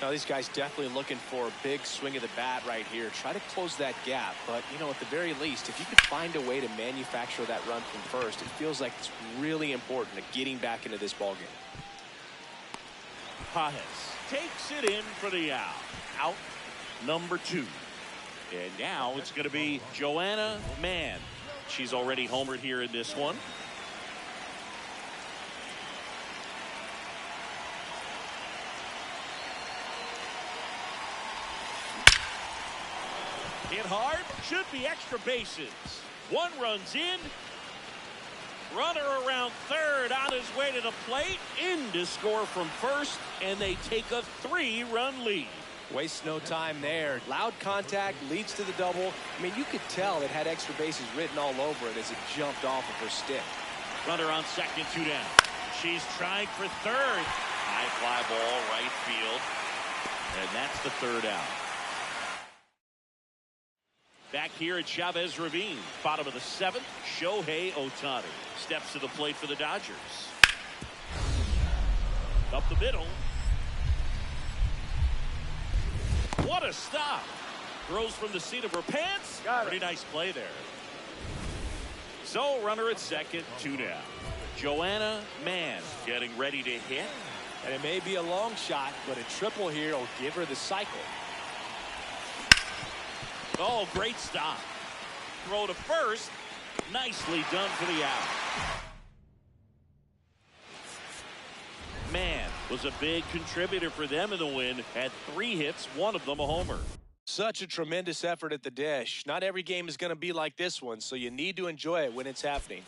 Now, these guys definitely looking for a big swing of the bat right here. Try to close that gap. But, you know, at the very least, if you can find a way to manufacture that run from first, it feels like it's really important to getting back into this ballgame. Pages takes it in for the out. Out number 2. And now it's going to be Joanna Mann. She's already homered here in this one. Hit hard, should be extra bases. One runs in. Runner around third on his way to the plate. In to score from first, and they take a 3-run lead. Waste no time there. Loud contact leads to the double. I mean, you could tell it had extra bases written all over it as it jumped off of her stick. Runner on second, 2 down. She's trying for third. High fly ball, right field. And that's the third out. Back here at Chavez Ravine, bottom of the 7th, Shohei Ohtani steps to the plate for the Dodgers. Up the middle. What a stop. Throws from the seat of her pants. Pretty nice play there. So runner at second, 2 down. Joanna Mann getting ready to hit. And it may be a long shot, but a triple here will give her the cycle. Oh, great stop. Throw to first. Nicely done for the out. Mann was a big contributor for them in the win. Had 3 hits, one of them a homer. Such a tremendous effort at the dish. Not every game is going to be like this one, so you need to enjoy it when it's happening.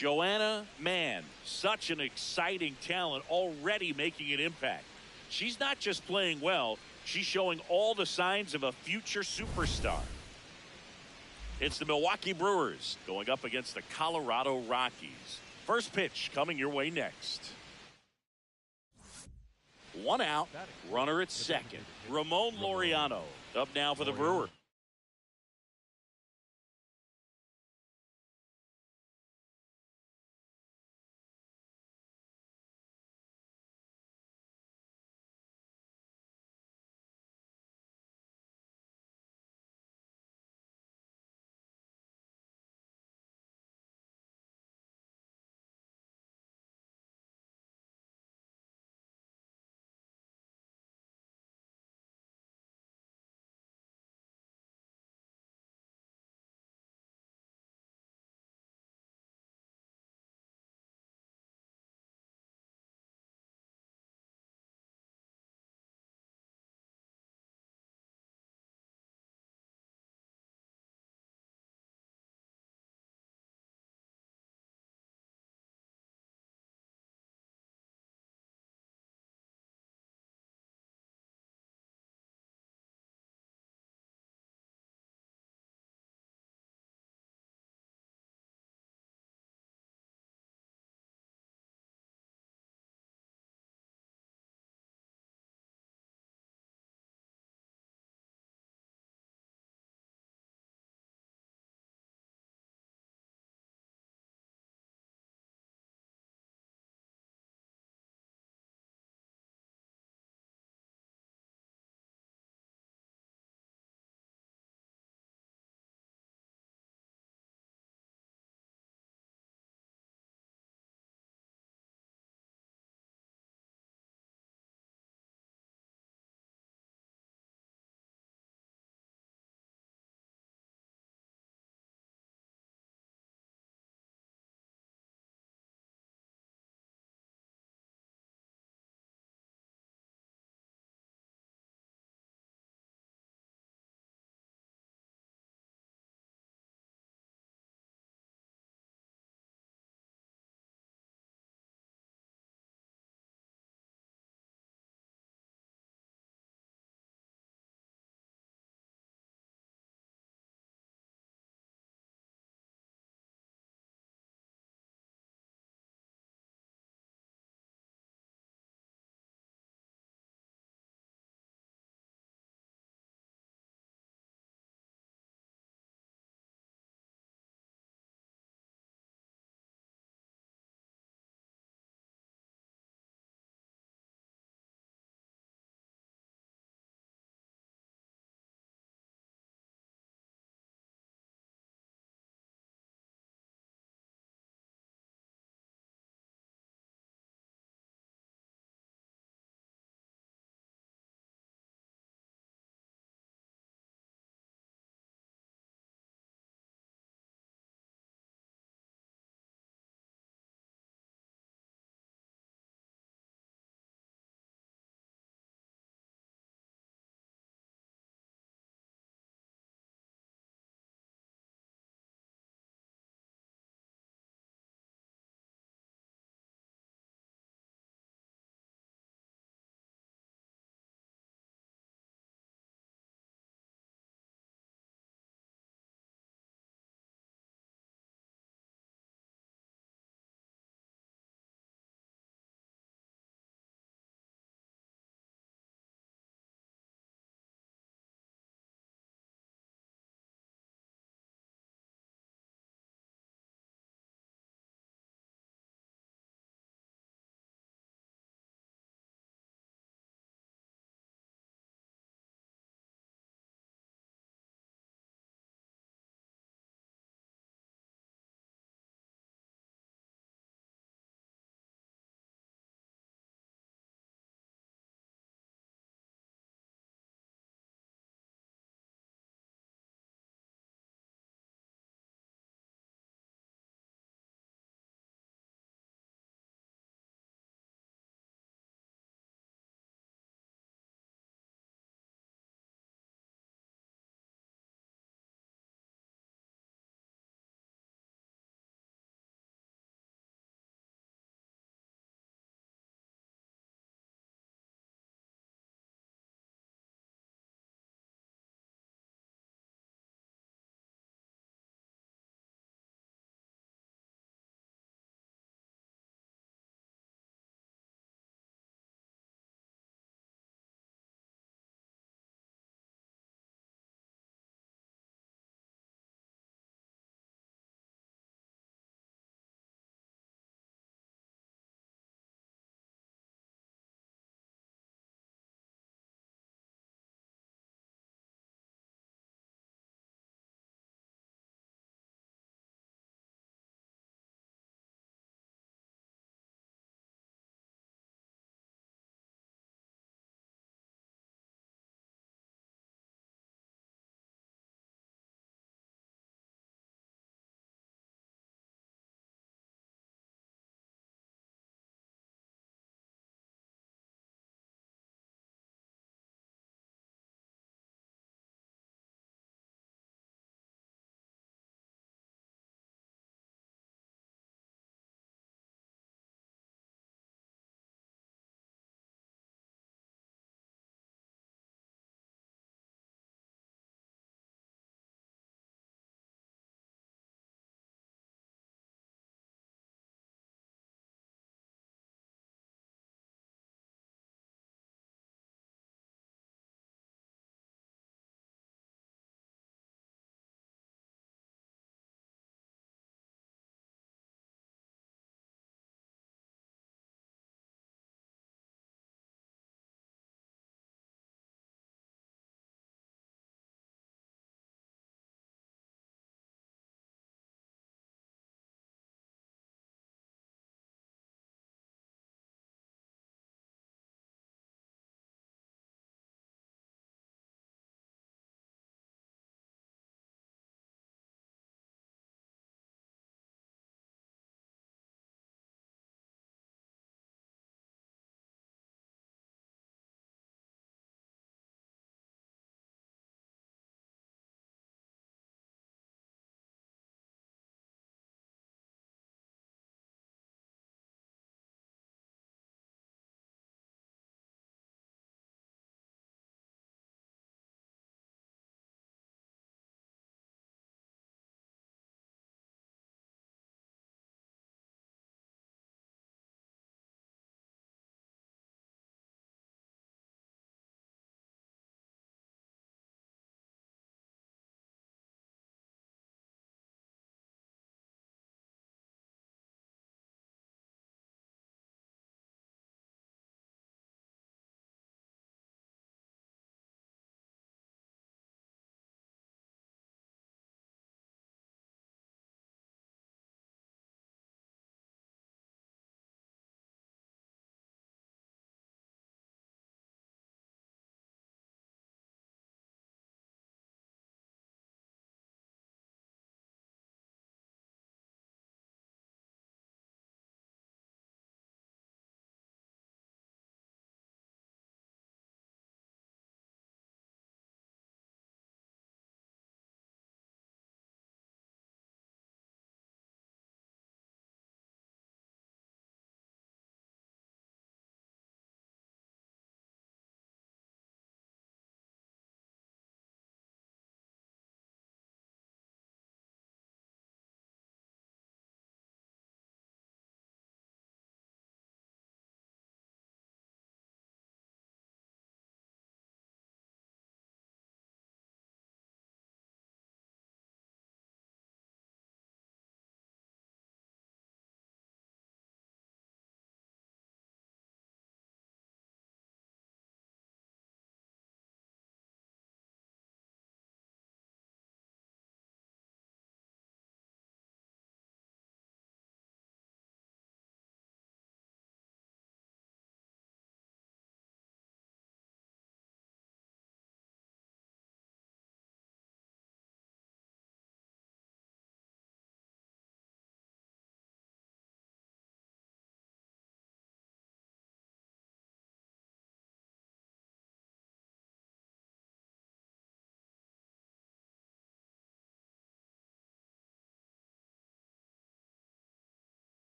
Joanna Mann, such an exciting talent, already making an impact. She's not just playing well, she's showing all the signs of a future superstar. It's the Milwaukee Brewers going up against the Colorado Rockies. First pitch coming your way next. One out, runner at second. Ramon Laureano up now for the Brewers.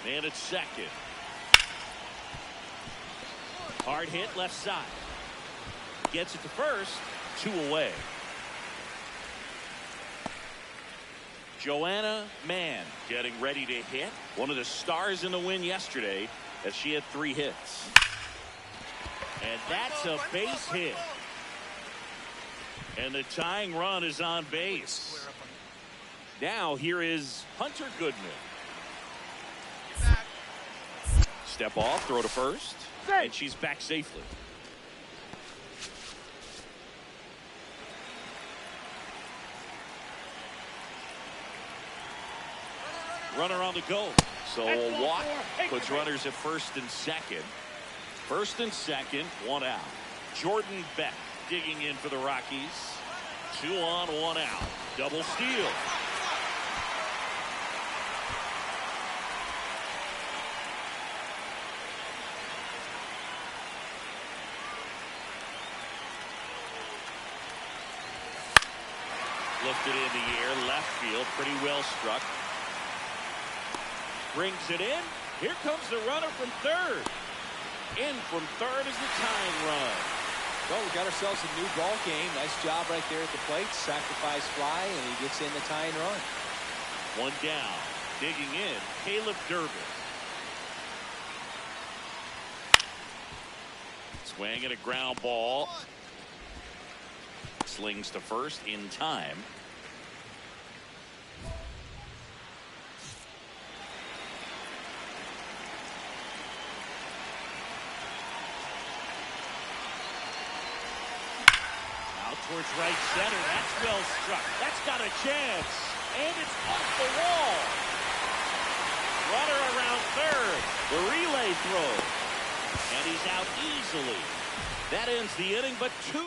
And it's second. Hard hit left side. Gets it to first. 2 away. Joanna Mann getting ready to hit. One of the stars in the win yesterday as she had 3 hits. And that's a base hit. And the tying run is on base. Now here is Hunter Goodman. Step off, throw to first. And she's back safely. Runner on the go. So a walk puts runners at first and second. First and second, 1 out. Jordan Beck digging in for the Rockies. 2 on, 1 out. Double steal. Lifted in the air, left field, pretty well struck. Brings it in. Here comes the runner from third. In from third is the tying run. Well, we got ourselves a new ball game. Nice job right there at the plate. Sacrifice fly, and he gets in the tying run. 1 down. Digging in, Caleb Durbin. Swing and a ground ball. Slings to first in time. Towards right center. That's well struck. That's got a chance. And it's off the wall. Runner around third. The relay throw. And he's out easily. That ends the inning, but 2.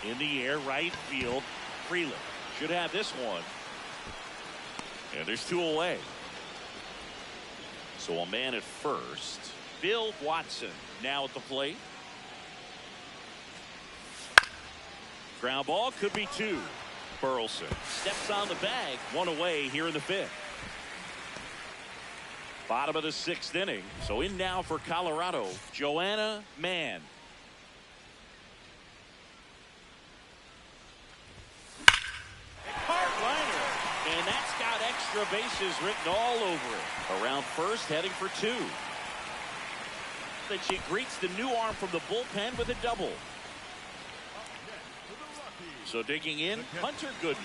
In the air, right field. Freeland should have this one. And there's 2 away. So a man at first. Bill Watson now at the plate. Ground ball could be 2. Burleson steps on the bag. 1 away here in the 5th. Bottom of the 6th inning. So in now for Colorado, Joanna Mann. And that's got extra bases written all over it. Around first, heading for 2. That she greets the new arm from the bullpen with a double. So digging in, Hunter Goodman.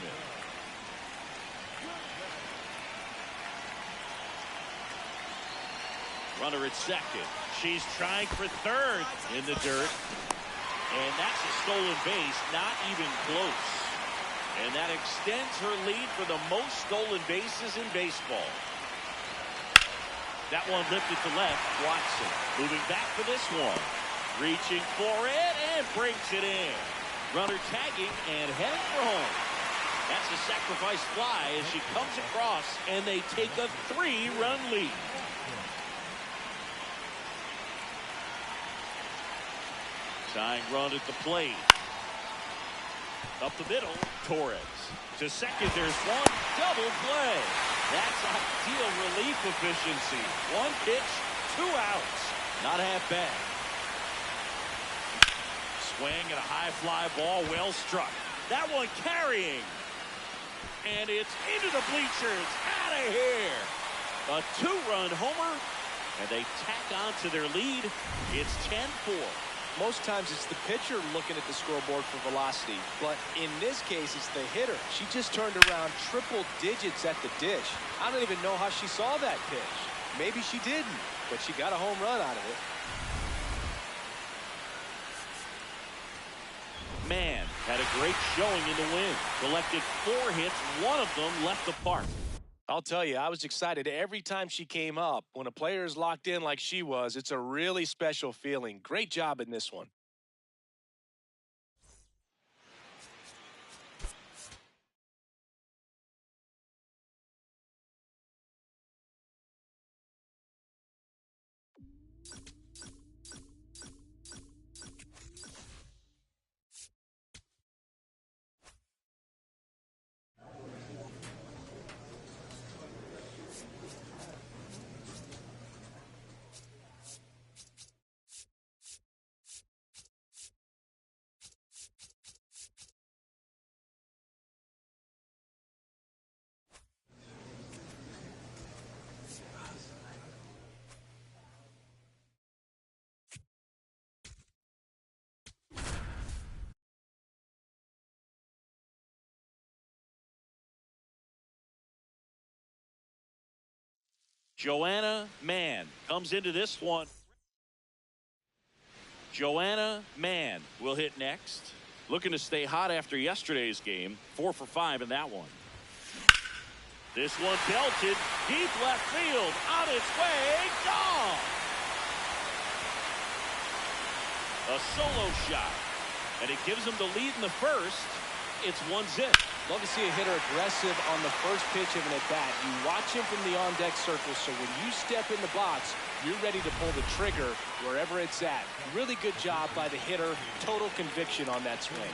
Runner at second. She's trying for third in the dirt. And that's a stolen base, not even close. And that extends her lead for the most stolen bases in baseball. That one lifted to left. Watson moving back for this one. Reaching for it and brings it in. Runner tagging and heading for home. That's a sacrifice fly as she comes across and they take a 3-run lead. Tying run at the plate. Up the middle, Torres. To second, there's one. Double play. That's ideal relief efficiency. 1 pitch, 2 outs. Not half bad. Swing and a high fly ball, well struck. That one carrying. And it's into the bleachers. Out of here. A 2-run homer. And they tack on to their lead. It's 10-4. Most times it's the pitcher looking at the scoreboard for velocity, but in this case it's the hitter. She just turned around triple digits at the dish. I don't even know how she saw that pitch. Maybe she didn't, but she got a home run out of it. Mann had a great showing in the win. Collected 4 hits, 1 of them left the park. I'll tell you, I was excited every time she came up. When a player is locked in like she was, it's a really special feeling. Great job in this one. Joanna Mann comes into this one. Joanna Mann will hit next. Looking to stay hot after yesterday's game. 4 for 5 in that one. This one belted deep left field. On its way. Gone. A solo shot. And it gives them the lead in the first. It's 1-0. Love to see a hitter aggressive on the first pitch of an at-bat. You watch him from the on-deck circle, so when you step in the box, you're ready to pull the trigger wherever it's at. Really good job by the hitter. Total conviction on that swing.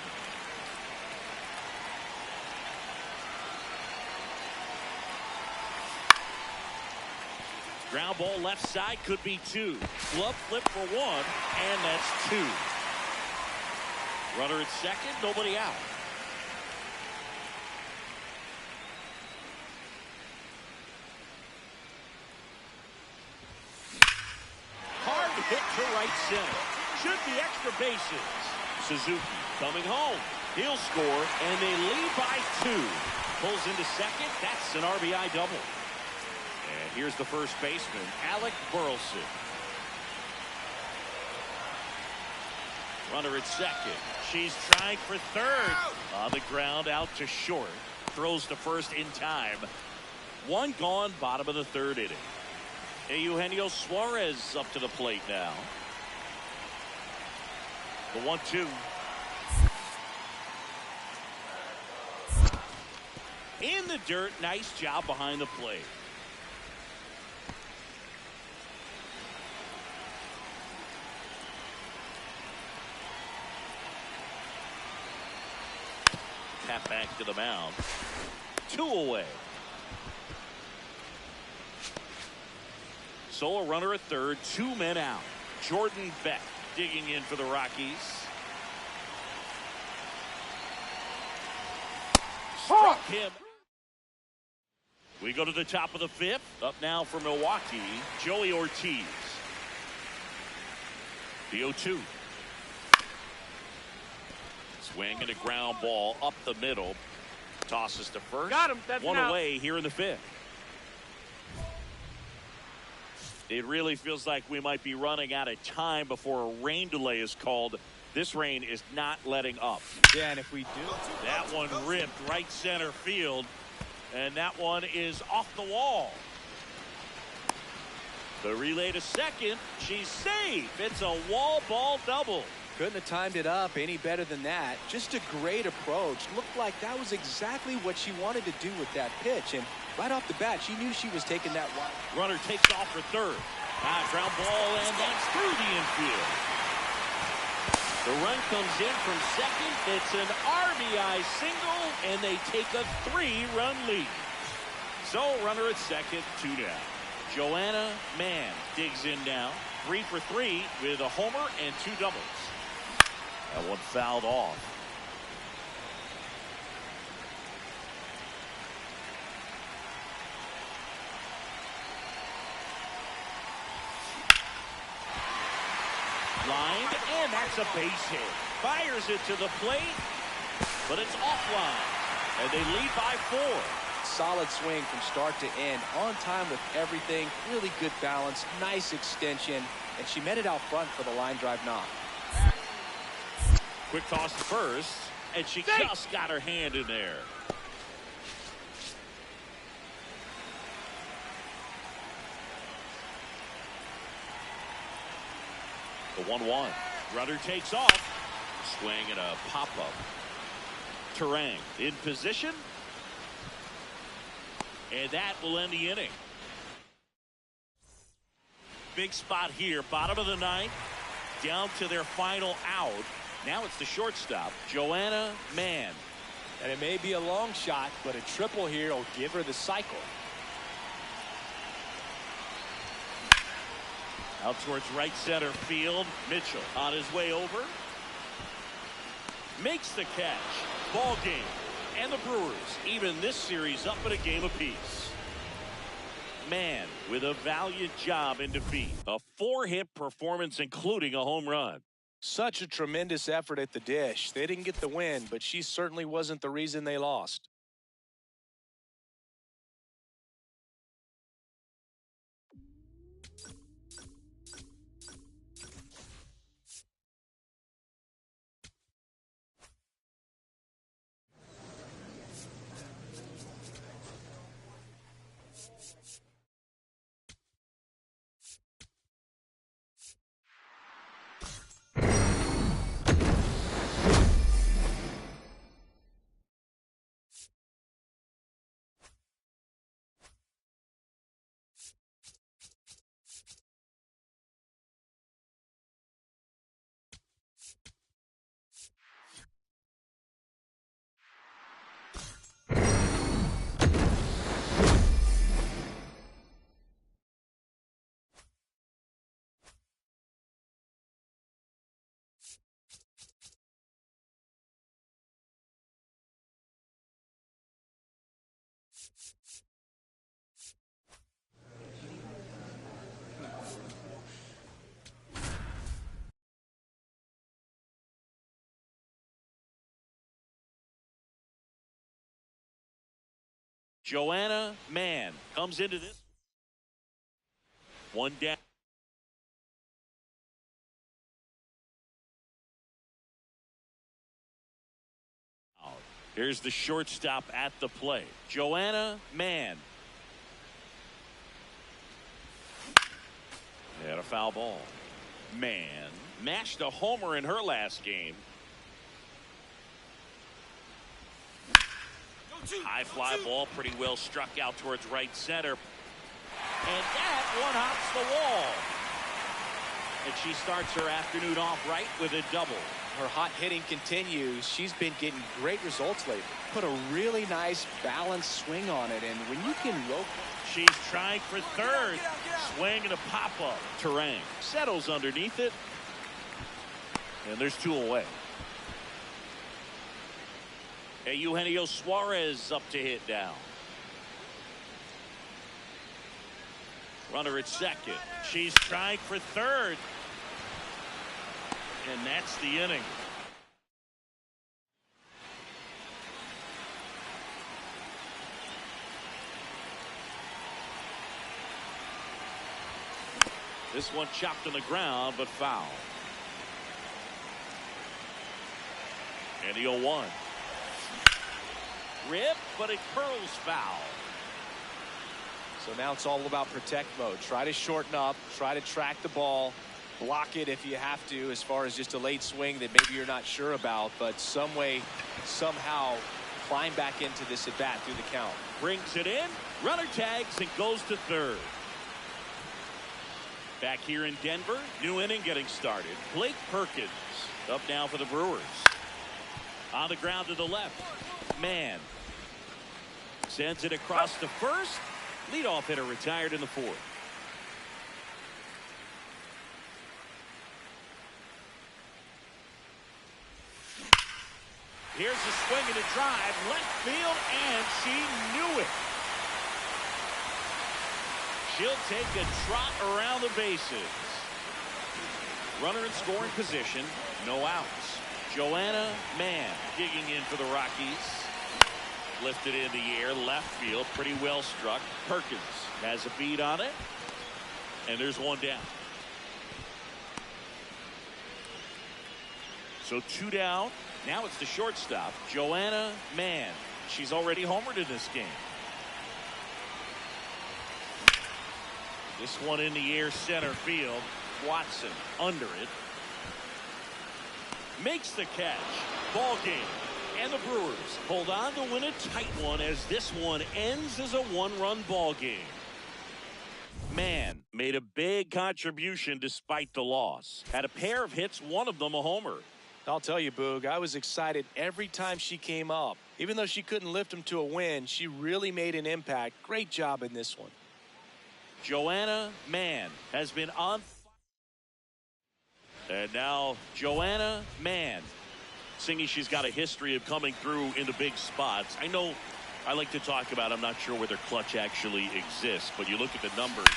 Ground ball left side, could be 2. Glove flip for 1, and that's 2. Runner at second, nobody out. Hard hit to right center. Should be extra bases. Suzuki coming home. He'll score, and they lead by 2. Pulls into second. That's an RBI double. And here's the first baseman, Alec Burleson. Runner at second. She's trying for third. On the ground, out to short. Throws to first in time. 1 gone, bottom of the 3rd inning. Eugenio Suarez up to the plate now. The 1-2. In the dirt, nice job behind the plate. Tap back to the mound. 2 away. So a runner at third, 2 men out. Jordan Beck digging in for the Rockies. Struck him. We go to the top of the 5th. Up now for Milwaukee, Joey Ortiz. The 0-2. Swing and a ground ball up the middle. Tosses to first. Got him. That's 1 out. away here in the 5th. It really feels like we might be running out of time before a rain delay is called. This rain is not letting up. Yeah, and if we do. That one ripped right center field. And that one is off the wall. The relay to second. She's safe. It's a wall ball double. Couldn't have timed it up any better than that. Just a great approach. Looked like that was exactly what she wanted to do with that pitch. And right off the bat, she knew she was taking that wide. Runner takes off for third. Ground ball, and that's through the infield. The run comes in from second. It's an RBI single, and they take a 3-run lead. So runner at second, 2 down. Joanna Mann digs in now. 3 for 3 with a homer and 2 doubles. That one fouled off. Lined, and that's a base hit. Fires it to the plate, but it's offline. And they lead by 4. Solid swing from start to end. On time with everything. Really good balance. Nice extension. And she met it out front for the line drive knock. Quick toss to first, and she just got her hand in there. The 1-1. Runner takes off. Swing and a pop-up. Terang in position. And that will end the inning. Big spot here. Bottom of the 9th. Down to their final out. Now it's the shortstop, Joanna Mann. And it may be a long shot, but a triple here will give her the cycle. Out towards right center field. Mitchell on his way over. Makes the catch. Ball game. And the Brewers even this series up at a game apiece. Mann with a valiant job in defeat. A 4-hit performance, including a home run. Such a tremendous effort at the dish. They didn't get the win, but she certainly wasn't the reason they lost. Joanna Mann comes into this. One down. Here's the shortstop at the plate. Joanna Mann. Had a foul ball. Mann mashed a homer in her last game. High fly ball, pretty well struck out towards right center. And that one hops the wall. And she starts her afternoon off right with a double. Her hot hitting continues. She's been getting great results lately. Put a really nice balanced swing on it, and when you can rope. She's trying for third. Swing and a pop-up. Terang settles underneath it. And there's two away. Eugenio Suarez up to hit down. Runner at second. She's trying for third. And that's the inning. This one chopped on the ground, but foul. And the 0-1. Rip, but it curls foul. So now it's all about protect mode. Try to shorten up, try to track the ball, block it if you have to, as far as just a late swing that maybe you're not sure about, but some way, somehow climb back into this at bat through the count. Brings it in, runner tags and goes to third. Back here in Denver, new inning getting started. Blake Perkins up now for the Brewers. On the ground to the left. Mann sends it across to first. Leadoff hitter retired in the fourth. Here's a swing and a drive, left field, and she knew it. She'll take a trot around the bases. Runner in scoring position, no outs. Joanna Mann digging in for the Rockies. Lifted in the air, left field, pretty well struck. Perkins has a beat on it. And there's one down. So two down. Now it's the shortstop, Joanna Mann. She's already homered in this game. This one in the air, center field. Watson under it. Makes the catch. Ball game. And the Brewers hold on to win a tight one as this one ends as a one-run ball game. Mann made a big contribution despite the loss. Had a pair of hits, one of them a homer. I'll tell you, Boog, I was excited every time she came up. Even though she couldn't lift them to a win, she really made an impact. Great job in this one. Joanna Mann has been on. And now Joanna Mann. Singing she's got a history of coming through in the big spots. I know I like to talk about, I'm not sure whether clutch actually exists, but you look at the numbers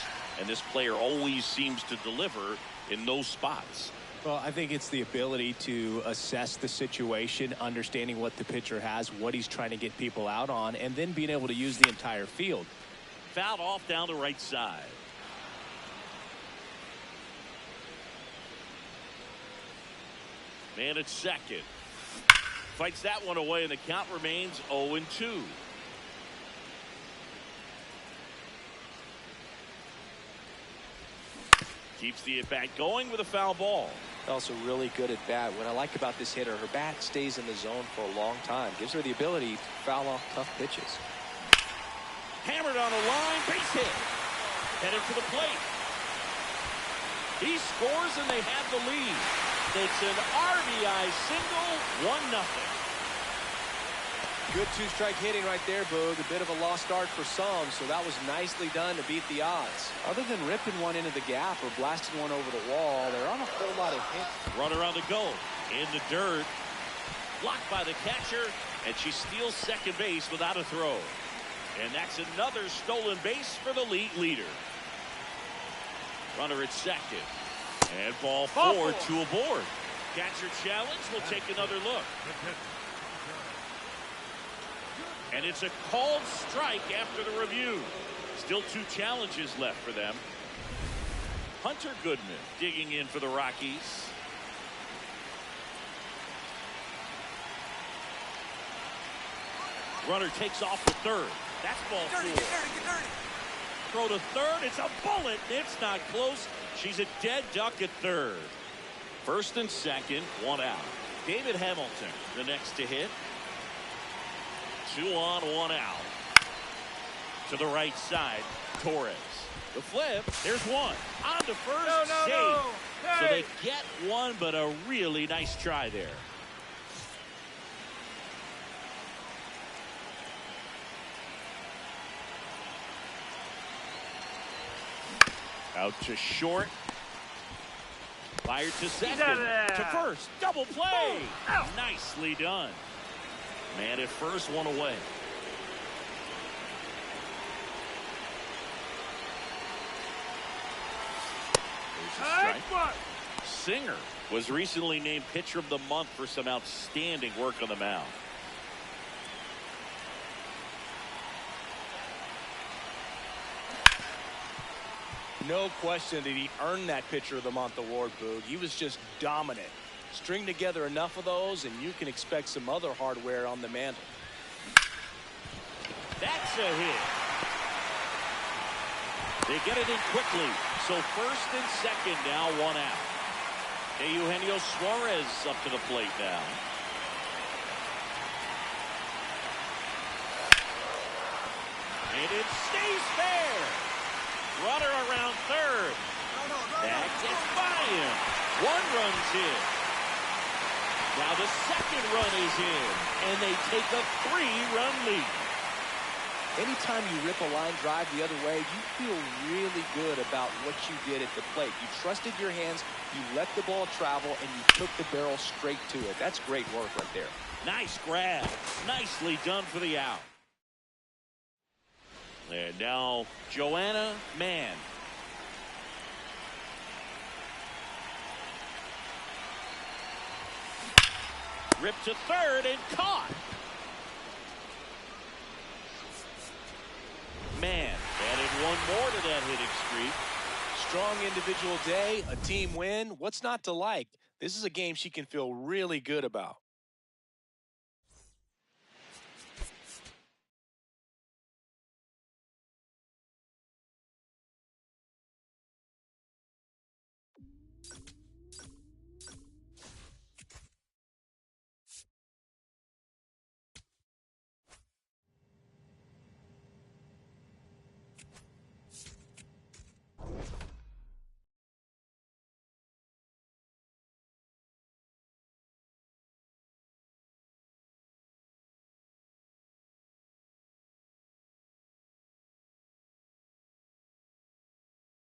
and this player always seems to deliver in those spots. Well, I think it's the ability to assess the situation, understanding what the pitcher has, what he's trying to get people out on, and then being able to use the entire field. Fouled off down the right side. Man at second. Fights that one away, and the count remains 0-2. Keeps the at-bat going with a foul ball. Also really good at bat. What I like about this hitter, her bat stays in the zone for a long time. Gives her the ability to foul off tough pitches. Hammered on a line, base hit. Headed for the plate. He scores and they have the lead. It's an RBI single, 1-0. Good two-strike hitting right there, Boog. A bit of a lost start for some, so that was nicely done to beat the odds. Other than ripping one into the gap or blasting one over the wall, there aren't a whole lot of hits. Runner on the go. In the dirt. Blocked by the catcher, and she steals second base without a throw. And that's another stolen base for the league leader. Runner at second. And ball four to aboard. Catcher challenge. We'll take another look. And it's a called strike after the review. Still 2 challenges left for them. Hunter Goodman digging in for the Rockies. Runner takes off to third. That's ball 4. Get dirty. Throw to third. It's a bullet. It's not close. She's a dead duck at third. First and second, 1 out. David Hamilton, the next to hit. 2 on, 1 out. To the right side, Torres. The flip, there's 1. On to first, save. No. Hey. So they get 1, but a really nice try there. Out to short. Fired to second. To first. Double play. Nicely done. Man at first, 1 away. There's a strike. Singer was recently named Pitcher of the Month for some outstanding work on the mound. No question that he earned that Pitcher of the Month award, Boog. He was just dominant. String together enough of those, and you can expect some other hardware on the mantle. That's a hit. They get it in quickly. So first and second now, 1 out. Eugenio Suarez up to the plate now. And it stays fair. Runner around third. That gets by him. 1 run's in. Now the second run is in. And they take a 3-run lead. Anytime you rip a line drive the other way, you feel really good about what you did at the plate. You trusted your hands, you let the ball travel, and you took the barrel straight to it. That's great work right there. Nice grab. Nicely done for the out. And now Joanna Mann. Ripped to third and caught. Mann added 1 more to that hitting streak. Strong individual day, a team win. What's not to like? This is a game she can feel really good about.